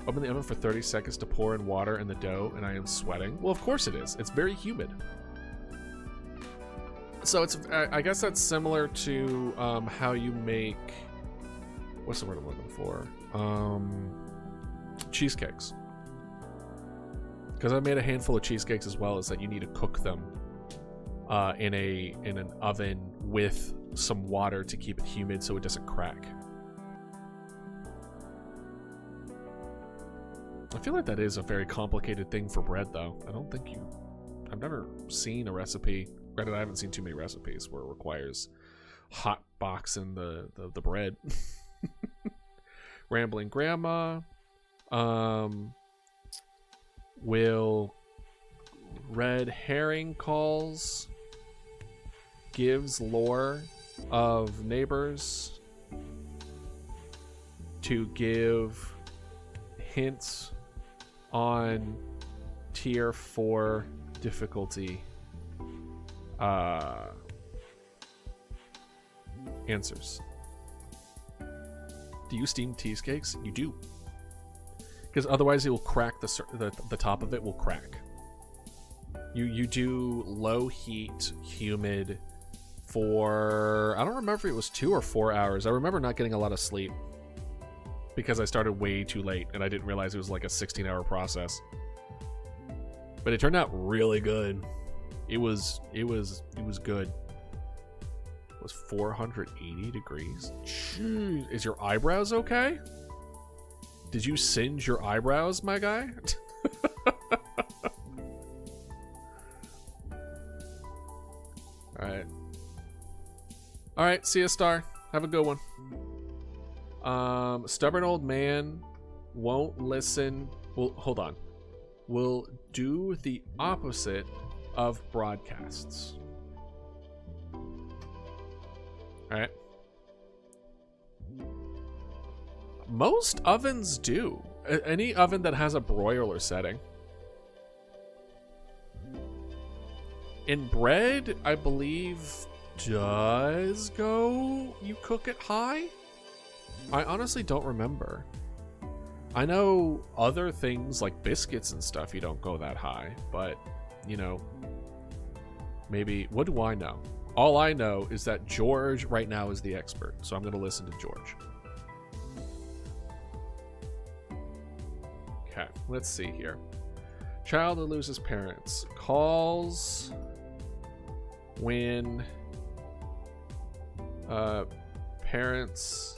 Open the oven for 30 seconds to pour in water and the dough, and I am sweating. Well, of course it is. It's very humid. So it's, I guess that's similar to how you make, what's the word I'm looking for? Cheesecakes. because I made a handful of cheesecakes as well, is that you need to cook them in an oven with some water to keep it humid so it doesn't crack. I feel like that is a very complicated thing for bread, though. I've never seen a recipe. Granted, I haven't seen too many recipes where it requires hot boxing the bread. Rambling Grandma. Will Red Herring calls. Gives lore of neighbors. To give hints on tier 4 difficulty answers. Do you steam cheesecakes? You do, because otherwise it will crack. The top of it will crack. You do low heat, humid for, I don't remember if it was 2 or 4 hours. I remember not getting a lot of sleep because I started way too late and I didn't realize it was like a 16-hour process. But it turned out really good. It was good. It was 480 degrees. Jeez. Is your eyebrows okay? Did you singe your eyebrows, my guy? Alright, see ya, Star. Have a good one. Stubborn old man won't listen. Well, hold on. Will do the opposite of broadcasts. Alright. Most ovens do. Any oven that has a broiler setting. In bread, I believe, does go you cook it high? I honestly don't remember. I know other things like biscuits and stuff you don't go that high, but you know, maybe, what do I know? All I know is that George right now is the expert, so I'm going to listen to George. Okay, let's see here. Child who loses parents calls when parents,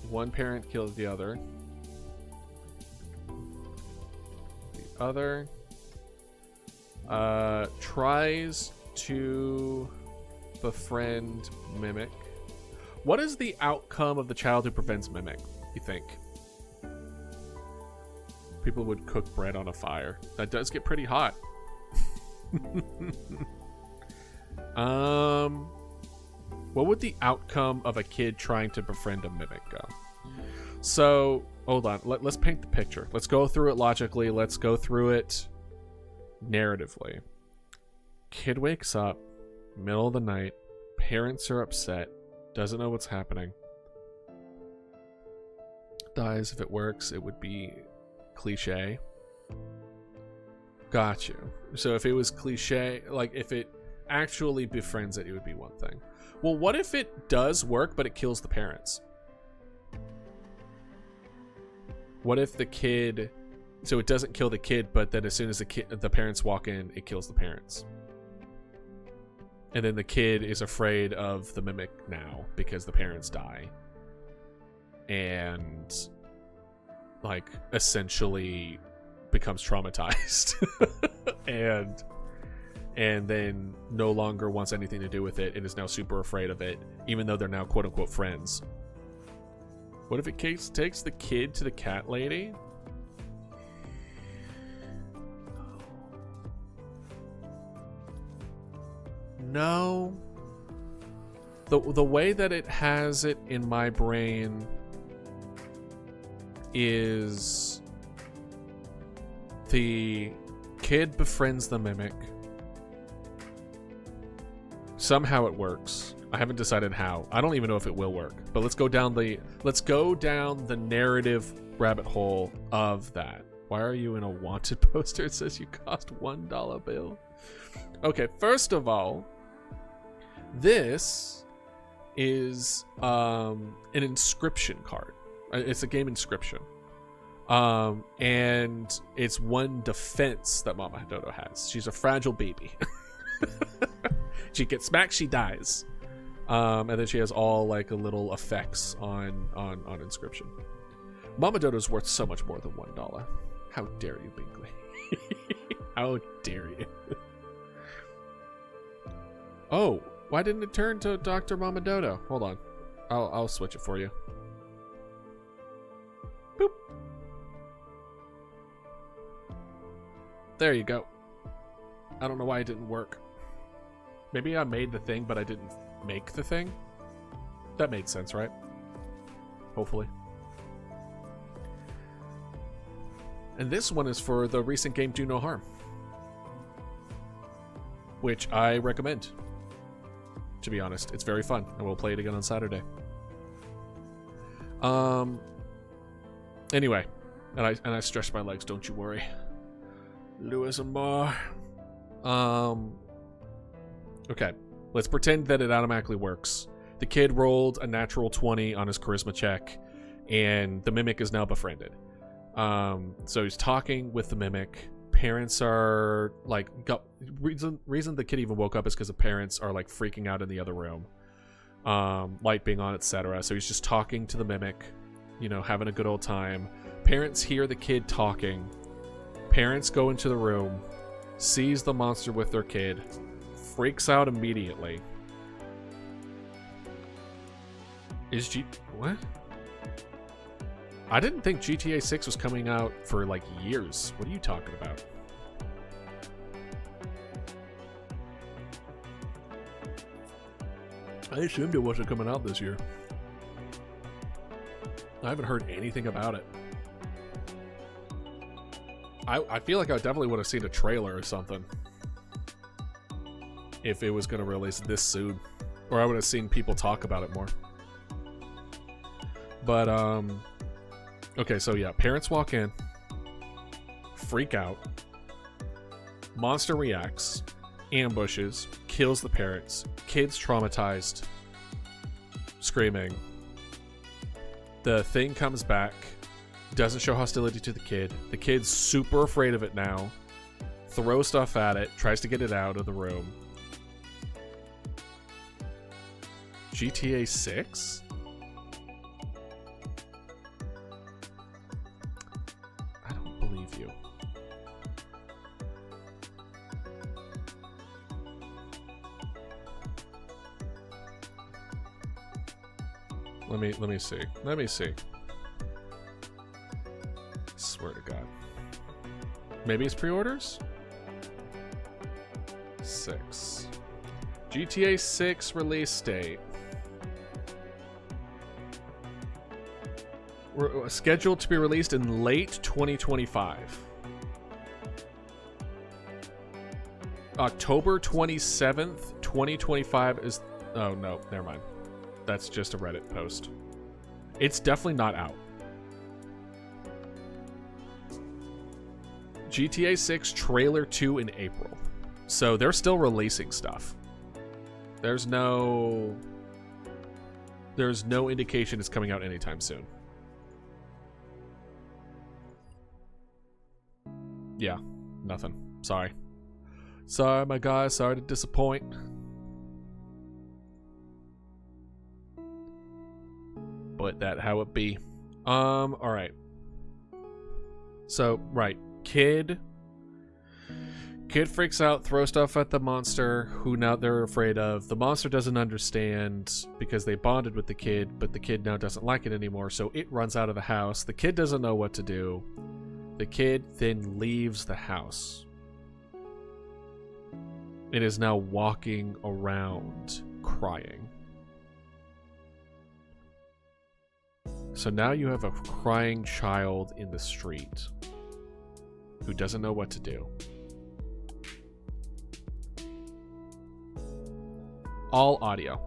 one parent kills the other. The other tries to befriend Mimic. What is the outcome of the child who prevents Mimic, you think? People would cook bread on a fire. That does get pretty hot. What would the outcome of a kid trying to befriend a Mimic go? So, hold on. Let's paint the picture. Let's go through it logically. Let's go through it narratively. Kid wakes up, middle of the night. Parents are upset. Doesn't know what's happening. Dies. If it works, it would be cliche. Got you. So if it was cliche, like if it actually befriends it, it would be one thing. Well, what if it does work, but it kills the parents? What if the kid, so it doesn't kill the kid, but then as soon as the parents walk in, it kills the parents? And then the kid is afraid of the Mimic now because the parents die. And like essentially becomes traumatized. and then no longer wants anything to do with it and is now super afraid of it, even though they're now quote unquote friends. What if it takes the kid to the cat lady? No. The way that it has it in my brain is the kid befriends the Mimic. Somehow it works. I haven't decided how. I don't even know if it will work. But let's go down the narrative rabbit hole of that. Why are you in a wanted poster? It says you cost $1 bill. Okay, first of all, this is an inscription card. It's a game inscription. And it's one defense that Mama Dodo has. She's a fragile baby. She gets smacked, she dies. And then she has all like a little effects on inscription. Mama Dodo's worth so much more than $1. How dare you, Bingley? How dare you? Oh, why didn't it turn to Dr. Mama Dodo? Hold on. I'll switch it for you. Boop. There you go. I don't know why it didn't work. Maybe I made the thing, but I didn't make the thing? That made sense, right? Hopefully. And this one is for the recent game Do No Harm, which I recommend. To be honest, it's very fun, and we'll play it again on Saturday. Anyway, and I stretched my legs. Don't you worry, Lewis and Mar. Okay, let's pretend that it automatically works. The kid rolled a natural 20 on his charisma check, and the mimic is now befriended. So he's talking with the mimic. Parents are like, reason the kid even woke up is because the parents are like freaking out in the other room, light being on, etc. So he's just talking to the mimic, you know, having a good old time. Parents hear the kid talking. Parents go into the room, sees the monster with their kid, freaks out immediately. What? I didn't think GTA 6 was coming out for like years. What are you talking about? I assumed it wasn't coming out this year. I haven't heard anything about it. I feel like I definitely would have seen a trailer or something if it was going to release this soon. Or I would have seen people talk about it more. But, okay, so yeah, parents walk in, freak out, monster reacts, ambushes, kills the parents, kid's traumatized, screaming. The thing comes back, doesn't show hostility to the kid's super afraid of it now, throws stuff at it, tries to get it out of the room. GTA 6? You. Let me see. Swear to God. Maybe it's pre-orders? 6. GTA 6 release date. We're scheduled to be released in late 2025. October 27th, 2025 is... Oh, no, never mind. That's just a Reddit post. It's definitely not out. GTA 6 trailer 2 in April. So they're still releasing stuff. There's no indication it's coming out anytime soon. Yeah, nothing. Sorry, my guy. Sorry to disappoint. But that how it be. All right. So, right. Kid freaks out, throws stuff at the monster, who now they're afraid of. The monster doesn't understand because they bonded with the kid, but the kid now doesn't like it anymore, so it runs out of the house. The kid doesn't know what to do. The kid then leaves the house. It is now walking around crying. So now you have a crying child in the street who doesn't know what to do. All audio.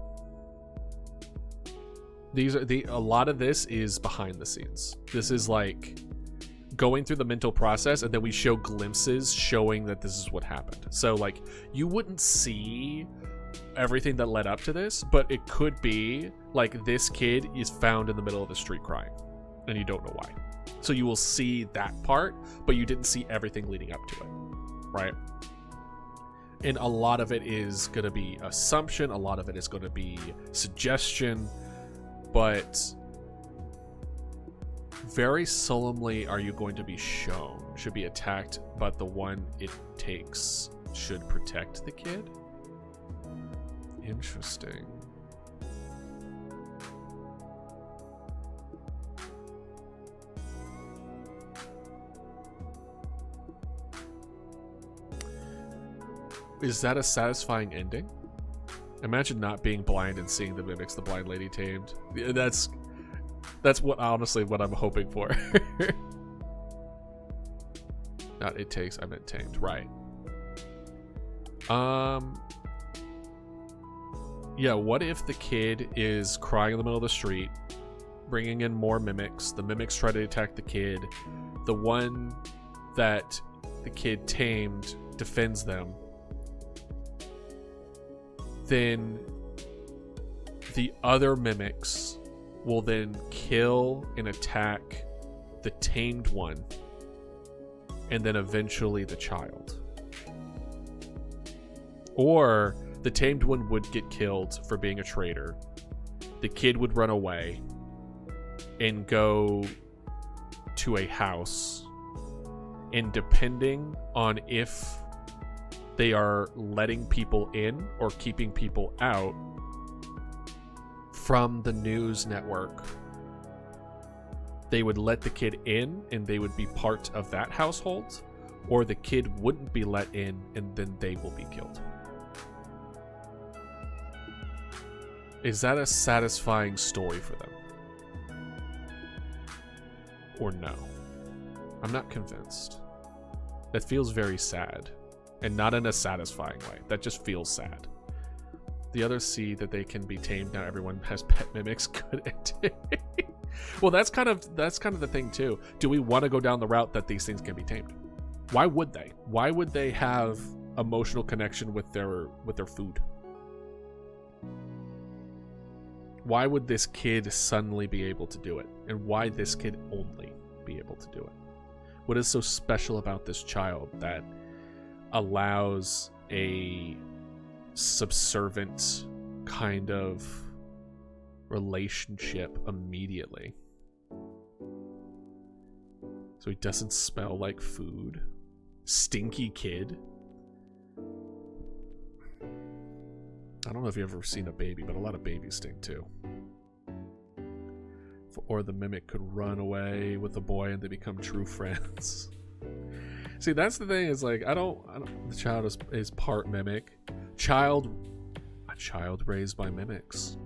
A lot of this is behind the scenes. This is like going through the mental process, and then we show glimpses showing that this is what happened. So like you wouldn't see everything that led up to this, but it could be like this kid is found in the middle of the street crying and you don't know why. So you will see that part, but you didn't see everything leading up to it, right? And a lot of it is going to be assumption, a lot of it is going to be suggestion, but very solemnly are you going to be shown, should be attacked, but the one it takes should protect the kid? Interesting. Is that a satisfying ending? Imagine not being blind and seeing the mimics the blind lady tamed. That's what, honestly, what I'm hoping for. Not it takes, I meant tamed, right. Yeah, what if the kid is crying in the middle of the street, bringing in more mimics, the mimics try to attack the kid, the one that the kid tamed defends them, then the other mimics will then kill and attack the tamed one, and then eventually the child. Or the tamed one would get killed for being a traitor. The kid would run away and go to a house, and depending on if they are letting people in or keeping people out from the news network, they would let the kid in and they would be part of that household, or the kid wouldn't be let in and then they will be killed. Is that a satisfying story for them? Or no? I'm not convinced. That feels very sad. And not in a satisfying way. That just feels sad. The others see that they can be tamed. Now everyone has pet mimics. Good ending. Well, that's kind of the thing too. Do we want to go down the route that these things can be tamed? Why would they? Why would they have emotional connection with their food? Why would this kid suddenly be able to do it? And why this kid only be able to do it? What is so special about this child that allows a subservient kind of relationship immediately? So he doesn't smell like food. Stinky kid. I don't know if you've ever seen a baby, but a lot of babies stink too. Or the mimic could run away with the boy and they become true friends. See, that's the thing, is like, I don't the child is part mimic. A child raised by mimics.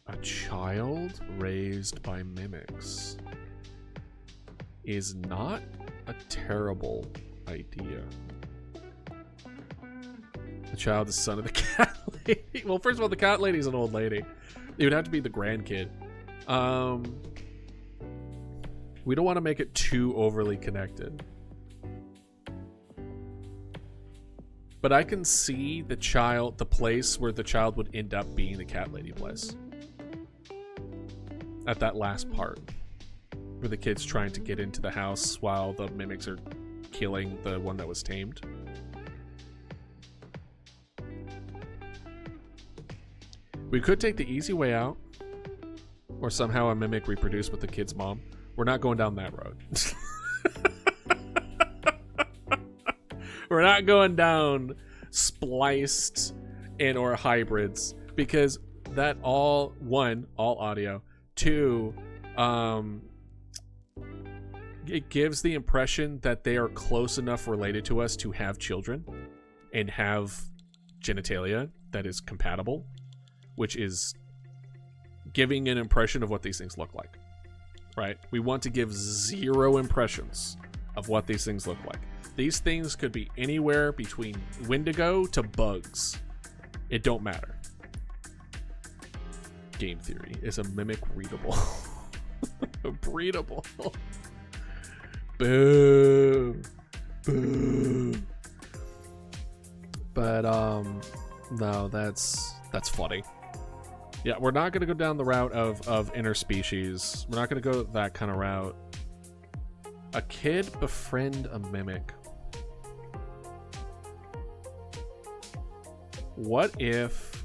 A child raised by mimics is not a terrible idea. The child is son of the cat lady. Well, first of all, the cat lady's an old lady. It would have to be the grandkid. We don't want to make it too overly connected. But I can see the place where the child would end up being the cat lady place. At that last part, where the kid's trying to get into the house while the mimics are killing the one that was tamed. We could take the easy way out, or somehow a mimic reproduce with the kid's mom. We're not going down that road. We're not going down spliced and or hybrids, because that all audio, two, it gives the impression that they are close enough related to us to have children and have genitalia that is compatible, which is giving an impression of what these things look like, right? We want to give zero impressions of what these things look like. These things could be anywhere between Wendigo to bugs. It don't matter. Game theory. Is a mimic readable? Breedable. Boo. Boo. But no, that's funny. Yeah, we're not going to go down the route of interspecies. We're not going to go that kind of route. A kid befriend a mimic. What if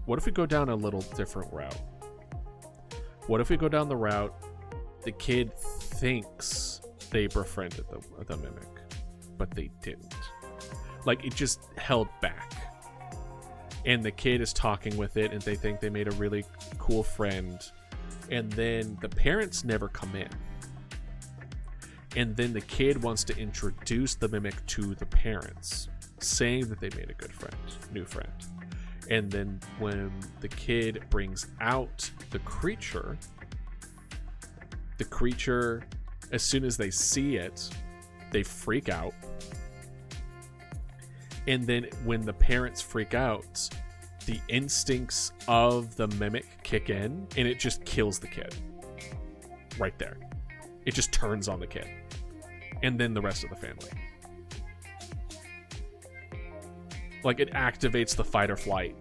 we go down a little different route? What if we go down the route the kid thinks they befriended the mimic, but they didn't? Like, it just held back. And the kid is talking with it, and they think they made a really cool friend. And then the parents never come in. And then the kid wants to introduce the mimic to the parents, saying that they made a good friend, new friend. And then when the kid brings out the creature, as soon as they see it, they freak out. And then when the parents freak out, the instincts of the mimic kick in, and it just kills the kid. Right there. It just turns on the kid. And then the rest of the family. Like, it activates the fight or flight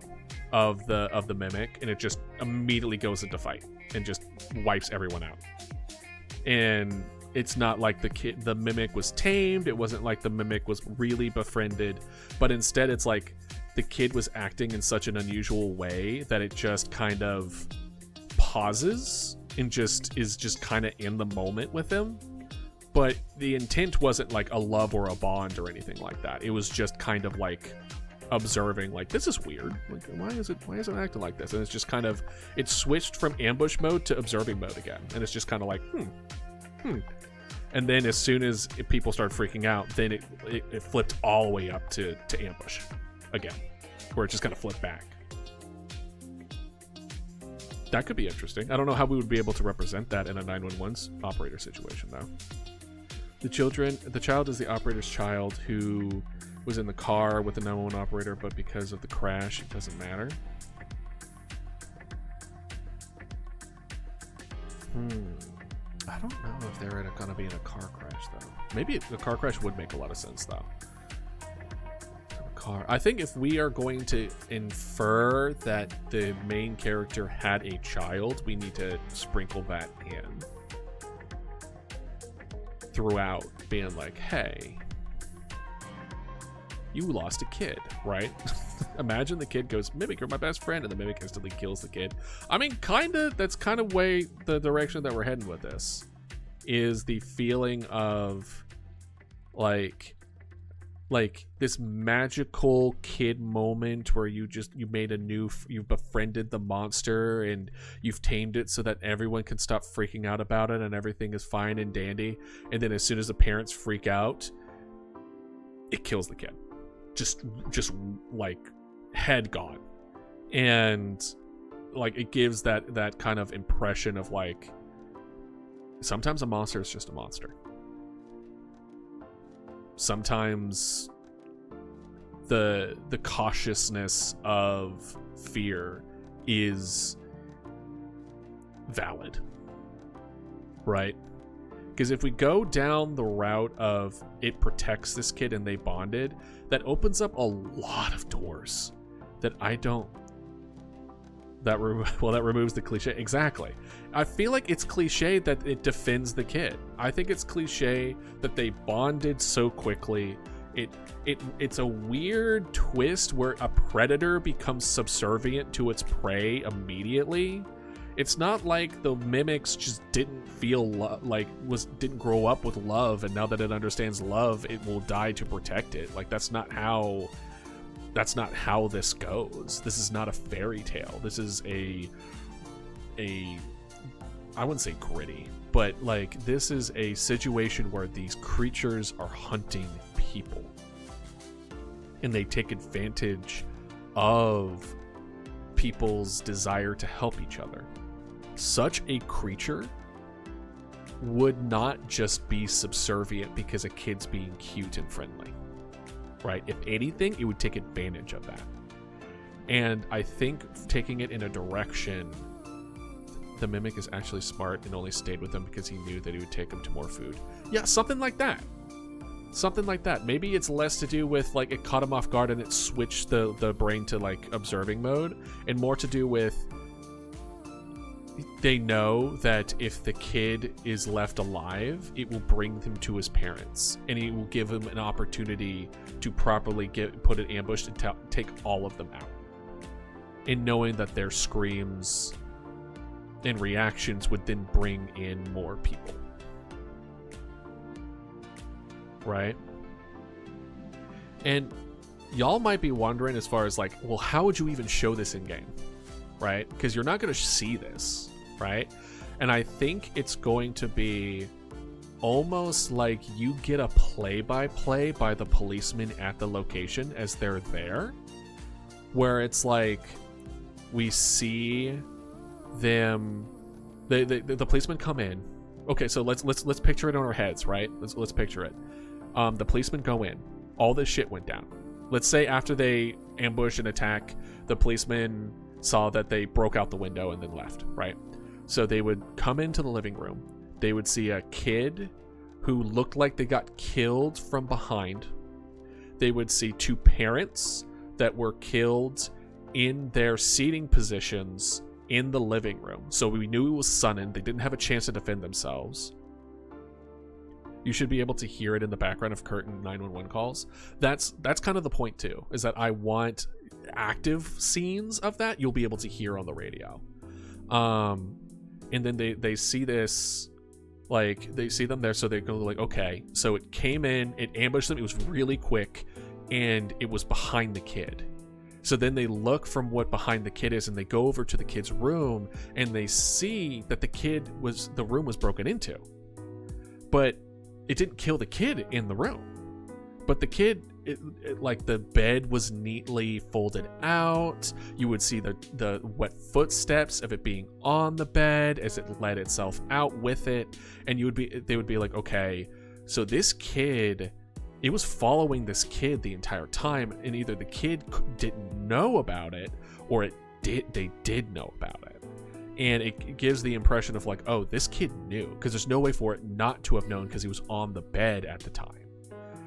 of the mimic, and it just immediately goes into fight and just wipes everyone out. And it's not like the mimic was tamed. It wasn't like the mimic was really befriended, but instead it's like the kid was acting in such an unusual way that it just kind of pauses and just is just kind of in the moment with him. But the intent wasn't like a love or a bond or anything like that. It was just kind of like observing, like, this is weird. Like, why is it acting like this? And it's just kind of, it switched from ambush mode to observing mode again. And it's just kind of like, And then as soon as people start freaking out, then it flipped all the way up to ambush again, where it just kind of flipped back. That could be interesting. I don't know how we would be able to represent that in a 911 operator situation, though. The child is the operator's child who was in the car with the 911 operator, but because of the crash, it doesn't matter. I don't know if they're going to be in a car crash, though. Maybe the car crash would make a lot of sense, though. I think if we are going to infer that the main character had a child, we need to sprinkle that in throughout, being like, hey, you lost a kid, right? Imagine the kid goes, Mimic, you're my best friend, and the Mimic instantly kills the kid. I mean, that's kind of way the direction that we're heading with this, is the feeling of like this magical kid moment where you befriended the monster and you've tamed it so that everyone can stop freaking out about it and everything is fine and dandy. And then as soon as the parents freak out, it kills the kid. Just like head gone. And like it gives that kind of impression of like, sometimes a monster is just a monster. Sometimes the cautiousness of fear is valid, right? Because if we go down the route of it protects this kid and they bonded, that opens up a lot of doors that that removes the cliche. Exactly. I feel like it's cliche that it defends the kid. I think it's cliche that they bonded so quickly. It's a weird twist where a predator becomes subservient to its prey immediately. It's not like the mimics just didn't feel didn't grow up with love, and now that it understands love, it will die to protect it. Like that's not how this goes. This is not a fairy tale. This is a I wouldn't say gritty, but like this is a situation where these creatures are hunting people and they take advantage of people's desire to help each other. Such a creature would not just be subservient because a kid's being cute and friendly, right? If anything, it would take advantage of that. And I think taking it in a direction, the mimic is actually smart and only stayed with him because he knew that he would take him to more food. Yeah, something like that. Something like that. Maybe it's less to do with like it caught him off guard and it switched the brain to like observing mode, and more to do with they know that if the kid is left alive, it will bring him to his parents, and it will give him an opportunity to properly put an ambush and take all of them out. And knowing that their screams and reactions would then bring in more people. Right? And y'all might be wondering as far as like, well, how would you even show this in game? Right? Because you're not going to see this, right? And I think it's going to be almost like you get a play-by-play by the policeman at the location as they're there, where it's like we see them, the policemen come in. Okay, so let's picture it in our heads, right? Let's picture it. The policemen go in. All this shit went down. Let's say after they ambush and attack, the policemen saw that they broke out the window and then left, right? So they would come into the living room. They would see a kid who looked like they got killed from behind. They would see two parents that were killed in their seating positions in the living room. So we knew it was sudden. They didn't have a chance to defend themselves. You should be able to hear it in the background of curtain 911 calls. That's kind of the point too, is that I want active scenes of that you'll be able to hear on the radio. And then they see this, like they see them there, so they go like, okay, so it came in, it ambushed them, it was really quick, and it was behind the kid. So then they look from what behind the kid is, and they go over to the kid's room, and they see that the room was broken into. But it didn't kill the kid in the room. But the kid, like the bed was neatly folded out. You would see the wet footsteps of it being on the bed as it let itself out with it. And they would be like, okay, so this kid, it was following this kid the entire time, and either the kid didn't know about it, or they did know about it. And it gives the impression of like, oh, this kid knew, because there's no way for it not to have known, because he was on the bed at the time.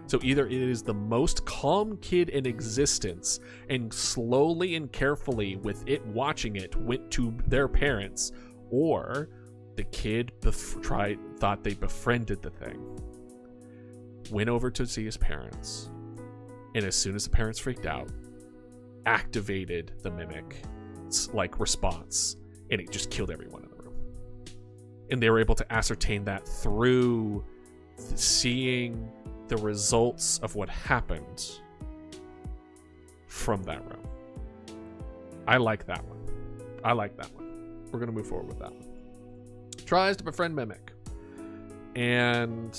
So either it is the most calm kid in existence, and slowly and carefully with it watching it went to their parents, or the kid thought they befriended the thing, went over to see his parents, and as soon as the parents freaked out, activated the mimic like response, and it just killed everyone in the room. And they were able to ascertain that through seeing the results of what happened from that room. I like that one. We're going to move forward with that one. Tries to befriend mimic. And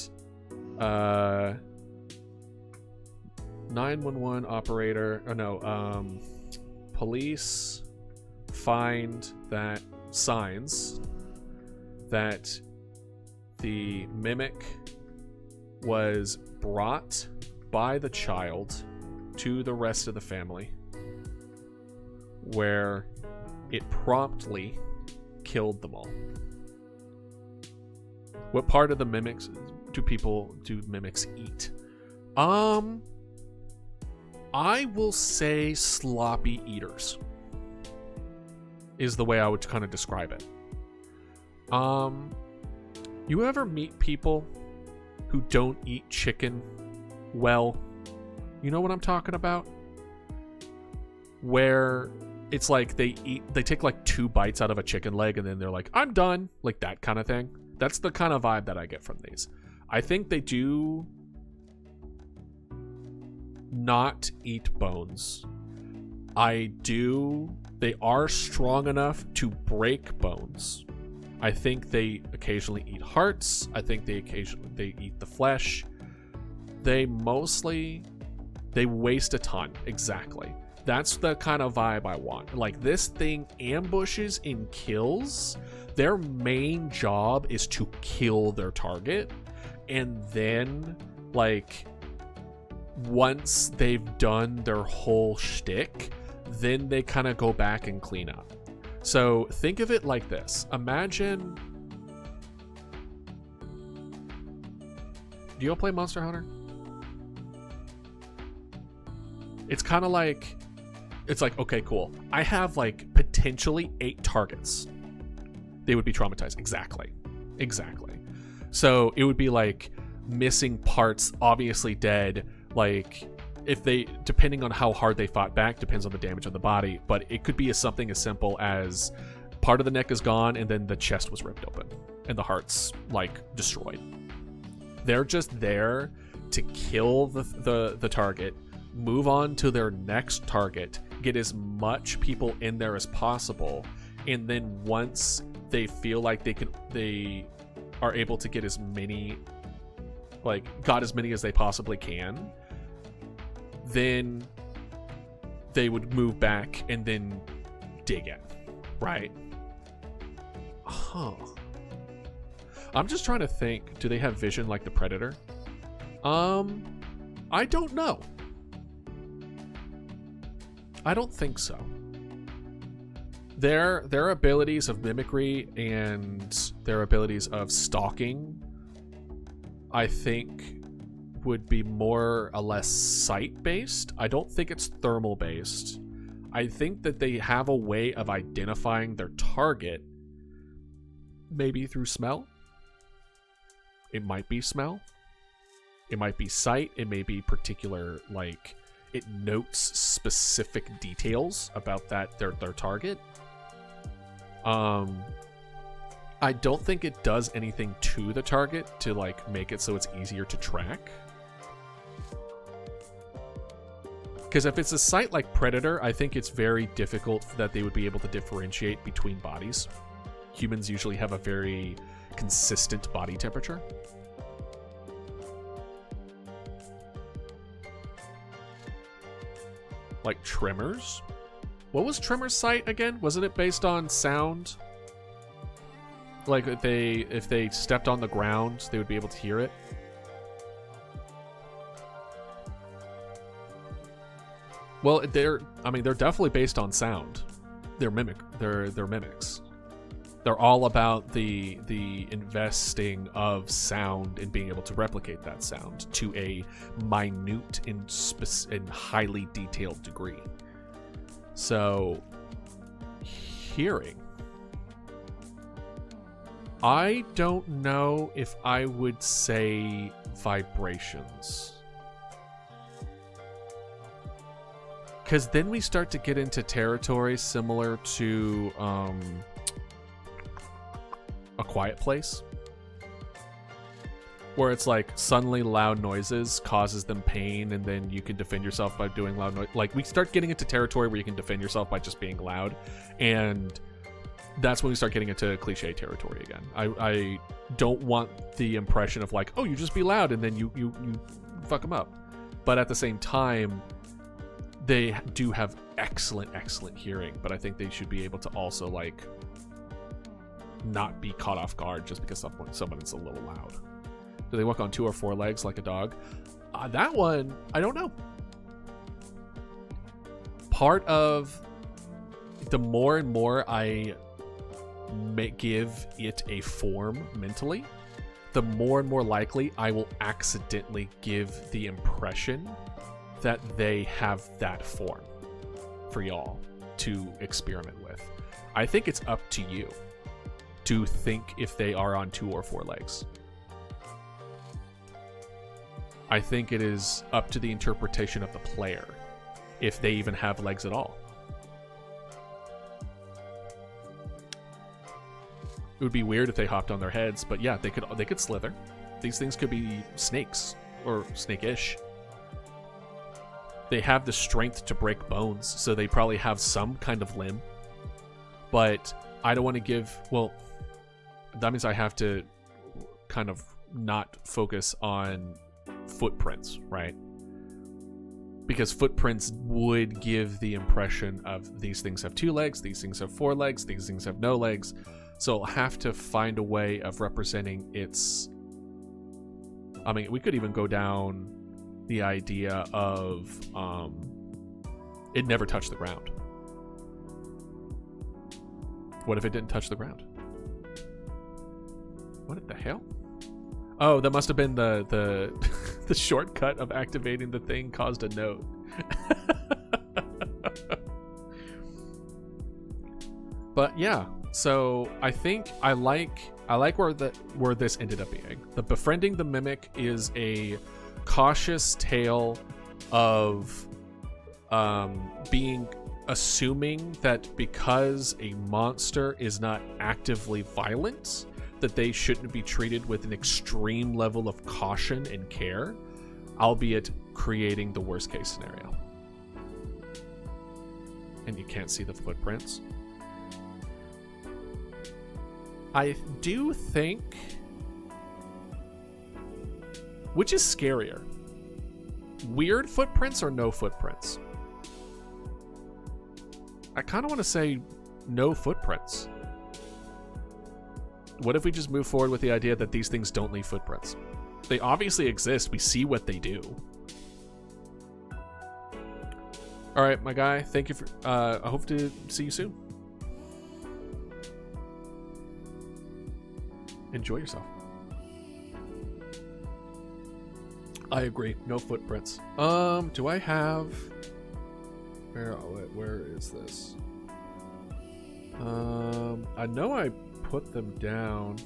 911 operator, police find that signs that the mimic was brought by the child to the rest of the family, where it promptly killed them all. What part of the mimics do mimics eat? I will say sloppy eaters is the way I would kind of describe it. You ever meet people who don't eat chicken well? You know what I'm talking about? Where it's like they take like 2 bites out of a chicken leg and then they're like, I'm done. Like that kind of thing. That's the kind of vibe that I get from these. I think they do not eat bones. They are strong enough to break bones. I think they occasionally eat hearts. I think they eat the flesh. They waste a ton. Exactly. That's the kind of vibe I want. Like, this thing ambushes and kills. Their main job is to kill their target. And then, like, once they've done their whole shtick, then they kind of go back and clean up. So think of it like this. Imagine... Do you all play Monster Hunter? It's kind of like, it's like, okay, cool. I have like potentially 8 targets. They would be traumatized. Exactly. So it would be like missing parts, obviously dead. Like if they, depending on how hard they fought back, depends on the damage on the body. But it could be something as simple as part of the neck is gone and then the chest was ripped open and the heart's like destroyed. They're just there to kill the target, move on to their next target, get as much people in there as possible, and then once they feel like they are able to get as many, like got as many as they possibly can, then they would move back and then dig in, right? Huh. I'm just trying to think, do they have vision like the Predator? I don't know. I don't think so. Their abilities of mimicry and their abilities of stalking, I think, would be more or less sight-based. I don't think it's thermal-based. I think that they have a way of identifying their target, maybe through smell. It might be smell. It might be sight. It may be particular, like, it notes specific details about that their target. I don't think it does anything to the target to like make it so it's easier to track. Because if it's a sight like Predator, I think it's very difficult that they would be able to differentiate between bodies. Humans usually have a very consistent body temperature. Like Tremors? What was Tremors' sight again? Wasn't it based on sound? Like if they stepped on the ground, they would be able to hear it. Well, they're definitely based on sound. They're mimics. They're all about the investing of sound and being able to replicate that sound to a minute and highly detailed degree. So, hearing. I don't know if I would say vibrations. Because then we start to get into territory similar to A Quiet Place, where it's like suddenly loud noises causes them pain, and then you can defend yourself by doing loud noise. Like we start getting into territory where you can defend yourself by just being loud, and that's when we start getting into cliche territory again. I don't want the impression of like, oh, you just be loud and then you fuck them up. But at the same time, they do have excellent hearing, but I think they should be able to also like not be caught off guard just because someone is a little loud. Do they walk on 2 or 4 legs like a dog? That one, I don't know. Part of the more and more I give it a form mentally, the more and more likely I will accidentally give the impression that they have that form for y'all to experiment with. I think it's up to you to think if they are on 2 or 4 legs. I think it is up to the interpretation of the player if they even have legs at all. It would be weird if they hopped on their heads, but yeah, they could slither. These things could be snakes or snake-ish. They have the strength to break bones, so they probably have some kind of limb. But I don't want to give... Well, that means I have to kind of not focus on footprints, right? Because footprints would give the impression of these things have 2 legs, these things have 4 legs, these things have no legs. So I'll have to find a way of representing its... I mean, we could even go down the idea of it never touched the ground. What if it didn't touch the ground? What the hell? Oh, that must have been the The shortcut of activating the thing caused a note. But yeah, so I think I like where this ended up being. The befriending the mimic is a cautious tale of assuming that because a monster is not actively violent, that they shouldn't be treated with an extreme level of caution and care, albeit creating the worst case scenario. And you can't see the footprints. I do think... Which is scarier? Weird footprints or no footprints? I kind of want to say no footprints. What if we just move forward with the idea that these things don't leave footprints? They obviously exist. We see what they do. All right, my guy. Thank you for... I hope to see you soon. Enjoy yourself. I agree. No footprints. Do I have... Where is this? I know I put them down.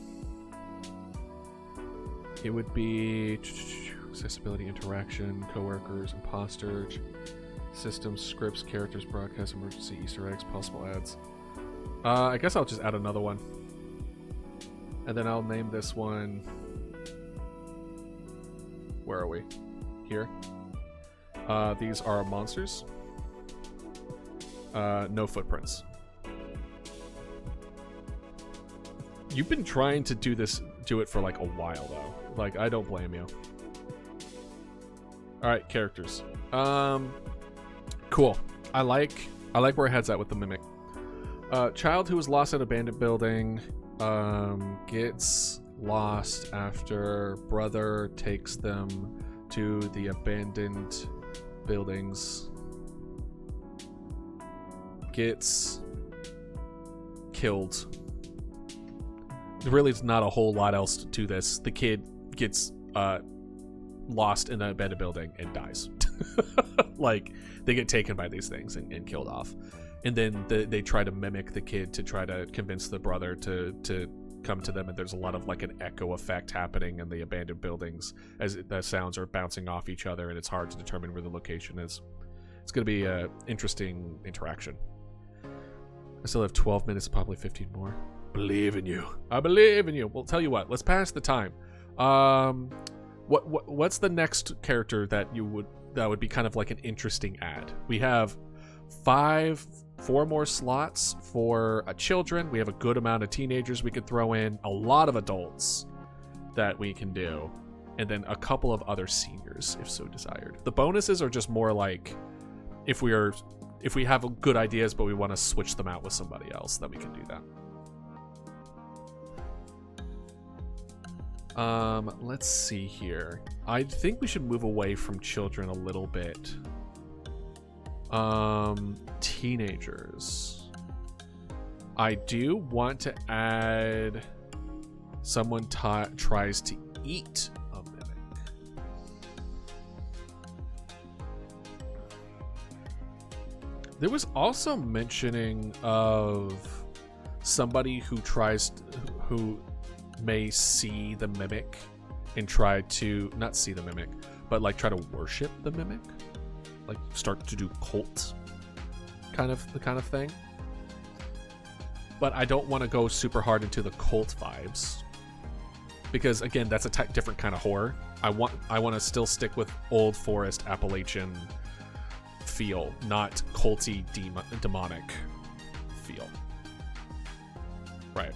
It would be accessibility, interaction, coworkers, imposter, systems, scripts, characters, broadcast, emergency, Easter eggs, possible ads. I guess I'll just add another one. And then I'll name this one... Where are we? Here. These are monsters. No footprints. You've been trying to do it for like a while though. Like, I don't blame you. Alright, characters. Cool. I like where it head's at with the mimic. Child who was lost in an abandoned building, gets lost after brother takes them to the abandoned buildings, gets killed. Really, it's not a whole lot else to this. The kid gets lost in an abandoned building and dies. Like, they get taken by these things and killed off. And then they try to mimic the kid to try to convince the brother to come to them, and there's a lot of like an echo effect happening in the abandoned buildings as the sounds are bouncing off each other, and it's hard to determine where the location is. It's going to be an interesting interaction. I still have 12 minutes, probably 15 more. Believe in you. I believe in you. Well, tell you what, let's pass the time. What's the next character that would be kind of like an interesting ad? We have 4 more slots for children. We have a good amount of teenagers we could throw in, a lot of adults that we can do, and then a couple of other seniors if so desired. The bonuses are just more like if we have good ideas but we want to switch them out with somebody else, then we can do that. Let's see here. I think we should move away from children a little bit. Teenagers. I do want to add someone tries to eat a mimic. There was also mentioning of somebody who may see the mimic and try to not see the mimic, but like try to worship the mimic, like start to do cult kind of thing. But I don't want to go super hard into the cult vibes because again, that's a different kind of horror. I want to still stick with Old Forest Appalachian feel, not culty demonic feel. Right.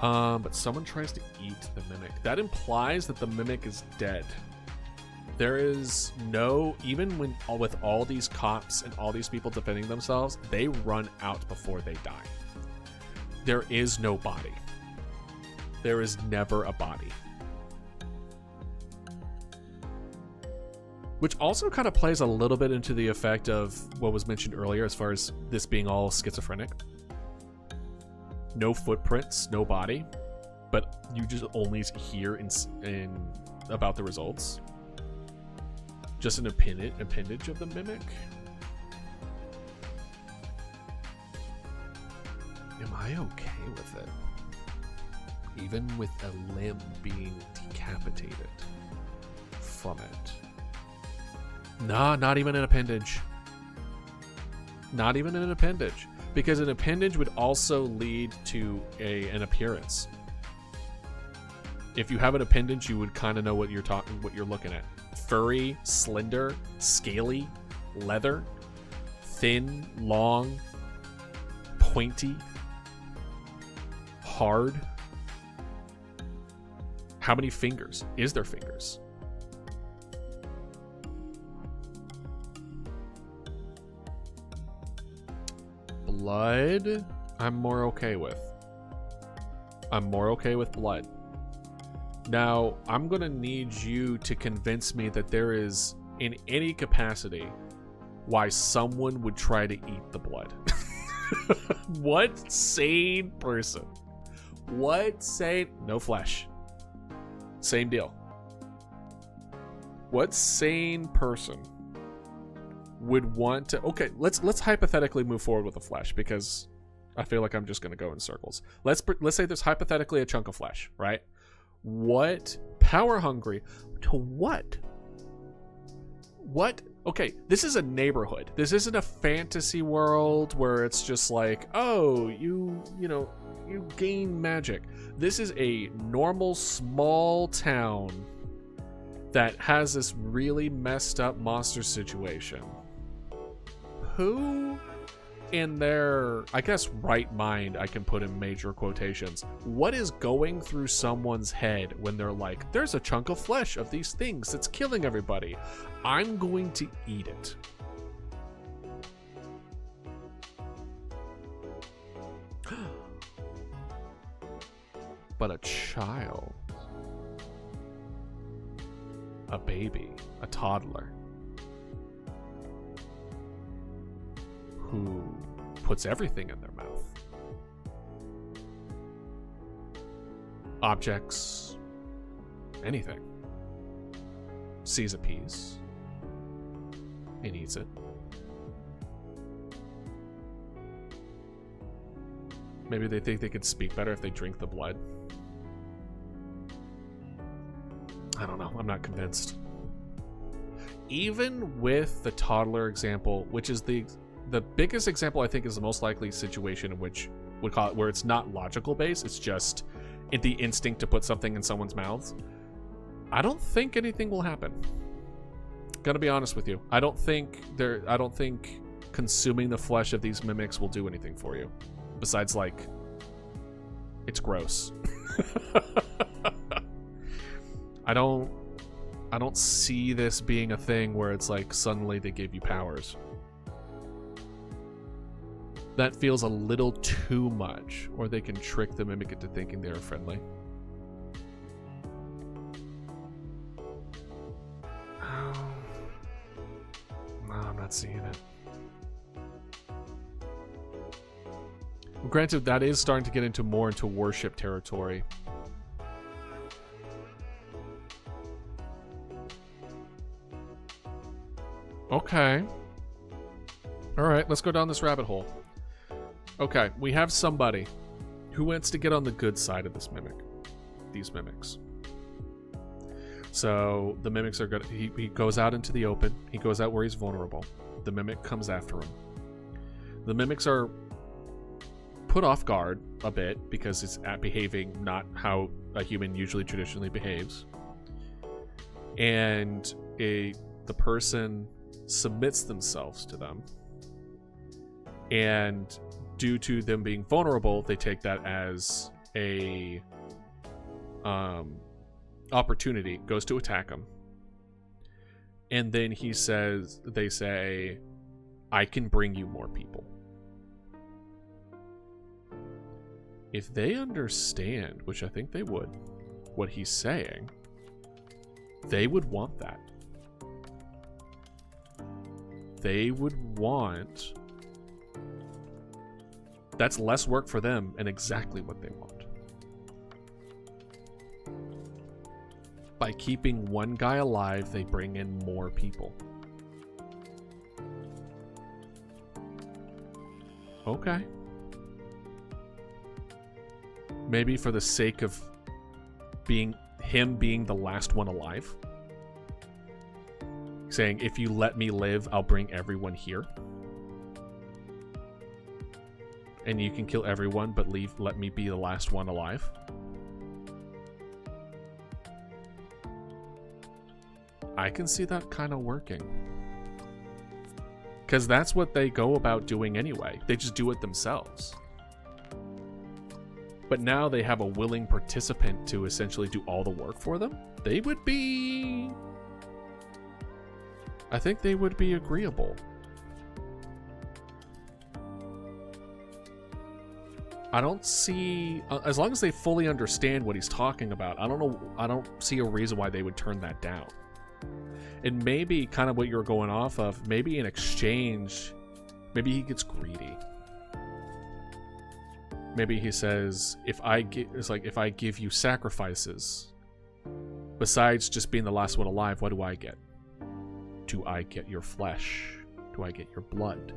But someone tries to eat the mimic. That implies that the mimic is dead. There is no, even with all these cops and all these people defending themselves, they run out before they die. There is no body. There is never a body. Which also kind of plays a little bit into the effect of what was mentioned earlier as far as this being all schizophrenic. No footprints, no body, but you just only hear in about the results. just an appendage of the mimic? Am I okay with it? Even with a limb being decapitated from it. Nah, not even an appendage. Not even an appendage. Because an appendage would also lead to an appearance. If you have an appendage, you would kind of know what you're looking at. Furry, slender, scaly, leather, thin, long, pointy, hard. How many fingers? Is there fingers? Blood, I'm more okay with. I'm more okay with blood. Now, I'm going to need you to convince me that there is, in any capacity, why someone would try to eat the blood. What sane person? No flesh. Same deal. What sane person would want to... Okay, let's hypothetically move forward with the flesh, because I feel like I'm just going to go in circles. Let's say there's hypothetically a chunk of flesh, right? What power hungry to what? What? Okay, this is a neighborhood. This isn't a fantasy world where it's just like, oh, you gain magic. This is a normal small town that has this really messed up monster situation. Who in their, I guess, right mind, I can put in major quotations, what is going through someone's head when they're like, there's a chunk of flesh of these things that's killing everybody. I'm going to eat it. But a child, a baby, a toddler, who puts everything in their mouth. Objects, anything. Sees a piece and eats it. Maybe they think they could speak better if they drink the blood. I don't know. I'm not convinced. Even with the toddler example, which is the biggest example, I think is the most likely situation in which would call it where it's not logical based, it's just the instinct to put something in someone's mouths. I don't think anything will happen. Gonna be honest with you. I don't think consuming the flesh of these mimics will do anything for you. Besides, like, it's gross. I don't see this being a thing where it's like suddenly they give you powers. That feels a little too much, or they can trick the mimic into thinking they're friendly. Oh. No, I'm not seeing it. Granted, that is starting to get into more into worship territory. Okay. Alright, let's go down this rabbit hole. Okay, we have somebody who wants to get on the good side of this mimic. These mimics. So, the mimics are good. He goes out into the open. He goes out where he's vulnerable. The mimic comes after him. The mimics are put off guard a bit because it's behaving not how a human usually traditionally behaves. And the person submits themselves to them. And due to them being vulnerable, they take that as a opportunity, goes to attack him. And then they say, I can bring you more people. If they understand, which I think they would, what he's saying, they would want that. They would want... That's less work for them and exactly what they want. by keeping one guy alive, they bring in more people. Okay. Maybe for the sake of him being the last one alive. Saying, if you let me live, I'll bring everyone here. And you can kill everyone, but let me be the last one alive. I can see that kind of working. Because that's what they go about doing anyway. They just do it themselves. But now they have a willing participant to essentially do all the work for them. They would be... I think they would be agreeable. I don't see... as long as they fully understand what he's talking about, I don't see a reason why they would turn that down. And maybe kind of what you're going off of, maybe in exchange, maybe he gets greedy. Maybe he says, if I give you sacrifices, besides just being the last one alive, what do I get? Do I get your flesh? Do I get your blood?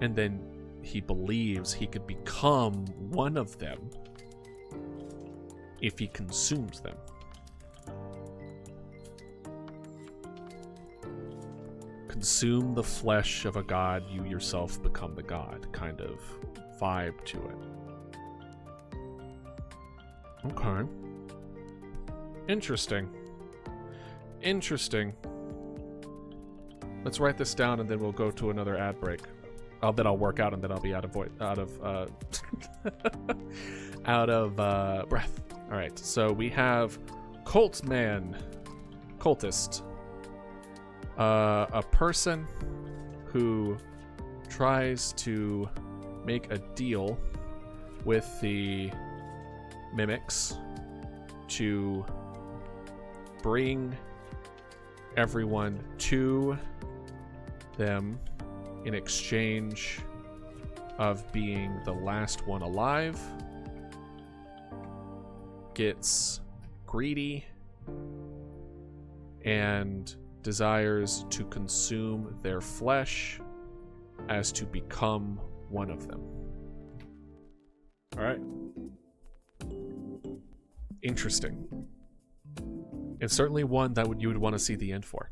And then he believes he could become one of them if he consumes them. Consume the flesh of a god, you yourself become the god kind of vibe to it. Okay. Interesting. Let's write this down and then we'll go to another ad break. Then I'll work out and then I'll be out of breath. All right. So we have cultist. A person who tries to make a deal with the mimics to bring everyone to them in exchange of being the last one alive, gets greedy, and desires to consume their flesh as to become one of them. All right. Interesting. It's certainly one that you would want to see the end for.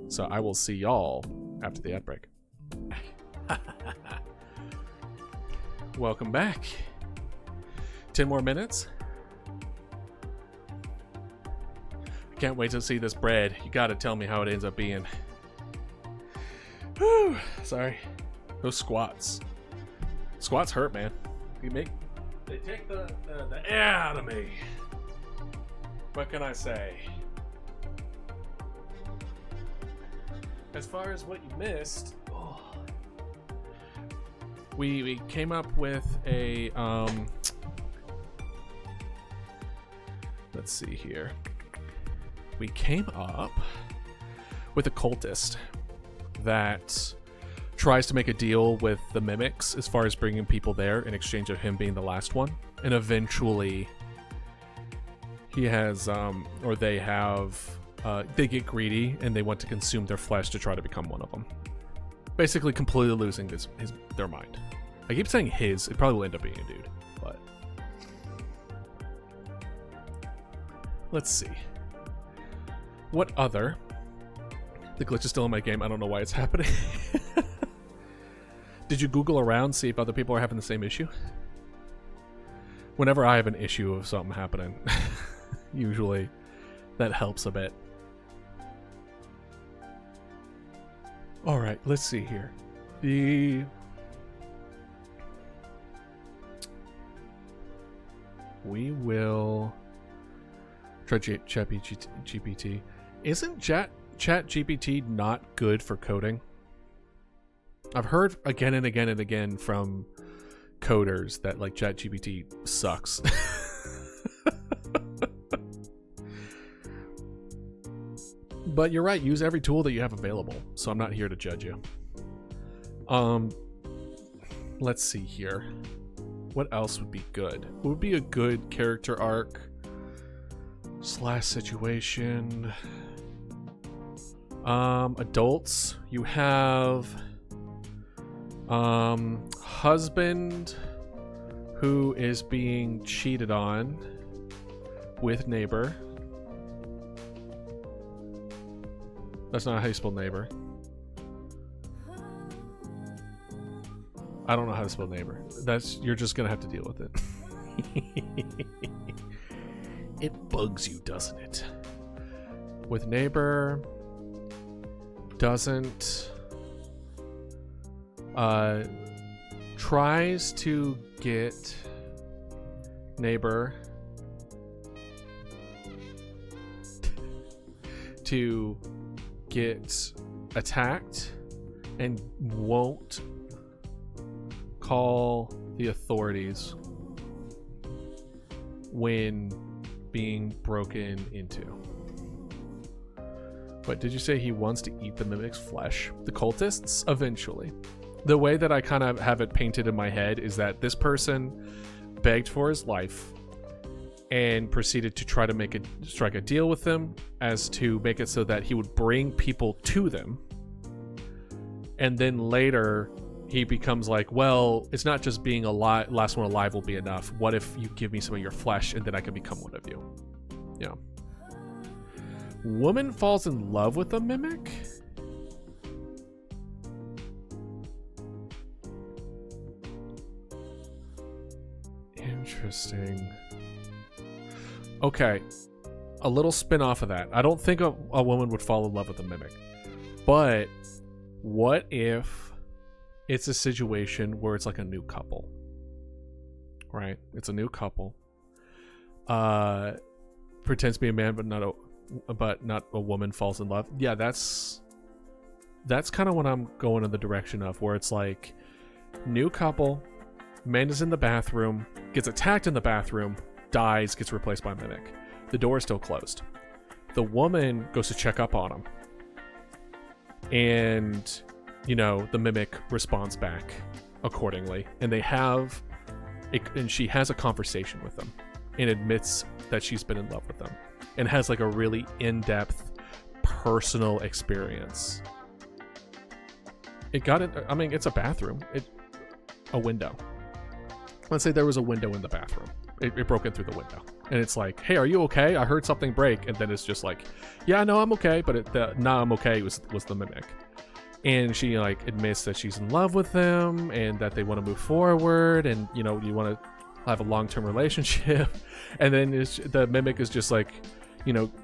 So I will see y'all after the ad break. Welcome back. 10 more minutes. Can't wait to see this bread. You gotta tell me how it ends up being. Whew. Sorry. Those squats. Squats hurt, man. They take the air out of me. What can I say? As far as what you missed, we came up with a let's see here. We came up with a cultist that tries to make a deal with the mimics as far as bringing people there in exchange of him being the last one. And eventually he has, or they have, they get greedy and they want to consume their flesh to try to become one of them. Basically completely losing their mind. I keep saying his, it probably will end up being a dude, but let's see. What other? The glitch is still in my game. I don't know why it's happening. Did you Google around, see if other people are having the same issue? Whenever I have an issue of something happening, usually that helps a bit. All right, let's see here. We will try ChatGPT. Isn't ChatGPT not good for coding? I've heard again and again and again from coders that like ChatGPT sucks. But you're right, use every tool that you have available. So I'm not here to judge you. Let's see here. What else would be good? What would be a good character arc? slash situation. Adults, you have husband who is being cheated on with neighbor. That's not how you spell neighbor. I don't know how to spell neighbor. You're just gonna have to deal with it. It bugs you, doesn't it? With neighbor, doesn't tries to get neighbor to get attacked and won't call the authorities when being broken into. But did you say he wants to eat the mimic's flesh? The cultists? Eventually. The way that I kind of have it painted in my head is that this person begged for his life and proceeded to try to strike a deal with them as to make it so that he would bring people to them. And then later he becomes like, well, it's not just being alive, last one alive will be enough. What if you give me some of your flesh and then I can become one of you? Yeah. Woman falls in love with a mimic? Interesting. Okay, a little spin off of that. I don't think a woman would fall in love with a mimic. But what if it's a situation where it's like a new couple? Right? It's a new couple. Pretends to be a man, but not a woman falls in love. Yeah, that's kind of what I'm going in the direction of, where it's like new couple, man is in the bathroom, gets attacked in the bathroom, dies, gets replaced by a mimic. The door is still closed. The woman goes to check up on him, and the mimic responds back accordingly, and she has a conversation with them and admits that she's been in love with them and has like a really in-depth personal experience. It's a bathroom. A window. Let's say there was a window in the bathroom. It broke in through the window. And it's like, hey, are you okay? I heard something break. And then it's just like, yeah, no, I'm okay. But I'm okay was the mimic. And she like admits that she's in love with them and that they want to move forward. And, you want to have a long-term relationship. And then the mimic is just like,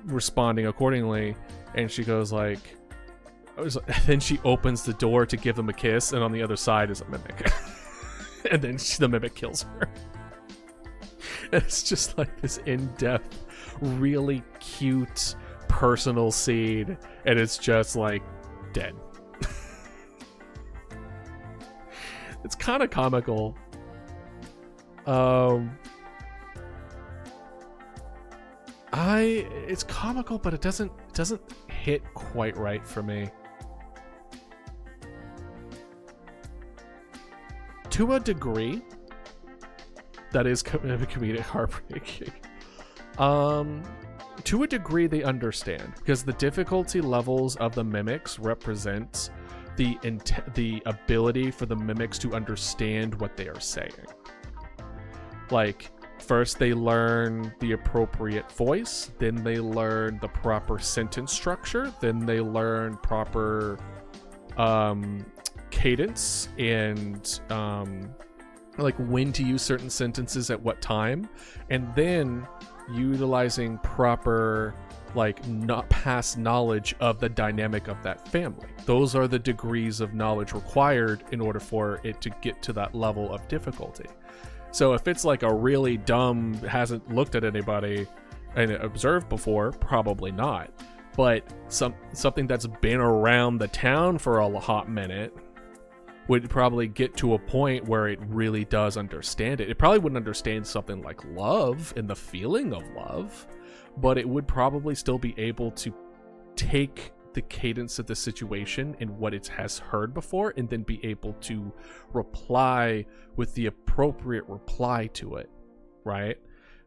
responding accordingly. And she goes like, then she opens the door to give them a kiss. And on the other side is a mimic. And then the mimic kills her. And it's just like this in-depth, really cute, personal scene. And it's just like dead. It's kind of comical. It's comical, but it doesn't hit quite right for me. To a degree, that is comedic heartbreaking. To a degree, they understand, because the difficulty levels of the mimics represent the ability for the mimics to understand what they are saying. Like, first they learn the appropriate voice, then they learn the proper sentence structure, then they learn proper cadence and like when to use certain sentences at what time, and then utilizing proper not past knowledge of the dynamic of that family. Those are the degrees of knowledge required in order for it to get to that level of difficulty. So if it's like a really dumb, hasn't looked at anybody and observed before, probably not. But something that's been around the town for a hot minute would probably get to a point where it really does understand it. It probably wouldn't understand something like love and the feeling of love, but it would probably still be able to take the cadence of the situation and what it has heard before, and then be able to reply with the appropriate reply to it, right?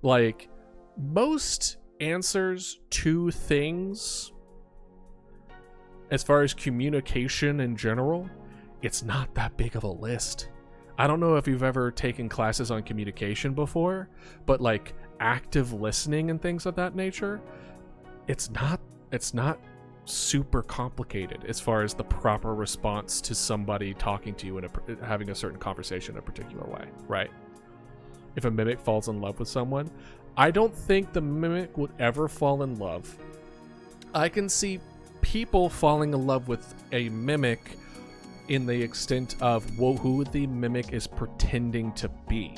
Like, most answers to things as far as communication in general, it's not that big of a list. I don't know if you've ever taken classes on communication before, but like active listening and things of that nature, it's not super complicated as far as the proper response to somebody talking to you and having a certain conversation in a particular way, right? If a mimic falls in love with someone, I don't think the mimic would ever fall in love. I can see people falling in love with a mimic in the extent of who the mimic is pretending to be.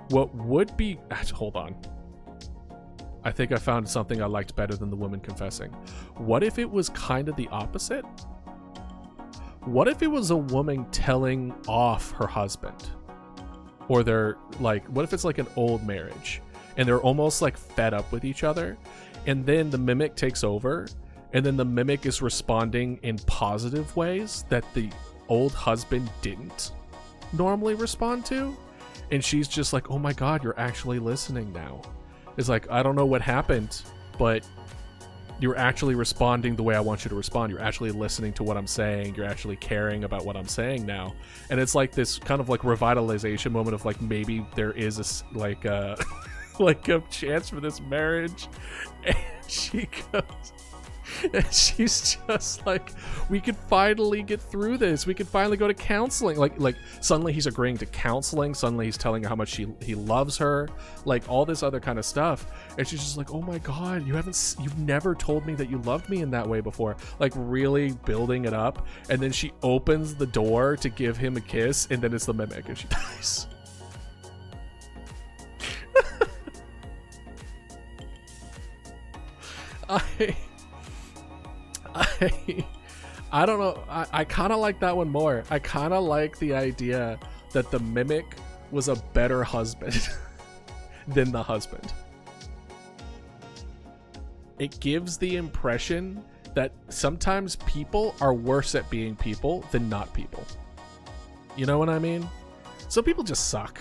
What would be... Hold on. I think I found something I liked better than the woman confessing. What if it was kind of the opposite? What if it was a woman telling off her husband? Or they're like, what if it's like an old marriage and they're almost like fed up with each other, and then the mimic takes over, and then the mimic is responding in positive ways that the old husband didn't normally respond to, and she's just like, oh my god, you're actually listening now. It's like, I don't know what happened, but you're actually responding the way I want you to respond. You're actually listening to what I'm saying. You're actually caring about what I'm saying now. And it's like this kind of like revitalization moment of like, maybe there is a like a like a chance for this marriage. And she goes, and she's just like, we could finally get through this. We could finally go to counseling. Like suddenly he's agreeing to counseling. Suddenly he's telling her how much he loves her. Like all this other kind of stuff. And she's just like, oh my god, you've never told me that you loved me in that way before. Like really building it up. And then she opens the door to give him a kiss, and then it's the mimic, and she dies. I don't know. I kind of like that one more. I kind of like the idea that the mimic was a better husband than the husband. It gives the impression that sometimes people are worse at being people than not people. You know what I mean? Some people just suck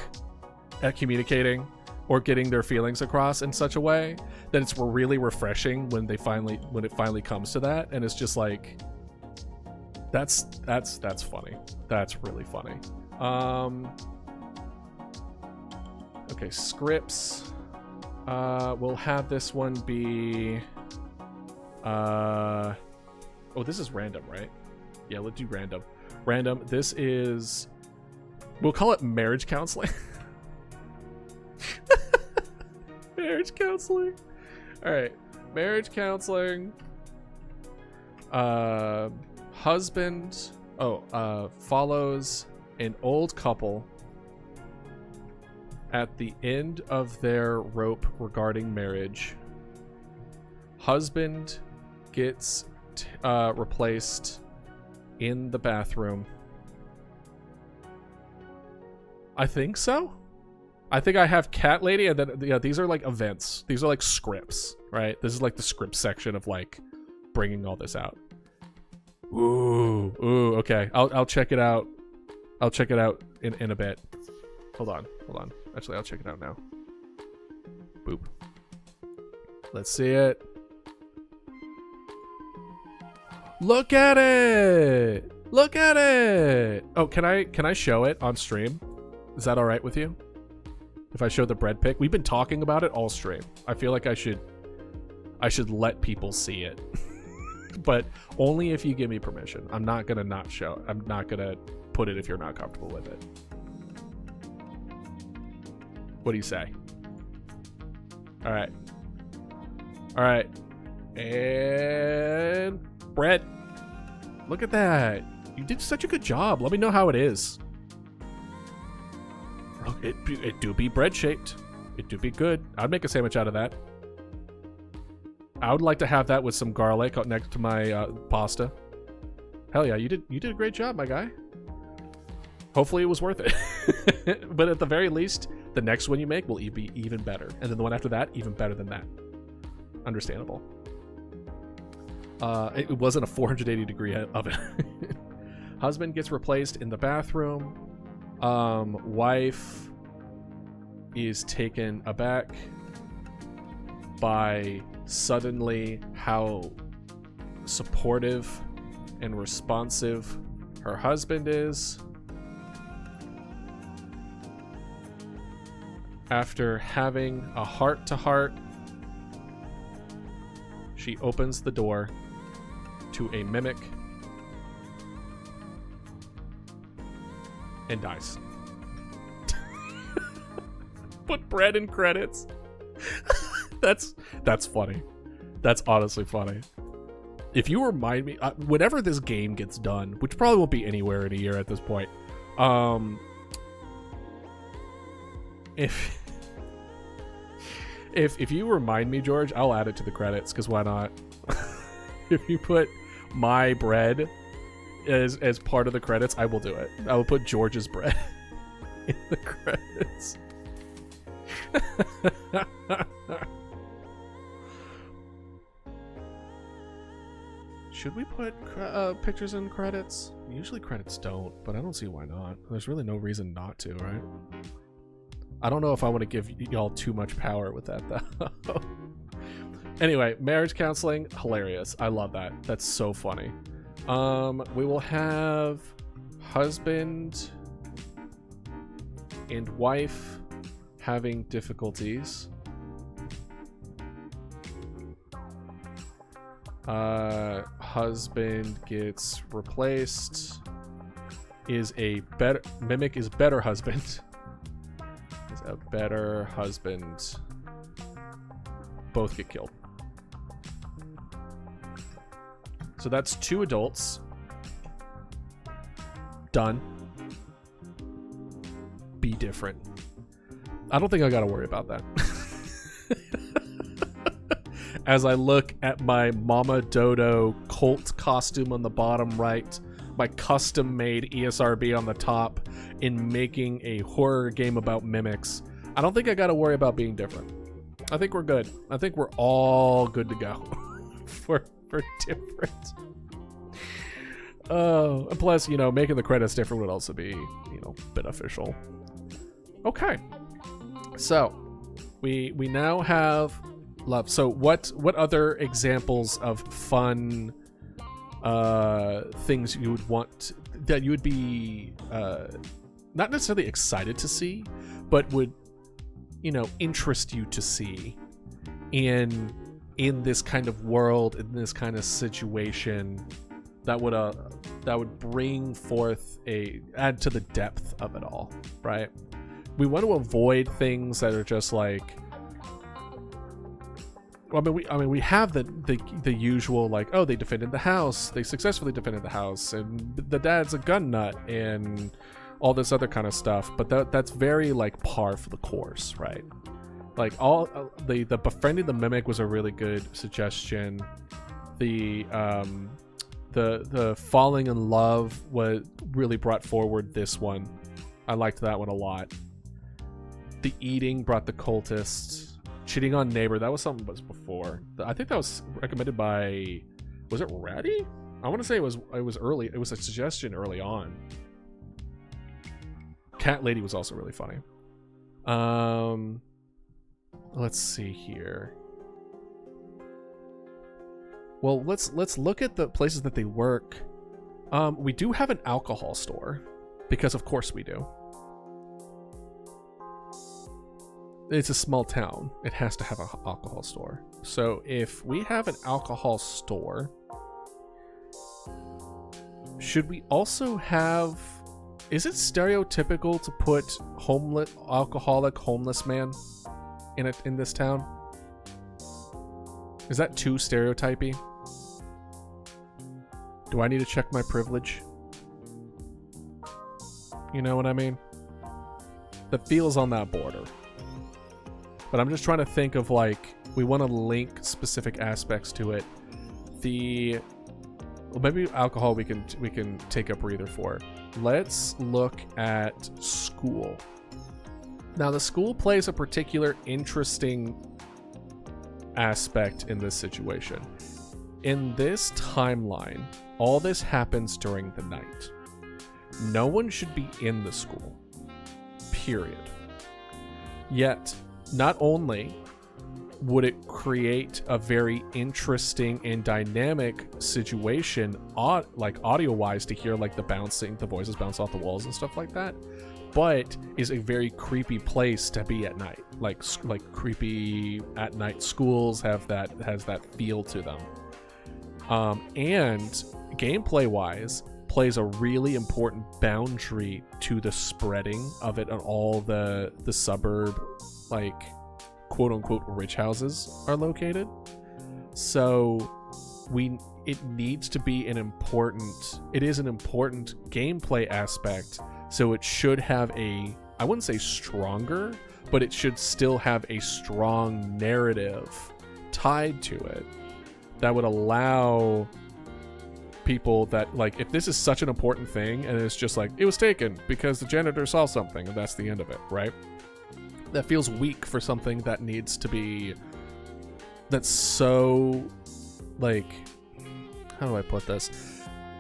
at communicating or getting their feelings across in such a way that it's really refreshing when it finally comes to that, and it's just like, that's funny. That's really funny. Okay, scripts. We'll have this one be oh, this is random, right? Yeah, let's do random. This is, we'll call it marriage counseling. Marriage counseling. All right, marriage counseling. Husband follows an old couple at the end of their rope regarding marriage. Husband gets replaced in the bathroom. I think so. I think I have cat lady, and then yeah, these are like events. These are like scripts, right? This is like the script section of like bringing all this out. Ooh, okay. I'll check it out. I'll check it out in a bit. Hold on. Actually, I'll check it out now. Boop. Let's see it. Look at it. Look at it. Oh, can I show it on stream? Is that all right with you? If I show the bread pic, we've been talking about it all stream. I feel like I should let people see it, but only if you give me permission. I'm not gonna not show. I'm not gonna put it if you're not comfortable with it. What do you say? All right. And Brett, look at that. You did such a good job. Let me know how it is. It do be bread shaped. It do be good. I'd make a sandwich out of that. I would like to have that with some garlic next to my pasta. Hell yeah, you did a great job, my guy. Hopefully it was worth it. But at the very least, the next one you make will be even better, and then the one after that even better than that. Understandable. It wasn't a 480-degree oven. Husband gets replaced in the bathroom. Wife is taken aback. by suddenly how supportive and responsive her husband is. After having a heart-to-heart, she opens the door to a mimic and dies. Put bread in credits. That's funny. That's honestly funny. If you remind me, whenever this game gets done, which probably won't be anywhere in a year at this point, if you remind me, George, I'll add it to the credits, because why not? If you put my bread as part of the credits, I will do it. I will put George's bread in the credits. Should we put pictures in credits? Usually credits don't, but I don't see why not. There's really no reason not to, right? I don't know if I want to give y'all too much power with that, though. Anyway, marriage counseling, hilarious. I love that. That's so funny. We will have husband and wife having difficulties. Husband gets replaced. Mimic is better husband. Is a better husband. Both get killed. So that's 2 adults. Done. Be different. I don't think I gotta worry about that. As I look at my Mama Dodo Colt costume on the bottom right, my custom-made ESRB on the top, in making a horror game about mimics, I don't think I gotta worry about being different. I think we're good. I think we're all good to go for different. And plus, making the credits different would also be, beneficial. Okay. So, we now have love. So what other examples of fun things you would want that you would be not necessarily excited to see, but would interest you to see in this kind of world, in this kind of situation, that would bring forth add to the depth of it all, right? We want to avoid things that are just like, we have the usual, like, oh, they defended the house, they successfully defended the house, and the dad's a gun nut, and all this other kind of stuff. But that's very like par for the course, right? Like all the befriending the mimic was a really good suggestion. The falling in love really brought forward this one. I liked that one a lot. The eating brought the cultists. Cheating on neighbor, that was something that was before. I think that was recommended by, was it Ratty? I want to say it was early. It was a suggestion early on. Cat lady was also really funny. Let's see here. Well, let's look at the places that they work. We do have an alcohol store, because of course we do. It's a small town. It has to have an alcohol store. So if we have an alcohol store, should we also have... Is it stereotypical to put alcoholic homeless man in this town? Is that too stereotypy? Do I need to check my privilege? You know what I mean? That feels on that border. But I'm just trying to think of, like, we want to link specific aspects to it. Well, maybe alcohol we can take a breather for. Let's look at school. Now, the school plays a particular interesting aspect in this situation. In this timeline, all this happens during the night. No one should be in the school. Period. Yet, not only would it create a very interesting and dynamic situation, like audio wise, to hear like the voices bounce off the walls and stuff like that, but is a very creepy place to be at night. Like creepy at night schools has that feel to them. And gameplay wise plays a really important boundary to the spreading of it on all the suburb, like quote unquote rich houses are located. So it needs to be an important gameplay aspect. So it should have I wouldn't say stronger, but it should still have a strong narrative tied to it that would allow people that, like, if this is such an important thing and it's just like, it was taken because the janitor saw something and that's the end of it, right? That feels weak for something that needs to be, that's so, like, how do I put this?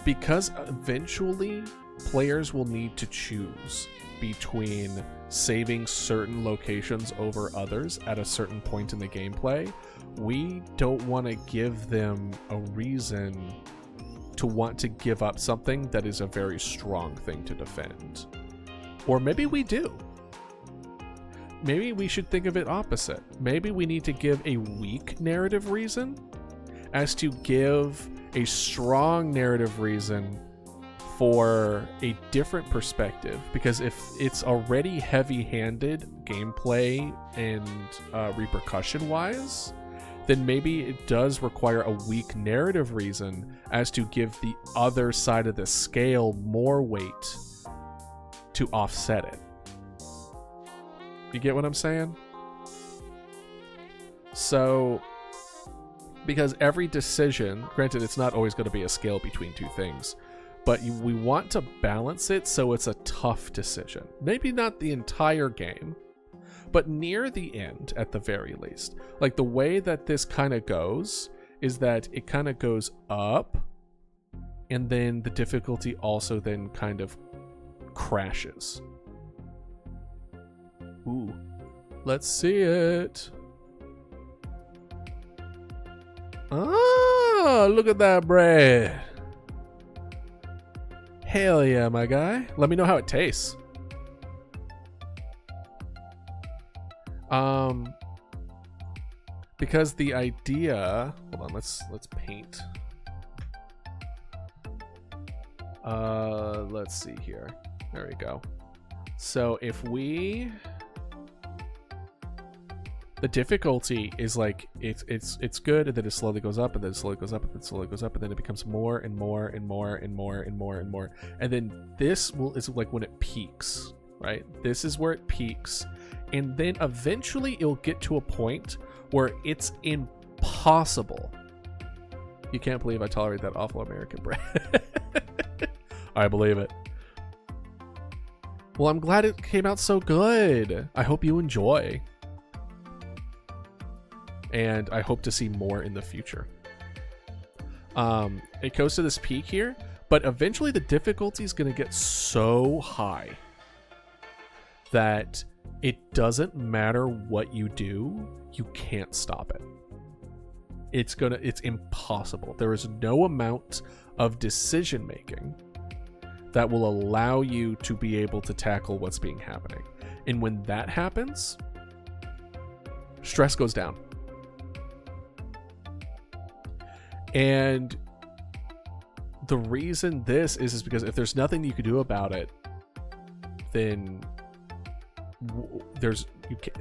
Because eventually players will need to choose between saving certain locations over others at a certain point in the gameplay. We don't want to give them a reason to want to give up something that is a very strong thing to defend. Or maybe we do. Maybe we should think of it opposite. Maybe we need to give a weak narrative reason as to give a strong narrative reason for a different perspective. Because if it's already heavy-handed gameplay and repercussion-wise, then maybe it does require a weak narrative reason as to give the other side of the scale more weight to offset it. You get what I'm saying? So, because every decision, granted it's not always going to be a scale between two things, but we want to balance it so it's a tough decision. Maybe not the entire game, but near the end at the very least. Like the way that this kind of goes is that it kind of goes up and then the difficulty also then kind of crashes. Ooh, let's see it. Ah, look at that bread. Hell yeah, my guy. Let me know how it tastes. Because the idea, hold on, let's paint. Let's see here. There we go. So if we, the difficulty is like it's good, and then it slowly goes up, and then it slowly goes up, and then it slowly goes up, and then it becomes more and more and more and more and more and more, and then this is like when it peaks, right? This is where it peaks, and then eventually it'll get to a point where it's impossible. You can't believe I tolerate that awful American bread. I believe it. Well, I'm glad it came out so good. I hope you enjoy. And I hope to see more in the future. It goes to this peak here, but eventually the difficulty is going to get so high that it doesn't matter what you do, you can't stop it. It's impossible. There is no amount of decision making that will allow you to be able to tackle what's being happening. And when that happens, stress goes down. And the reason this is because if there's nothing you can do about it, then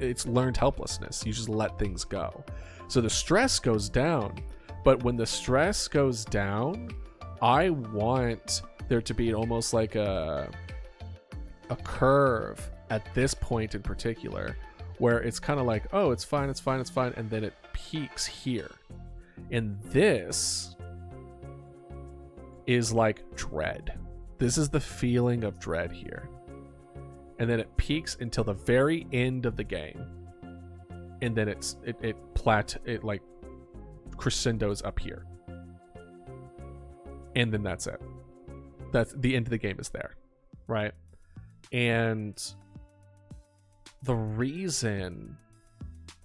it's learned helplessness. You just let things go. So the stress goes down, but when the stress goes down, I want there to be almost like a curve at this point in particular, where it's kind of like, oh, it's fine, and then it peaks here. And this is like dread. This is the feeling of dread here. And then it peaks until the very end of the game. And then it like crescendos up here. And then that's it. That's the end of the game is there, right? And the reason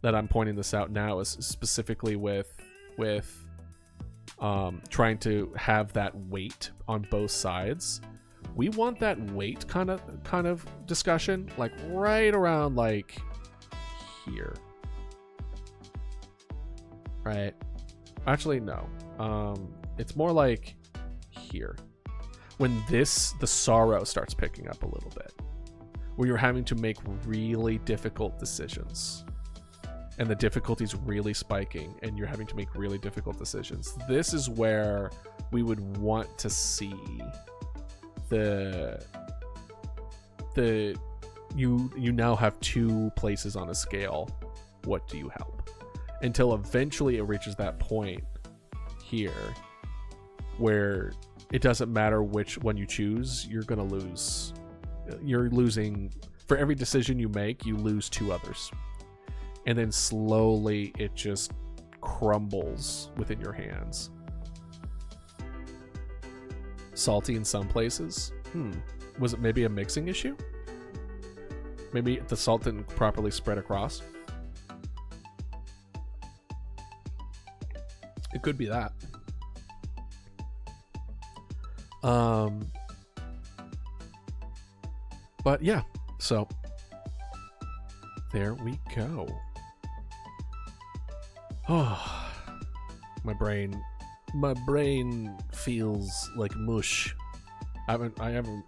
that I'm pointing this out now is specifically with trying to have that weight on both sides. We want that weight kind of discussion like right around like here. Right? Actually, no. It's more like here. When the sorrow starts picking up a little bit. Where you're having to make really difficult decisions. And the difficulty's really spiking, and you're having to make really difficult decisions. This is where we would want to see you now have 2 places on a scale. What do you help? Until eventually it reaches that point here where it doesn't matter which one you choose, you're gonna lose. You're losing for every decision you make, you lose 2 others. And then slowly it just crumbles within your hands. Salty in some places? Was it maybe a mixing issue? Maybe the salt didn't properly spread across? It could be that. But yeah, so there we go. Oh, my brain feels like mush. I haven't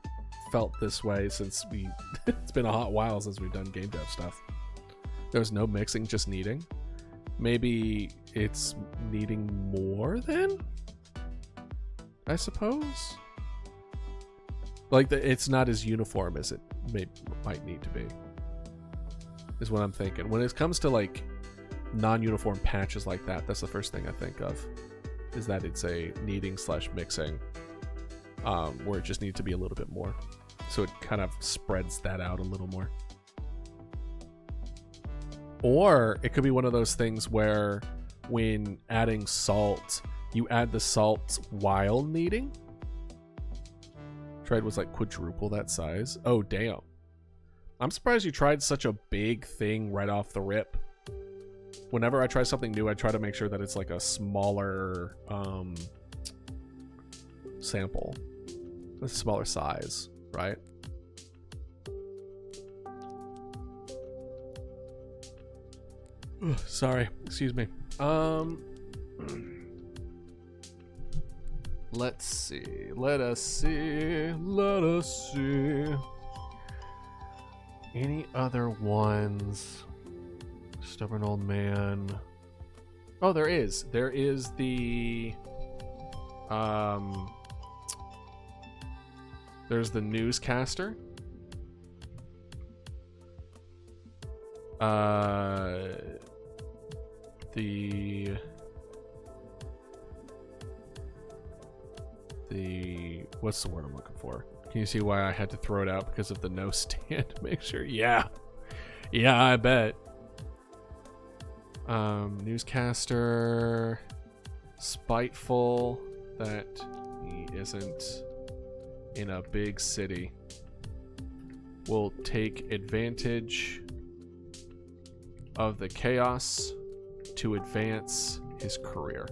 felt this way since it's been a hot while since we've done game dev stuff. There's no mixing, just kneading. Maybe it's needing more then? I suppose? Like, it's not as uniform as it might need to be. Is what I'm thinking. When it comes to, like, non-uniform patches like that, that's the first thing I think of. Is that it's a kneading/mixing. Where it just needs to be a little bit more. So it kind of spreads that out a little more. Or it could be one of those things where when adding salt, you add the salt while kneading. Tried was like quadruple that size. Oh, damn. I'm surprised you tried such a big thing right off the rip. Whenever I try something new, I try to make sure that it's like a smaller sample. A smaller size, right? Ugh, sorry, excuse me. Let's see. Let us see. Any other ones? Stubborn old man. Oh, there is. There is the there's the newscaster. The what's the word I'm looking for? Can you see why I had to throw it out because of the no stand? Make sure. Yeah, I bet. Newscaster, spiteful that he isn't in a big city, will take advantage of the chaos to advance his career.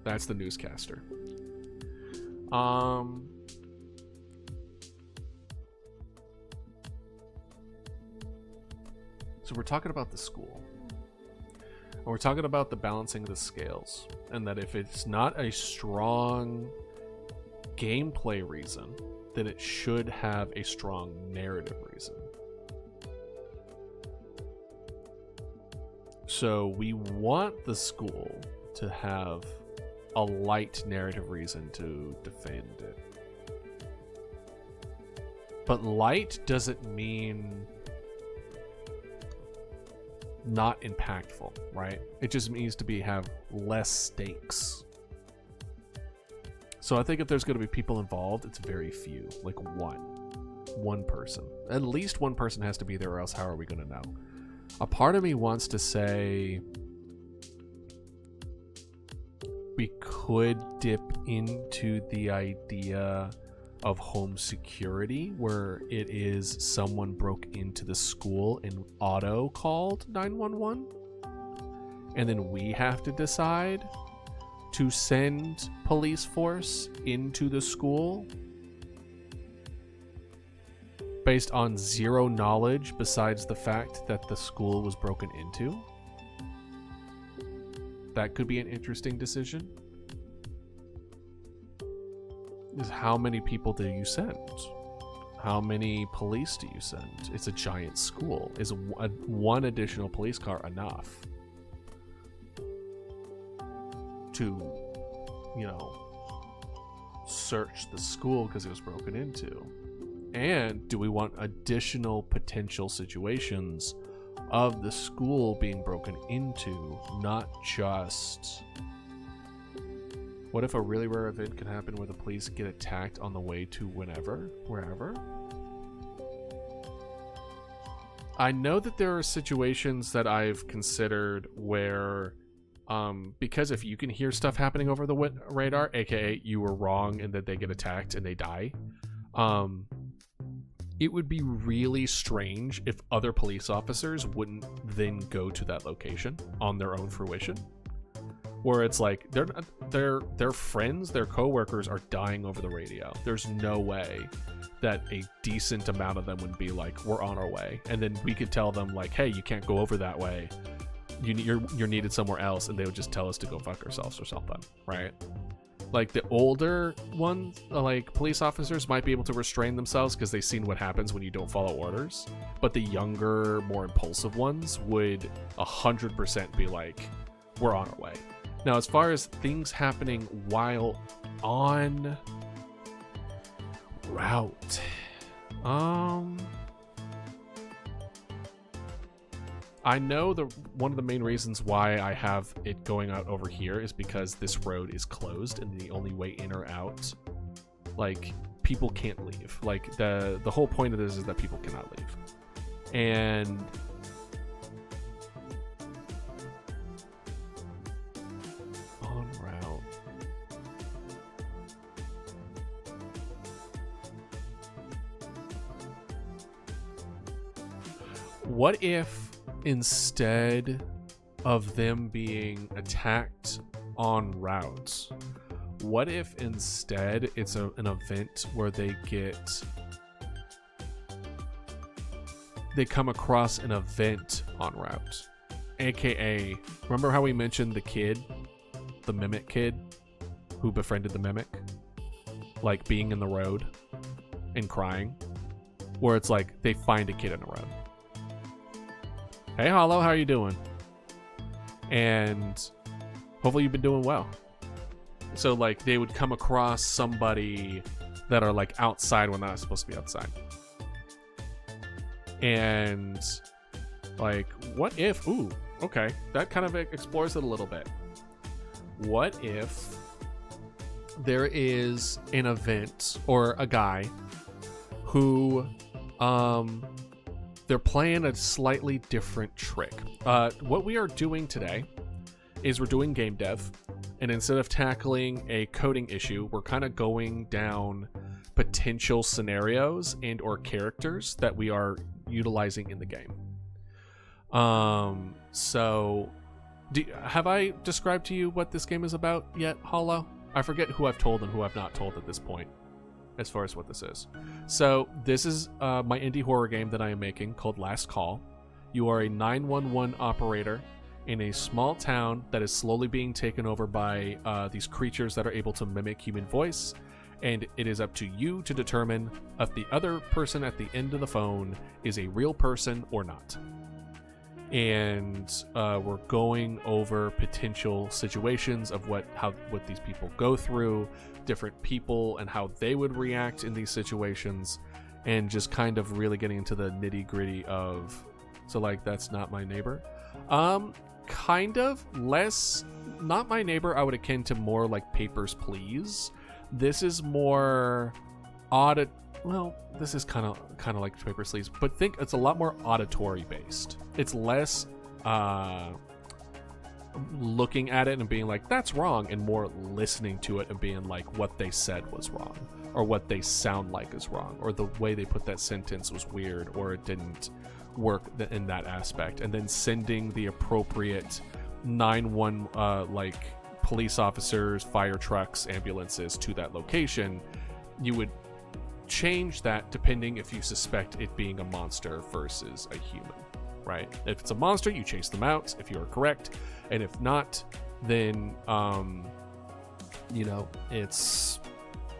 That's the newscaster. So we're talking about the school. And we're talking about the balancing of the scales. And that if it's not a strong gameplay reason, then it should have a strong narrative reason. So we want the school to have a light narrative reason to defend it. But light doesn't mean not impactful, right? It just means to have less stakes. So I think if there's going to be people involved, it's very few, like one person. At least one person has to be there, or else how are we going to know? A part of me wants to say we could dip into the idea of home security, where it is someone broke into the school and auto called 911, and then we have to decide to send police force into the school based on zero knowledge besides the fact that the school was broken into. That could be an interesting decision. Is how many people do you send? How many police do you send? It's a giant school. Is one additional police car enough to, search the school because it was broken into? And do we want additional potential situations of the school being broken into, not just... What if a really rare event can happen where the police get attacked on the way to wherever? I know that there are situations that I've considered where, because if you can hear stuff happening over the radar, aka you were wrong and that they get attacked and they die, it would be really strange if other police officers wouldn't then go to that location on their own fruition. Where it's like their friends, their coworkers are dying over the radio. There's no way that a decent amount of them would be like, we're on our way, and then we could tell them like, hey, you can't go over that way, you're needed somewhere else, and they would just tell us to go fuck ourselves or something, right? Like the older ones, like police officers, might be able to restrain themselves because they've seen what happens when you don't follow orders, but the younger, more impulsive ones would 100% be like, we're on our way. Now, as far as things happening while on route, I know one of the main reasons why I have it going out over here is because this road is closed and the only way in or out, like, people can't leave. Like, the whole point of this is that people cannot leave. And on route. What if instead of them being attacked en route, what if instead it's an event where they come across an event en route? AKA, remember how we mentioned the mimic kid who befriended the mimic? Like being in the road and crying? Where it's like they find a kid in the road. Hey, Hollow, how are you doing? And hopefully you've been doing well. So, like, they would come across somebody that are, like, outside when they're not supposed to be outside. And, like, what if... Ooh, okay. That kind of explores it a little bit. What if there is an event or a guy who... they're playing a slightly different trick. What we are doing today is we're doing game dev, and instead of tackling a coding issue, we're kind of going down potential scenarios and or characters that we are utilizing in the game. So have I described to you what this game is about yet, Hollow? I forget who I've told and who I've not told at this point, as far as what this is. So this is my indie horror game that I am making called Last Call. You are a 911 operator in a small town that is slowly being taken over by these creatures that are able to mimic human voice, and it is up to you to determine if the other person at the end of the phone is a real person or not. And we're going over potential situations of what these people go through, different people and how they would react in these situations, and just kind of really getting into the nitty-gritty of, so like, that's not my neighbor. Kind of less not my neighbor. I would akin to more like Papers, Please. This is more this is kind of like Papers, Please, but think it's a lot more auditory based. It's less looking at it and being like, that's wrong, and more listening to it and being like, what they said was wrong, or what they sound like is wrong, or the way they put that sentence was weird, or it didn't work in that aspect, and then sending the appropriate 911 like police officers, fire trucks, ambulances to that location. You would change that depending if you suspect it being a monster versus a human, right? If it's a monster, you chase them out if you are correct, and if not, then it's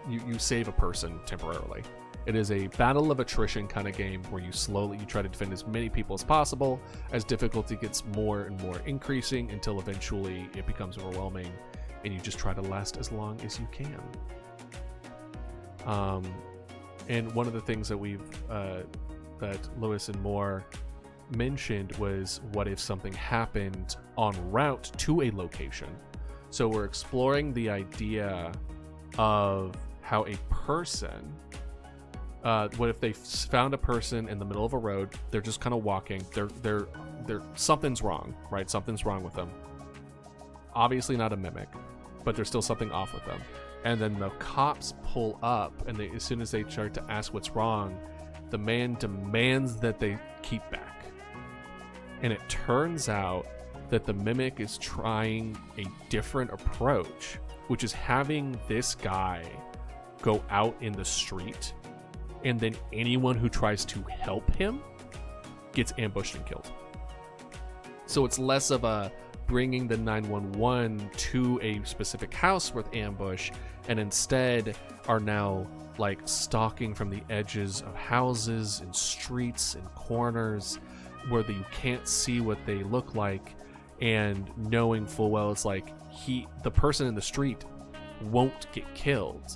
you save a person temporarily. It is a battle of attrition kind of game where you try to defend as many people as possible, as difficulty gets more and more increasing until eventually it becomes overwhelming and you just try to last as long as you can. And one of the things that that Lewis and Moore mentioned was, what if something happened en route to a location? So we're exploring the idea of how a person, what if they found a person in the middle of a road, they're just kind of walking, they're something's wrong, right? Something's wrong with them. Obviously not a mimic, but there's still something off with them. And then the cops pull up, and as soon as they start to ask what's wrong, the man demands that they keep back. And it turns out that the mimic is trying a different approach, which is having this guy go out in the street, and then anyone who tries to help him gets ambushed and killed. So it's less of a bringing the 911 to a specific house with ambush, and instead are now like stalking from the edges of houses and streets and corners where you can't see what they look like, and knowing full well it's like the person in the street won't get killed,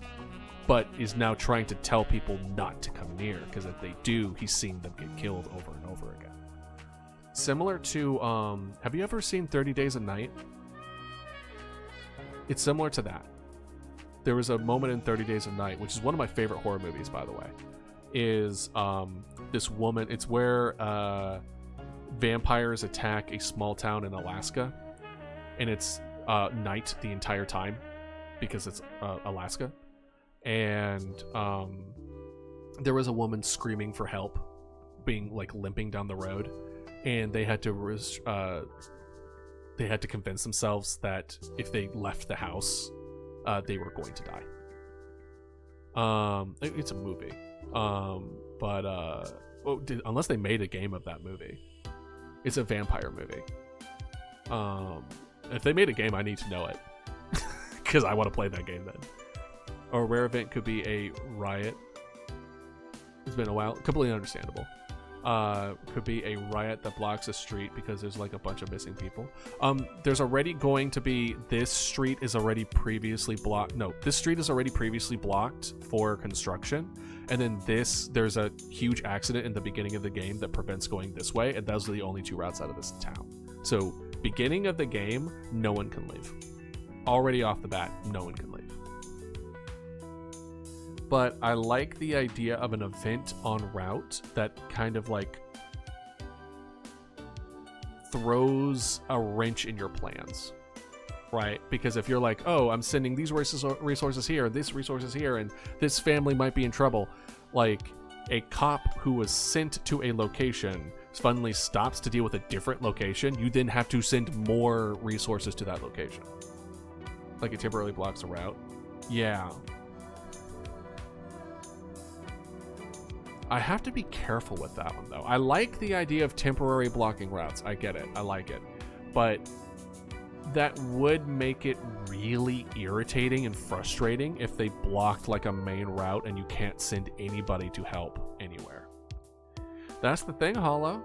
but is now trying to tell people not to come near, because if they do, he's seen them get killed over and over again. Similar to, have you ever seen 30 Days a Night? It's similar to that. There was a moment in 30 Days a Night, which is one of my favorite horror movies, by the way, is this woman, it's where vampires attack a small town in Alaska, and it's night the entire time because it's Alaska. And there was a woman screaming for help, being like limping down the road, and they had to convince themselves that if they left the house, they were going to die. It's a movie, unless they made a game of that movie, it's a vampire movie. If they made a game, I need to know it because I want to play that game then. Or a rare event could be a riot. It's been a while. Completely understandable. Could be a riot that blocks a street because there's like a bunch of missing people. There's already going to be, this street is already previously blocked. No, this street is already previously blocked for construction. And then there's a huge accident in the beginning of the game that prevents going this way. And those are the only two routes out of this town. So beginning of the game, no one can leave. Already off the bat, no one can leave. But I like the idea of an event en route that kind of like throws a wrench in your plans, right? Because if you're like, oh, I'm sending these resources here, this resources here, and this family might be in trouble, like a cop who was sent to a location suddenly stops to deal with a different location, you then have to send more resources to that location. Like it temporarily blocks a route. Yeah. I have to be careful with that one, though. I like the idea of temporary blocking routes. I get it. I like it. But that would make it really irritating and frustrating if they blocked like a main route and you can't send anybody to help anywhere. That's the thing, Hollow.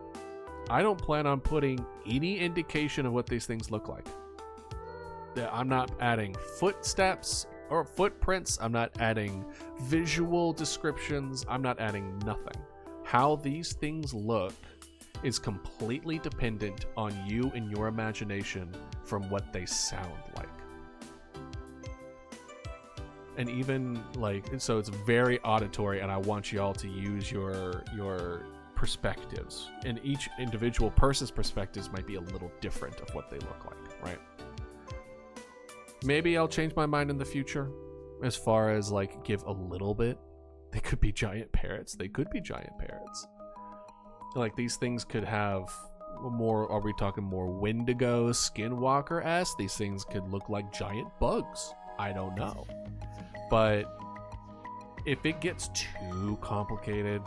I don't plan on putting any indication of what these things look like. I'm not adding footsteps or footprints. I'm not adding visual descriptions. I'm not adding nothing. How these things look is completely dependent on you and your imagination from what they sound like. And even like, so it's very auditory, and I want y'all to use your perspectives, and each individual person's perspectives might be a little different of what they look like. right? Maybe I'll change my mind in the future as far as like give a little bit. They could be giant parrots. They could be giant parrots. Like these things could have more, are we talking more Wendigo, Skinwalker-esque? These things could look like giant bugs. I don't know. But if it gets too complicated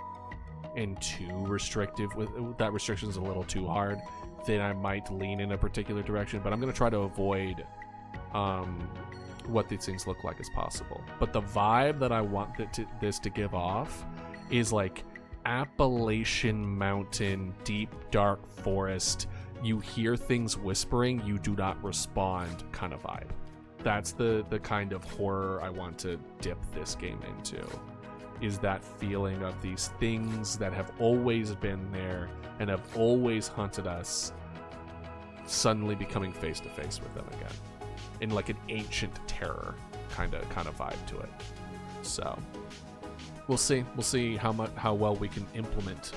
and too restrictive, with that restriction is a little too hard, then I might lean in a particular direction. But I'm going to try to avoid what these things look like as possible. But the vibe that I want this to give off is like Appalachian mountain, deep dark forest. You hear things whispering, you do not respond kind of vibe. That's the kind of horror I want to dip this game into, is that feeling of these things that have always been there and have always hunted us suddenly becoming face to face with them again, in like an ancient terror kind of vibe to it. So we'll see how well we can implement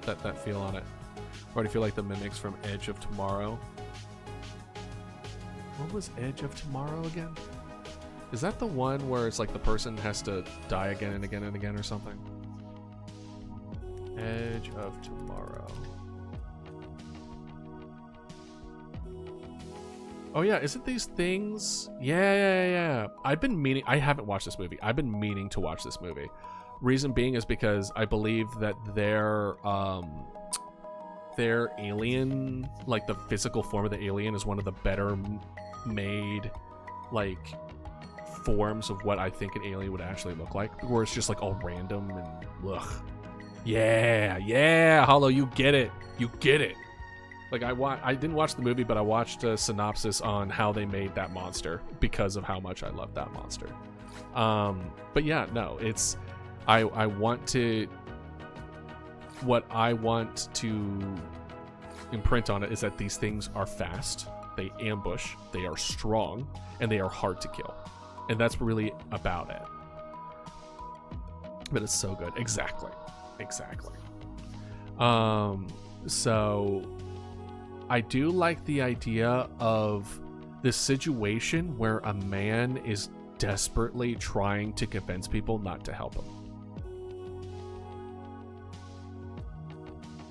that feel on it. I already feel like the mimics from Edge of Tomorrow. What was Edge of Tomorrow again? Is that the one where it's like the person has to die again and again and again or something? Edge of Tomorrow. Oh yeah, isn't these things? Yeah. I haven't watched this movie. I've been meaning to watch this movie. Reason being is because I believe that their alien, like the physical form of the alien, is one of the better made like forms of what I think an alien would actually look like, where it's just like all random and ugh. Yeah, Hollow, you get it. Like I didn't watch the movie, but I watched a synopsis on how they made that monster because of how much I love that monster. But yeah, no, it's what I want to imprint on it is that these things are fast, they ambush, they are strong, and they are hard to kill. And that's really about it. But it's so good. Exactly. So I do like the idea of this situation where a man is desperately trying to convince people not to help him.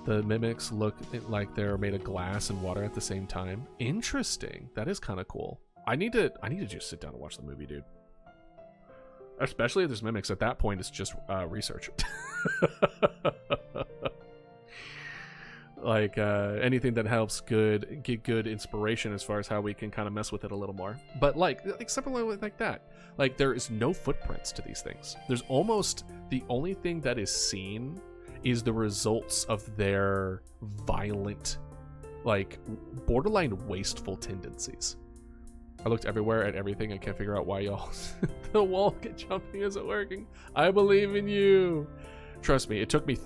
The mimics look like they're made of glass and water at the same time. Interesting. That is kind of cool. I need to just sit down and watch the movie, dude. Especially if there's mimics. At that point, it's just research. Like anything that helps get good inspiration as far as how we can kind of mess with it a little more. But like something like that. Like there is no footprints to these things. There's almost the only thing that is seen is the results of their violent, like borderline wasteful tendencies. I looked everywhere at everything. I can't figure out why y'all the wall jumping isn't working. I believe in you. Trust me, it took me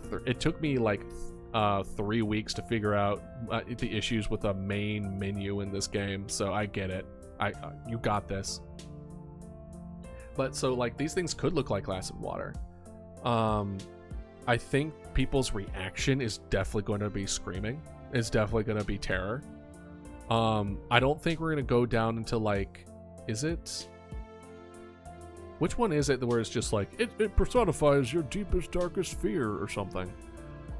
like 3 weeks to figure out the issues with the main menu in this game. So I get it. You got this. But so like these things could look like glass and water. I think people's reaction is definitely going to be screaming. It's definitely going to be terror. I don't think we're going to go down into like, is it? Which one is it where it's just like, it personifies your deepest, darkest fear or something?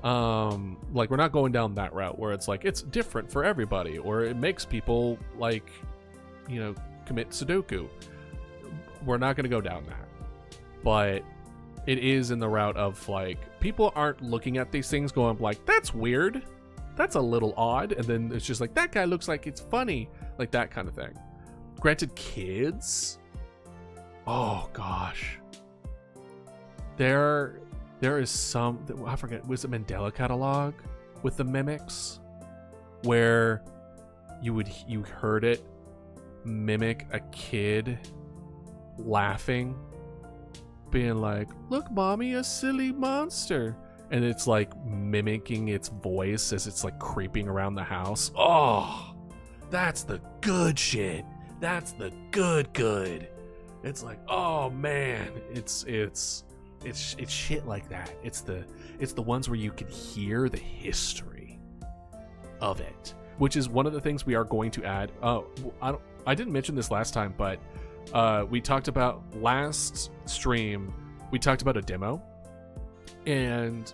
Like we're not going down that route where it's like, it's different for everybody, or it makes people like, commit Sudoku. We're not going to go down that. But it is in the route of like, people aren't looking at these things going like, that's weird, that's a little odd, and then it's just like, that guy looks like it's funny, like that kind of thing. Granted, kids, oh gosh, there is some, I forget, was it Mandela Catalog with the mimics, where you heard it mimic a kid laughing, being like, look mommy, a silly monster, and it's like mimicking its voice as it's like creeping around the house. Oh, that's the good shit. That's the good. It's like, oh man, it's shit like that. It's the ones where you can hear the history of it, which is one of the things we are going to add. Oh, I didn't mention this last time, but we talked about last stream. We talked about a demo, and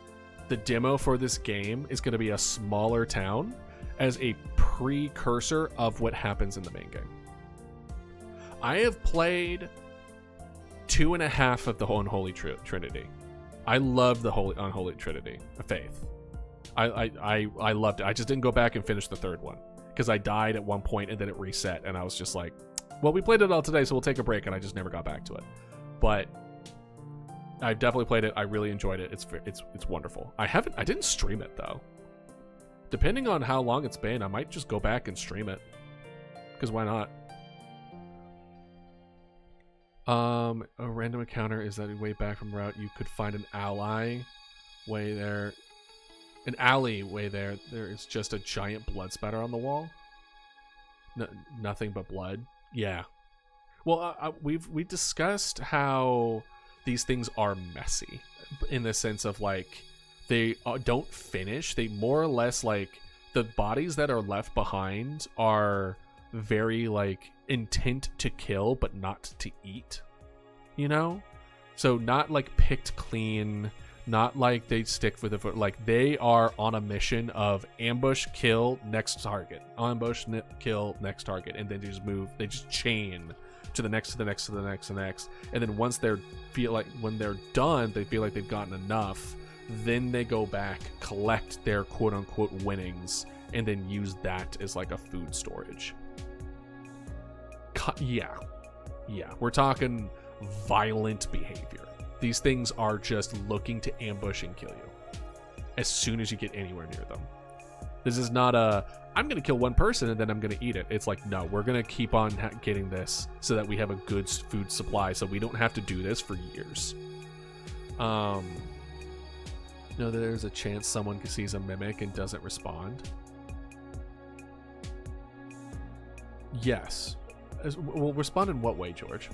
the demo for this game is going to be a smaller town as a precursor of what happens in the main game. I have played 2.5 of the Unholy Trinity. I love the Unholy Trinity of Faith. I loved it. I just didn't go back and finish the third one because I died at one point and then it reset, and I was just like, well, we played it all today, so we'll take a break, and I just never got back to it. But I definitely played it. I really enjoyed it. It's wonderful. I didn't stream it though. Depending on how long it's been, I might just go back and stream it. Because why not? A random encounter is that way back from route. You could find an alleyway there. An alleyway there. There is just a giant blood spatter on the wall. Nothing but blood. Yeah. Well, we discussed how these things are messy in the sense of like they don't finish. They more or less like the bodies that are left behind are very like intent to kill but not to eat, you know? So not like picked clean, not like they stick for the foot, like they are on a mission of ambush, kill, next target, ambush, kill, next target, and then they just chain to the next, to the next, to the next, to the next, and then once when they're done, they feel like they've gotten enough, then they go back, collect their quote-unquote winnings, and then use that as like a food storage. Yeah, we're talking violent behavior. These things are just looking to ambush and kill you as soon as you get anywhere near them. This is not I'm going to kill one person and then I'm going to eat it. It's like, no, we're going to keep on getting this so that we have a good food supply so we don't have to do this for years. No, there's a chance someone sees a mimic and doesn't respond. Yes. Well, respond in what way, George?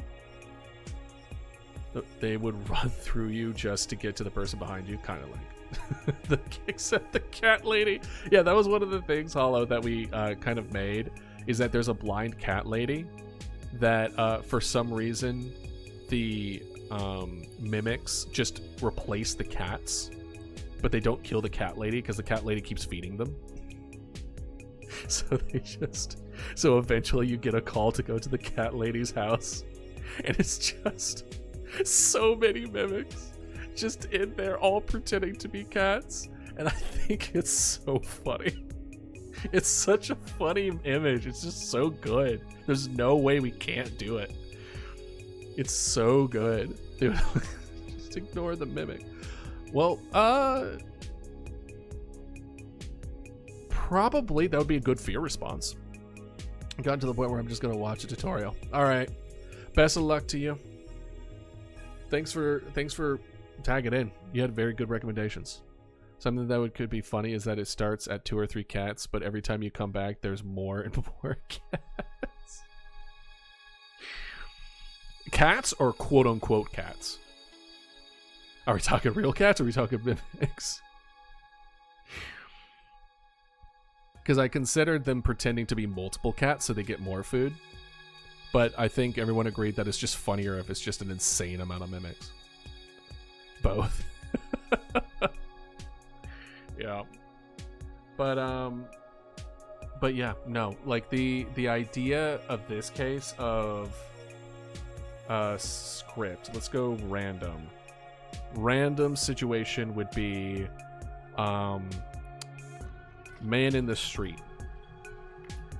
They would run through you just to get to the person behind you, kind of like except the cat lady. Yeah, that was one of the things, Hollow, that we kind of made, is that there's a blind cat lady that for some reason the mimics just replace the cats, but they don't kill the cat lady because the cat lady keeps feeding them. So eventually you get a call to go to the cat lady's house, and it's just so many mimics just in there all pretending to be cats, and I think it's so funny. It's such a funny image. It's just so good. There's no way we can't do it. It's so good. Dude, just ignore the mimic. Well, probably that would be a good fear response. I've gotten to the point where I'm just going to watch a tutorial. All right. Best of luck to you. Thanks for tagging in. You had very good recommendations. Something that could be funny is that it starts at 2 or 3 cats, but every time you come back, there's more and more cats. Cats or quote-unquote cats? Are we talking real cats or are we talking mimics? Because I considered them pretending to be multiple cats so they get more food. But I think everyone agreed that it's just funnier if it's just an insane amount of mimics. Both. Yeah. But yeah, no. Like the idea of this case of script. Let's go random. Random situation would be man in the street,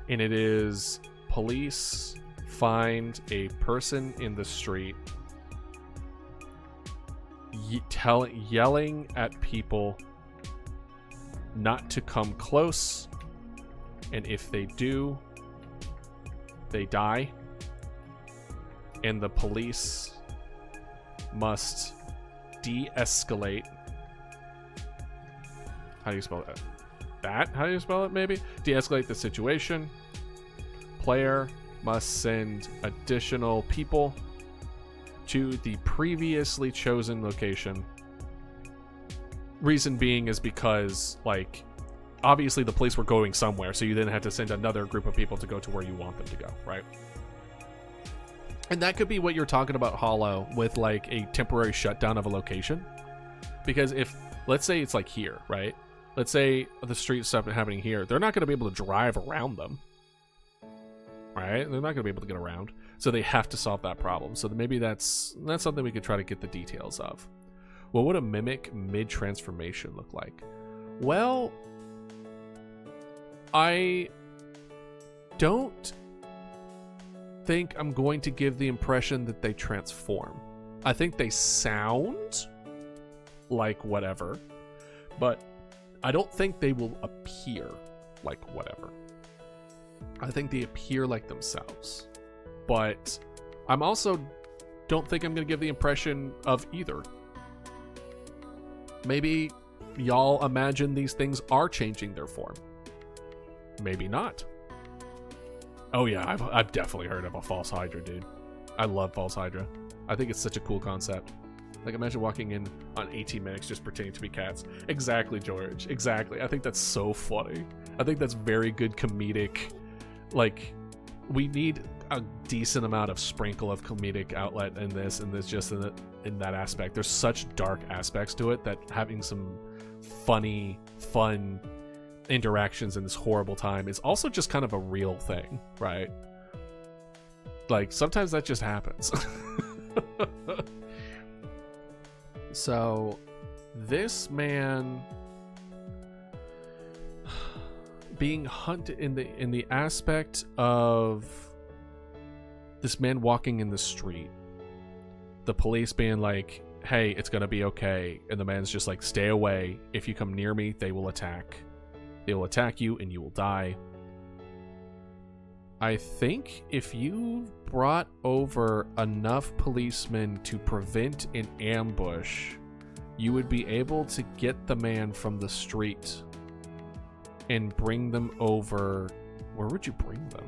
and it is police find a person in the street yelling at people not to come close, and if they do, they die, and the police must de-escalate. How do you spell that? How do you spell it, maybe? De-escalate the situation. Player must send additional people to the previously chosen location. Reason being is because, like, obviously the police were going somewhere, so you then had to send another group of people to go to where you want them to go, right? And that could be what you're talking about, Hollow, with like a temporary shutdown of a location. Because if, let's say it's like here, right? Let's say the street stuff happening here, they're not going to be able to drive around them, right? They're not going to be able to get around, so they have to solve that problem. So maybe that's something we could try to get the details of. What would a mimic mid-transformation look like? Well, I don't think I'm going to give the impression that they transform. I think they sound like whatever, but I don't think they will appear like whatever. I think they appear like themselves. But I'm also don't think I'm going to give the impression of either. Maybe y'all imagine these things are changing their form. Maybe not. Oh yeah, I've definitely heard of a false Hydra, dude. I love false Hydra. I think it's such a cool concept. Like, imagine walking in on 18 minutes just pretending to be cats. Exactly, George. Exactly. I think that's so funny. I think that's very good comedic. Like, we need a decent amount of sprinkle of comedic outlet in this, and there's just in that aspect. There's such dark aspects to it that having some funny, fun interactions in this horrible time is also just kind of a real thing, right? Like, sometimes that just happens. So, this man being hunted in the aspect of this man walking in the street, the police being like, hey, it's gonna be okay, and the man's just like, stay away. If you come near me, they will attack. They will attack you and you will die. I think if you brought over enough policemen to prevent an ambush, you would be able to get the man from the street and bring them over. Where would you bring them?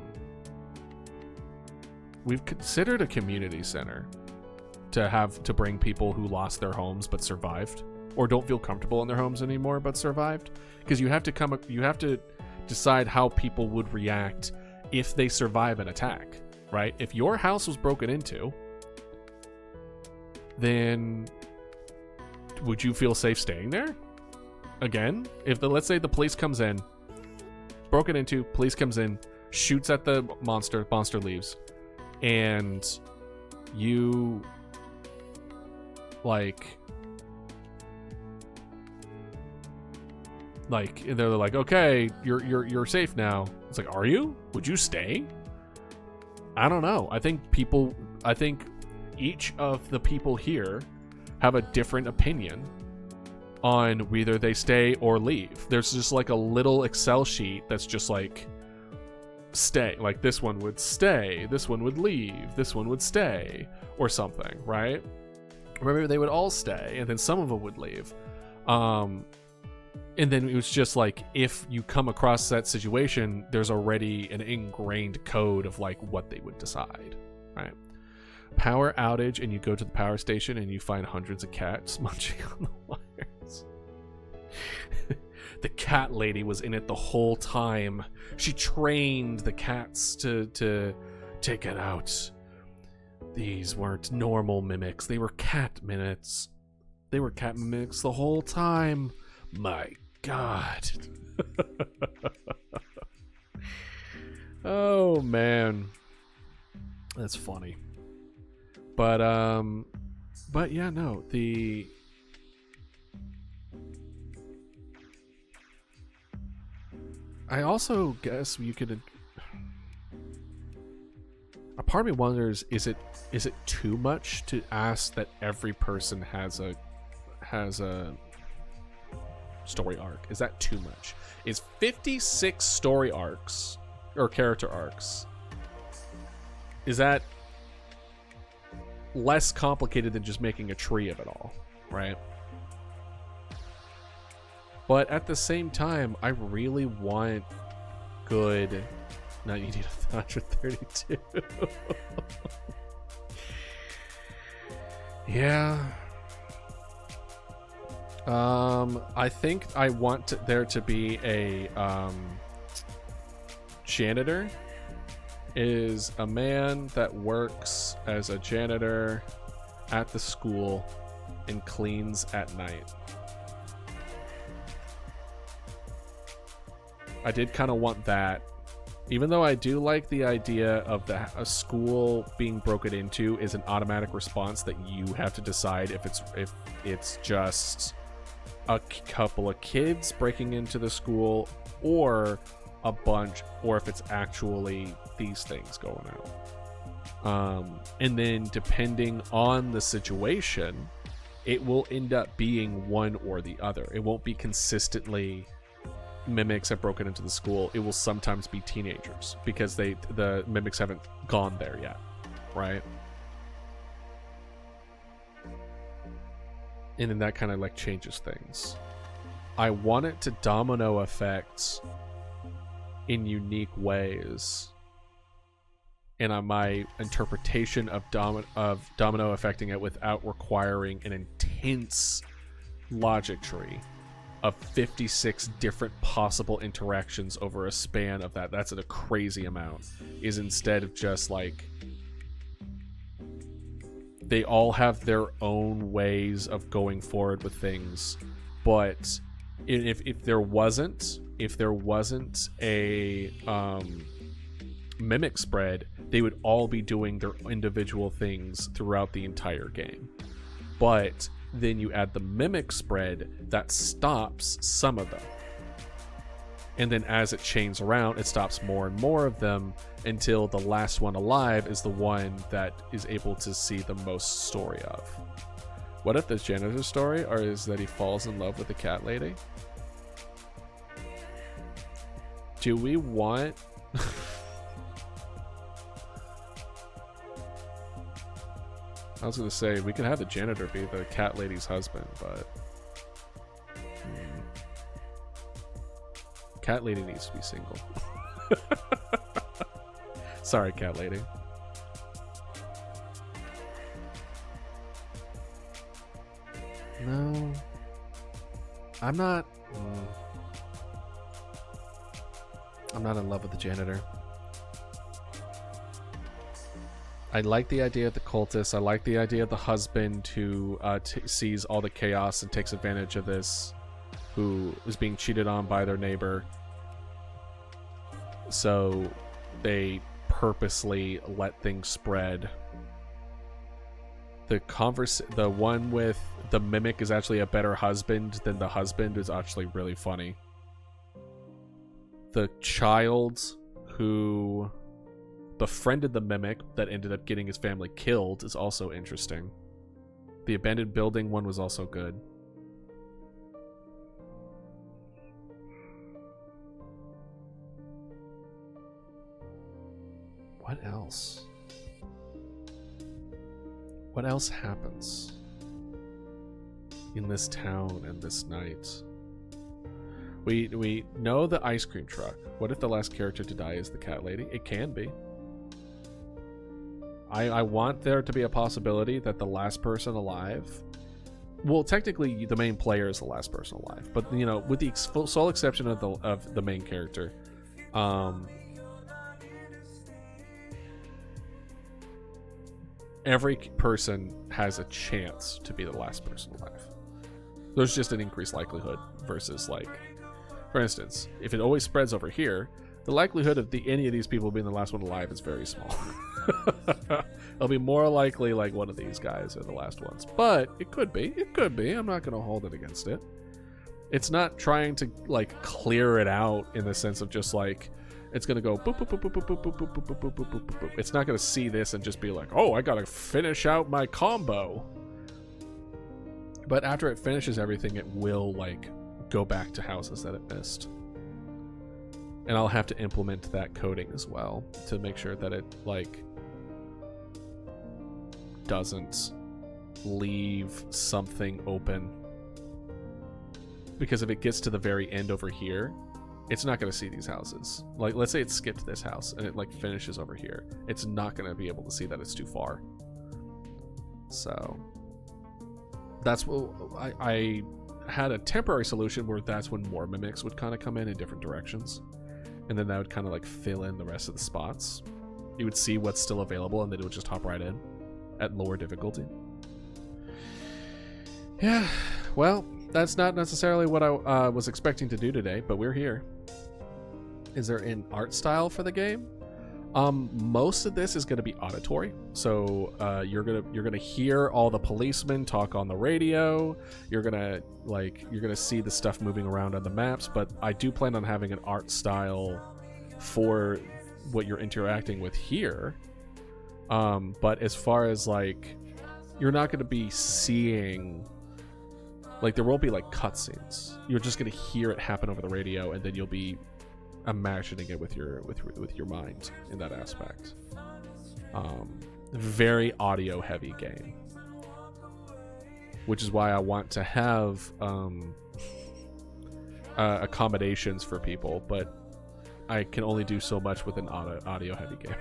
We've considered a community center to bring people who lost their homes but survived, or don't feel comfortable in their homes anymore but survived, because you have to decide how people would react if they survive an attack, right? If your house was broken into, then would you feel safe staying there? Again, if let's say the police comes in, broken into, police comes in, shoots at the monster leaves, and you like they're like, okay, you're safe now. It's like, are you? Would you stay? I don't know. I think each of the people here have a different opinion on whether they stay or leave. There's just like a little Excel sheet that's just like, stay. Like, this one would stay, this one would leave, this one would stay, or something, right? Or maybe they would all stay, and then some of them would leave. And then it was just like, if you come across that situation, there's already an ingrained code of like what they would decide, right? Power outage, and you go to the power station and you find hundreds of cats munching on the wires. The cat lady was in it the whole time. She trained the cats to take it out. These weren't normal mimics. They were cat mimics. They were cat mimics the whole time. My God. Oh man, that's funny. But yeah, no, I also guess you could. A part of me wonders: is it too much to ask that every person has a story arc? Is that too much? Is 56 story arcs or character arcs? Is that less complicated than just making a tree of it all, right? But at the same time, I really want good. Now you need 132. Yeah. I think I want there to be a janitor. Is a man that works as a janitor at the school and cleans at night. I did kind of want that, even though I do like the idea of a school being broken into is an automatic response that you have to decide if it's just a couple of kids breaking into the school or a bunch, or if it's actually these things going out. And then depending on the situation, it will end up being one or the other. It won't be consistently mimics have broken into the school. It will sometimes be teenagers because the mimics haven't gone there yet, right? And then that kind of like changes things. I want it to domino effects in unique ways, and my interpretation of domino affecting it without requiring an intense logic tree of 56 different possible interactions over a span of that's a crazy amount, is instead of just like they all have their own ways of going forward with things. But if there wasn't a mimic spread, they would all be doing their individual things throughout the entire game. But then you add the mimic spread that stops some of them, and then as it chains around, it stops more and more of them until the last one alive is the one that is able to see the most story of. What if the janitor's story is that he falls in love with the cat lady? Do we want I was gonna say we can have the janitor be the cat lady's husband, but cat lady needs to be single. Sorry, cat lady. No, I'm not in love with the janitor. I like the idea of the cultist. I like the idea of the husband who sees all the chaos and takes advantage of this, who is being cheated on by their neighbor. So they purposely let things spread. The one with the mimic is actually a better husband than the husband is actually really funny. The child who befriended the mimic that ended up getting his family killed is also interesting. The abandoned building one was also good. What else? What else happens in this town and this night? We know the ice cream truck. What if the last character to die is the cat lady? It can be. I want there to be a possibility that the last person alive, well, technically the main player is the last person alive, but you know, with the sole exception of the main character, every person has a chance to be the last person alive. There's just an increased likelihood versus, like, for instance, if it always spreads over here, the likelihood of any of these people being the last one alive is very small. It'll be more likely like one of these guys are the last ones, but it could be. I'm not going to hold it against it. It's not trying to like clear it out in the sense of just like it's going to go boop boop boop boop boop boop boop boop boop boop boop boop boop. It's not going to see this and just be like, oh, I got to finish out my combo. But after it finishes everything, it will like go back to houses that it missed. And I'll have to implement that coding as well to make sure that it like doesn't leave something open. Because if it gets to the very end over here, it's not going to see these houses. Like, let's say it skipped this house and it like finishes over here. It's not going to be able to see that it's too far. So that's what had a temporary solution where that's when more mimics would kind of come in different directions, and then that would kind of like fill in the rest of the spots. You would see what's still available, and then it would just hop right in at lower difficulty. Yeah, well, that's not necessarily what I was expecting to do today, but we're here. Is there an art style for the game? Most of this is going to be auditory, so you're gonna hear all the policemen talk on the radio. You're gonna see the stuff moving around on the maps. But I do plan on having an art style for what you're interacting with here. But as far as like, you're not going to be seeing, like, there won't be like cutscenes. You're just going to hear it happen over the radio, and then you'll be imagining it with your mind in that aspect. Very audio heavy game, which is why I want to have accommodations for people, but I can only do so much with an audio heavy game.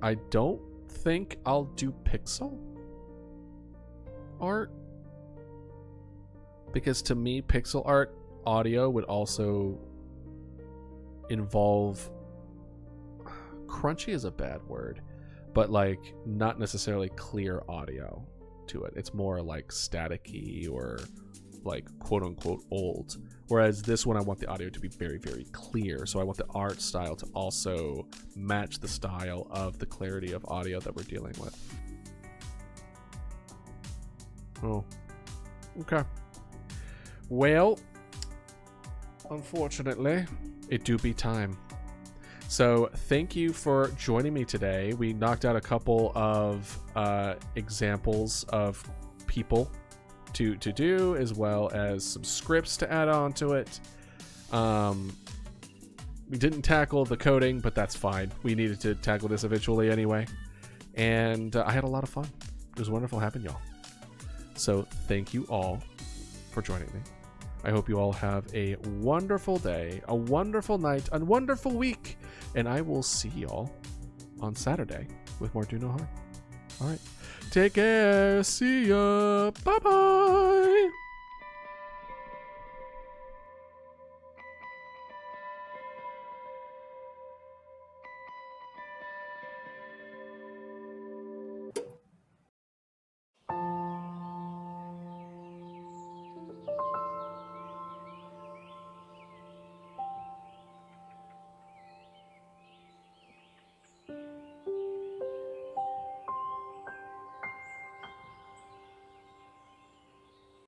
I don't think I'll do pixel art, because to me, pixel art audio would also involve, crunchy is a bad word, but like not necessarily clear audio to it. It's more like staticky or like quote unquote old. Whereas this one, I want the audio to be very, very clear. So I want the art style to also match the style of the clarity of audio that we're dealing with. Oh, okay. Well, unfortunately, it do be time. So thank you for joining me today. We knocked out a couple of examples of people to do, as well as some scripts to add on to it. We didn't tackle the coding, but that's fine. We needed to tackle this eventually anyway. And I had a lot of fun. It was wonderful having y'all. So thank you all for joining me. I hope you all have a wonderful day, a wonderful night, a wonderful week, and I will see y'all on Saturday with more Do No Harm. All right. Take care. See ya. Bye-bye.